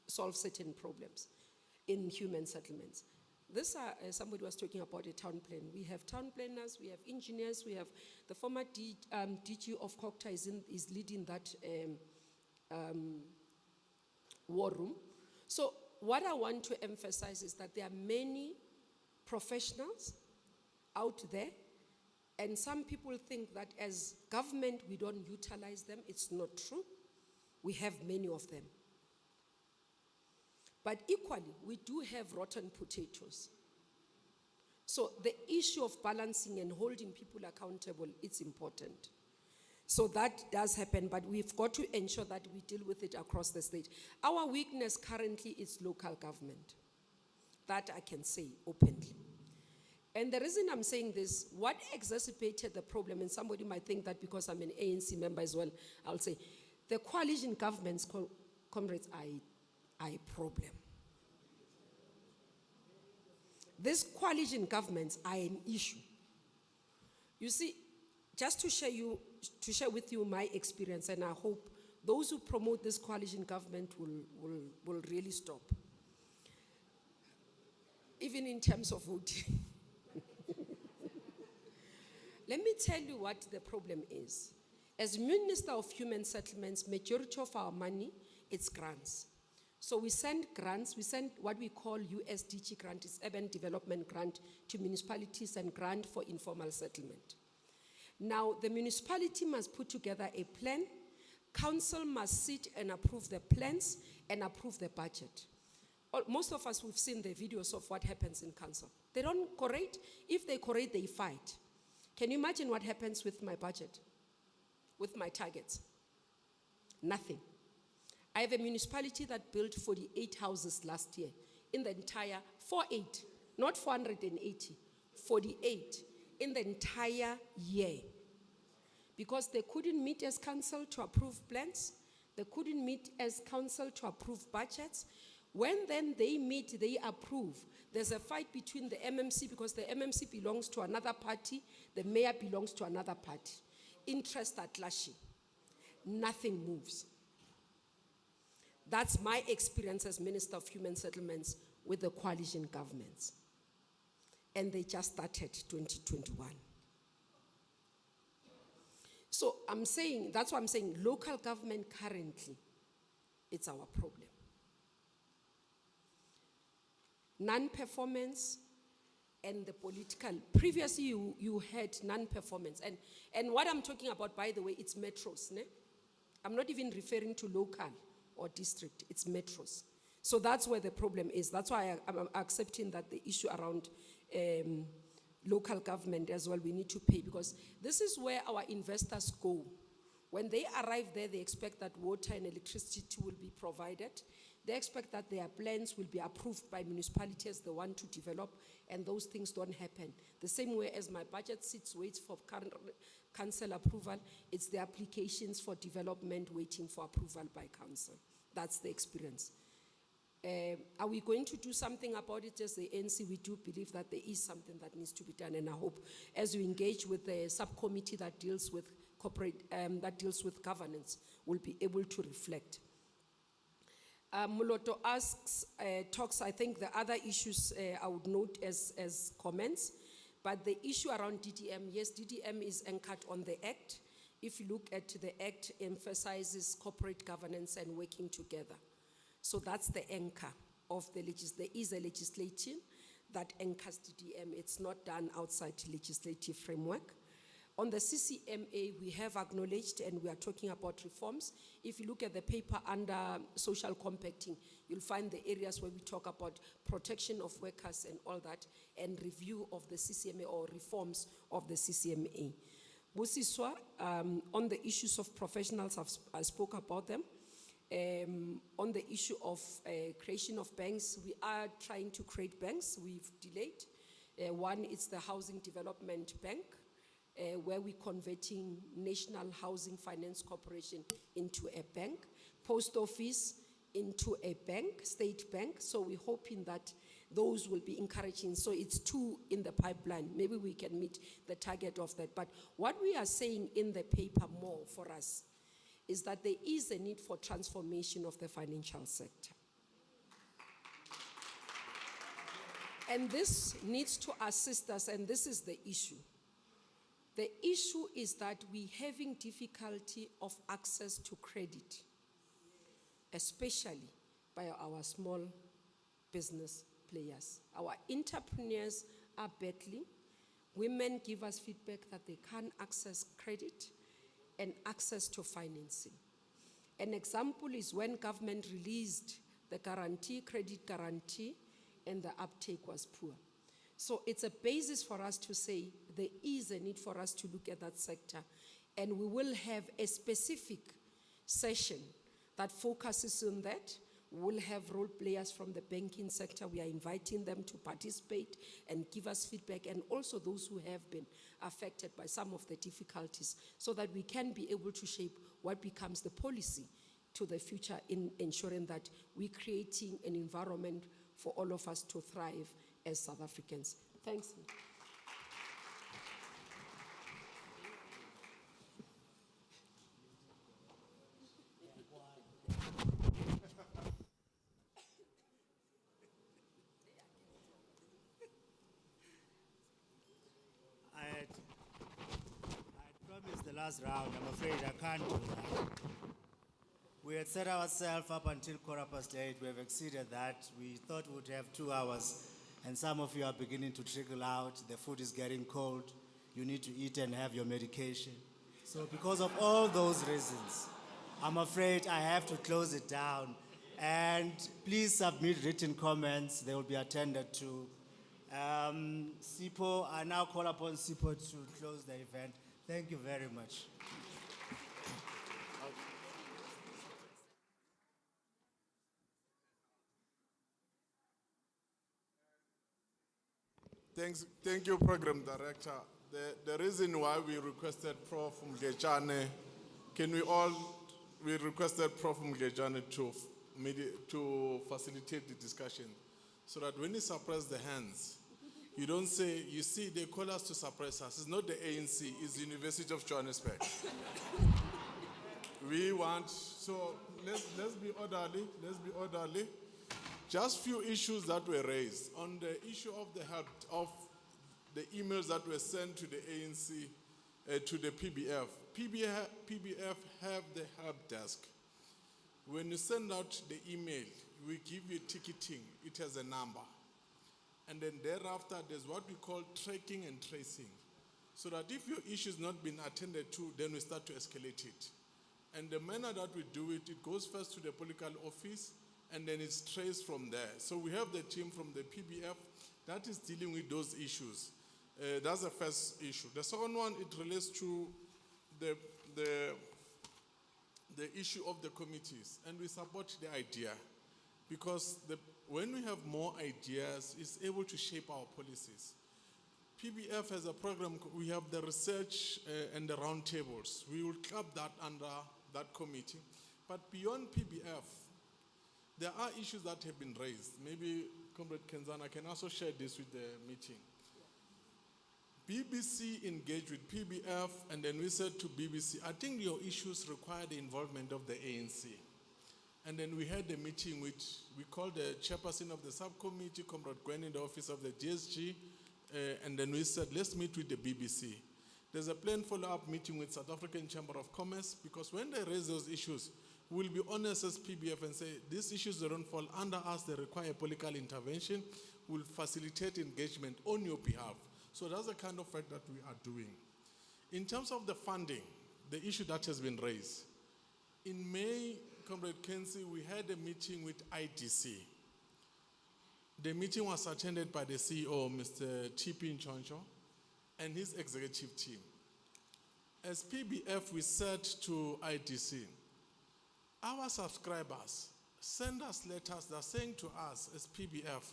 solve certain problems in human settlements. This, somebody was talking about a town plan. We have town planners, we have engineers, we have the former DG of Kokta is leading that war room. So what I want to emphasize is that there are many professionals out there, and some people think that as government we don't utilize them. It's not true. We have many of them. But equally, we do have rotten potatoes. So the issue of balancing and holding people accountable, it's important. So that does happen, but we've got to ensure that we deal with it across the state. Our weakness currently is local government. That I can say openly. And the reason I'm saying this, what exacerbated the problem, and somebody might think that because I'm an ANC member as well, I'll say, the coalition governments, comrades, are a problem. These coalition governments are an issue. You see, just to share with you my experience, and I hope those who promote this coalition government will really stop. Even in terms of voting. Let me tell you what the problem is. As Minister of Human Settlements, majority of our money, it's grants. So we send grants, we send what we call USDG grant, it's Urban Development Grant, to municipalities and grant for informal settlement. Now, the municipality must put together a plan, council must sit and approve the plans and approve the budget. Most of us, we've seen the videos of what happens in council. They don't correct. If they correct, they fight. Can you imagine what happens with my budget, with my targets? Nothing. I have a municipality that built 48 houses last year in the entire, 48, not 480, 48 in the entire year. Because they couldn't meet as council to approve plans, they couldn't meet as council to approve budgets. When then they meet, they approve. There's a fight between the MMC because the MMC belongs to another party, the mayor belongs to another party. Interests are clashing. Nothing moves. That's my experience as Minister of Human Settlements with the coalition governments. And they just started 2021. So I'm saying, that's why I'm saying local government currently, it's our problem. Non-performance and the political, previously you had non-performance. And what I'm talking about, by the way, it's metros. Ne? I'm not even referring to local or district, it's metros. So that's where the problem is. That's why I'm accepting that the issue around local government as well, we need to pay, because this is where our investors go. When they arrive there, they expect that water and electricity will be provided. They expect that their plans will be approved by municipalities they want to develop, and those things don't happen. The same way as my budget sits, waits for council approval, it's the applications for development waiting for approval by council. That's the experience. Are we going to do something about it as the ANC? We do believe that there is something that needs to be done, and I hope as we engage with the subcommittee that deals with corporate, that deals with governance, we'll be able to reflect. Muloto talks, I think the other issues I would note as comments, but the issue around DDM, yes, DDM is anchored on the Act. If you look at the Act, emphasizes corporate governance and working together. So that's the anchor of the there is a legislation that anchors DDM. It's not done outside the legislative framework. On the CCMA, we have acknowledged and we are talking about reforms. If you look at the paper under social compacting, you'll find the areas where we talk about protection of workers and all that, and review of the CCMA or reforms of the CCMA. Busiswa, on the issues of professionals, I spoke about them. On the issue of creation of banks, we are trying to create banks. We've delayed. One is the Housing Development Bank, where we're converting National Housing Finance Corporation into a bank, post office into a bank, state bank. So we're hoping that those will be encouraging. So it's 2 in the pipeline. Maybe we can meet the target of that. But what we are saying in the paper more for us is that there is a need for transformation of the financial sector. And this needs to assist us, and this is the issue. The issue is that we're having difficulty of access to credit, especially by our small business players. Our entrepreneurs are battling. Women give us feedback that they can't access credit and access to financing. An example is when government released the guarantee, credit guarantee, and the uptake was poor. So it's a basis for us to say there is a need for us to look at that sector, and we will have a specific session that focuses on that. We'll have role players from the banking sector. We are inviting them to participate and give us feedback, and also those who have been affected by some of the difficulties, so that we can be able to shape what becomes the policy to the future in ensuring that we're creating an environment for all of us to thrive as South Africans. Thanks. I promised the last round. I'm afraid I can't do that. We had set ourselves up until 8:15. We have exceeded that. We thought we would have 2 hours, and some of you are beginning to trickle out. The food is getting cold. You need to eat and have your medication. So because of all those reasons, I'm afraid I have to close it down. And please submit written comments. They will be attended to. Sipo, I now call upon Sipo to close the event. Thank you very much. Thank you, Program Director. The reason why we requested Prof. Mgechane, we requested Prof. Mgechane to facilitate the discussion so that when he suppress the hands, you don't say, you see, they call us to suppress us. It's not the ANC, it's the University of Johannesburg. So let's be orderly. Just few issues that were raised. On the issue of the emails that were sent to the ANC, to the PBF. PBF have the help desk. When you send out the email, we give you ticketing. It has a number. And then thereafter, there's what we call tracking and tracing. So that if your issue has not been attended to, then we start to escalate it. And the manner that we do it, it goes first to the political office, and then it's traced from there. So we have the team from the PBF that is dealing with those issues. That's the first issue. The second one, it relates to the issue of the committees, and we support the idea because when we have more ideas, it's able to shape our policies. PBF has a program, we have the research and the roundtables. We will club that under that committee. But beyond PBF, there are issues that have been raised. Maybe Comrade Kenzana can also share this with the meeting. BBC engaged with PBF, and then we said to BBC, I think your issues require the involvement of the ANC. And then we had a meeting with, we called the chairperson of the subcommittee, Comrade Gwen, in the office of the DSG, and then we said, let's meet with the BBC. There's a planned follow-up meeting with South African Chamber of Commerce, because when they raise those issues, we'll be honest as PBF and say, these issues don't fall under us, they require political intervention. We'll facilitate engagement on your behalf. So that's the kind of work that we are doing. In terms of the funding, the issue that has been raised. In May, Comrade Kensi, we had a meeting with IDC. The meeting was attended by the CEO, Mr. T.P. Nchoncho, and his executive team. As PBF, we said to IDC, our subscribers send us letters that are saying to us as PBF,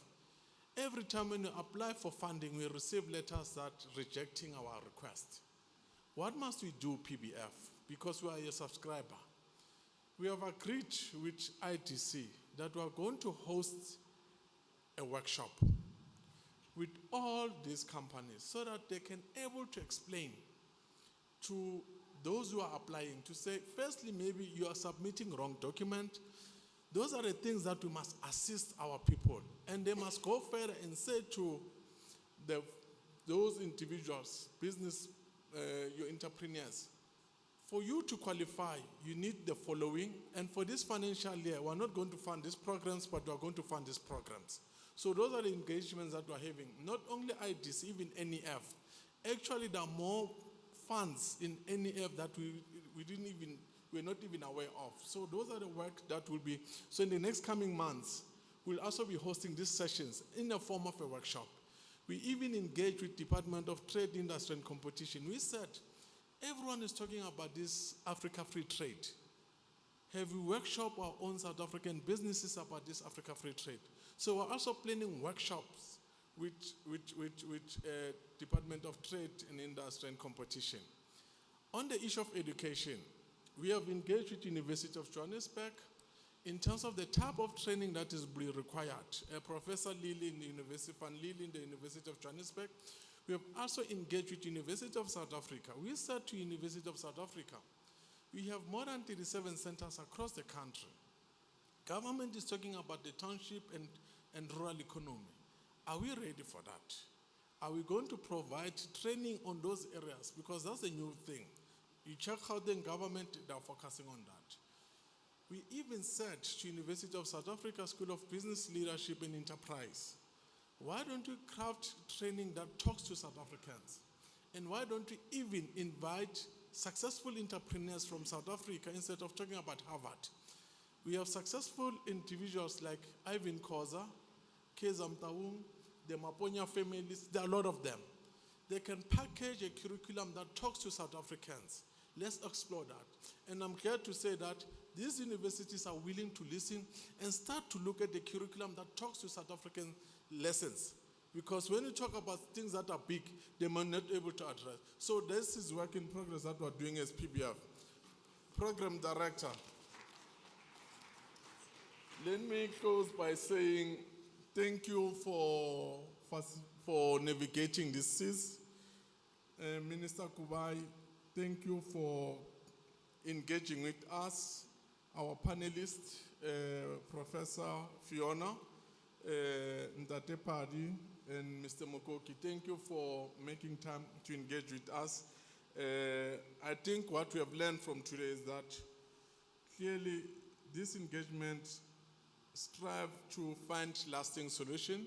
every time when you apply for funding, we receive letters that rejecting our request. What must we do, PBF? Because we are a subscriber. We have agreed with IDC that we are going to host a workshop with all these companies so that they can able to explain to those who are applying to say, firstly, maybe you are submitting wrong document. Those are the things that we must assist our people. And they must go further and say to those individuals, your entrepreneurs, for you to qualify, you need the following. And for this financial year, we're not going to fund these programs, but we're going to fund these programs. So those are the engagements that we're having. Not only IDC, even NEF. Actually, there are more funds in NEF that we're not even aware of. So those are the work that will be. So in the next coming months, we'll also be hosting these sessions in the form of a workshop. We even engaged with Department of Trade, Industry and Competition. We said, everyone is talking about this Africa Free Trade. Have we workshop our own South African businesses about this Africa Free Trade? So we're also planning workshops with Department of Trade and Industry and Competition. On the issue of education, we have engaged with University of Johannesburg in terms of the type of training that is required. Professor Lili in the University, Van Lili in the University of Johannesburg. We have also engaged with University of South Africa. We said to University of South Africa, we have more than 37 centers across the country. Government is talking about the township and rural economy. Are we ready for that? Are we going to provide training on those areas? Because that's a new thing. You check how the government, they are focusing on that. We even said to University of South Africa School of Business Leadership and Enterprise, why don't you craft training that talks to South Africans? And why don't we even invite successful entrepreneurs from South Africa instead of talking about Harvard? We have successful individuals like Ivan Koza, Keza Mtaung, the Maponya families, there are a lot of them. They can package a curriculum that talks to South Africans. Let's explore that. And I'm glad to say that these universities are willing to listen and start to look at the curriculum that talks to South African lessons. Because when you talk about things that are big, they might not be able to address. So this is work in progress that we're doing as PBF. Program Director. Let me close by saying thank you for navigating this seas. Minister Kubai, thank you for engaging with us, our panelists, Professor Fiona, Ndate Padi, and Mr. Mokoki. Thank you for making time to engage with us. I think what we have learned from today is that clearly this engagement strive to find lasting solution,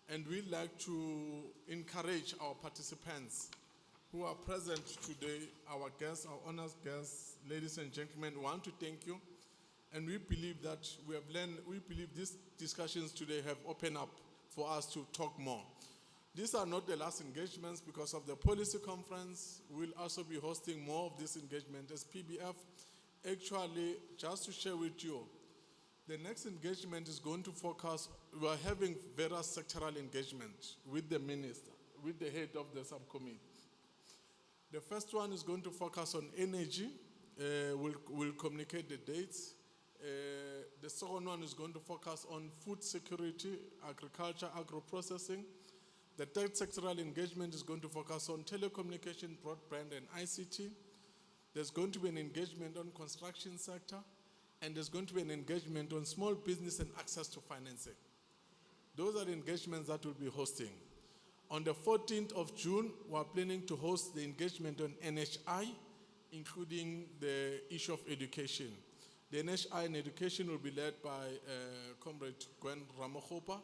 and we'd like to encourage our participants who are present today, our guests, our honored guests, ladies and gentlemen, we want to thank you. And we believe that we believe these discussions today have opened up for us to talk more. These are not the last engagements because of the policy conference. We'll also be hosting more of this engagement as PBF. Actually, just to share with you, the next engagement is going to focus, we are having various sectoral engagement with the minister, with the head of the subcommittee. The first one is going to focus on energy. We'll communicate the dates. The second one is going to focus on food security, agriculture, agro-processing. The third sectoral engagement is going to focus on telecommunication, broadband, and ICT. There's going to be an engagement on construction sector, and there's going to be an engagement on small business and access to financing. Those are the engagements that we'll be hosting. On the 14th of June, we're planning to host the engagement on NHI, including the issue of education. The NHI and education will be led by Comrade Gwen Ramohopa,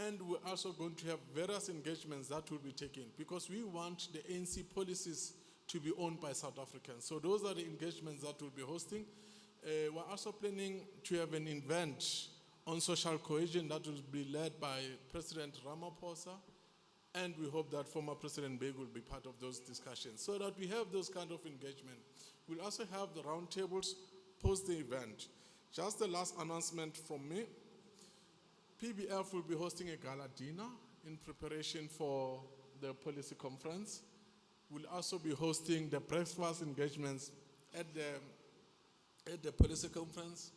and we're also going to have various engagements that will be taken because we want the ANC policies to be owned by South Africans. So those are the engagements that we'll be hosting. We're also planning to have an event on social cohesion that will be led by President Ramaphosa, and we hope that former President Beg will be part of those discussions so that we have those kind of engagement. We'll also have the roundtables post the event. Just the last announcement from me, PBF will be hosting a gala dinner in preparation for the policy conference. We'll also be hosting the breakfast engagements at the policy conference.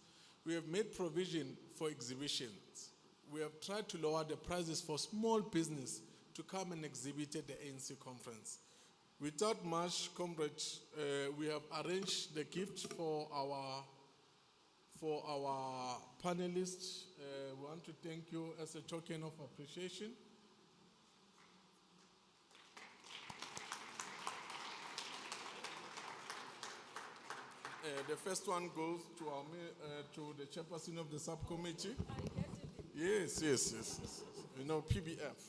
We have made provision for exhibitions. We have tried to lower the prices for small business to come and exhibit at the ANC conference. Without much, comrades, we have arranged the gift for our panelists. We want to thank you as a token of appreciation. The first one goes to the chairperson of the subcommittee. Yes. You know, PBF.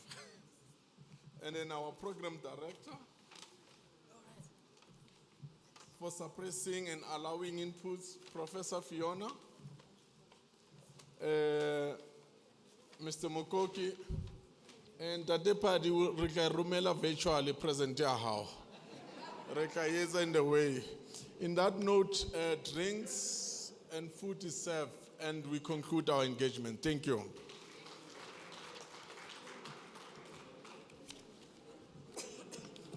And then our program director for suppressing and allowing inputs, Professor Fiona, Mr. Mokoki, and Dadepadi Rika Rumela virtually present how. Rika is in the way. In that note, drinks and food is served, and we conclude our engagement. Thank you.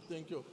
Thank you.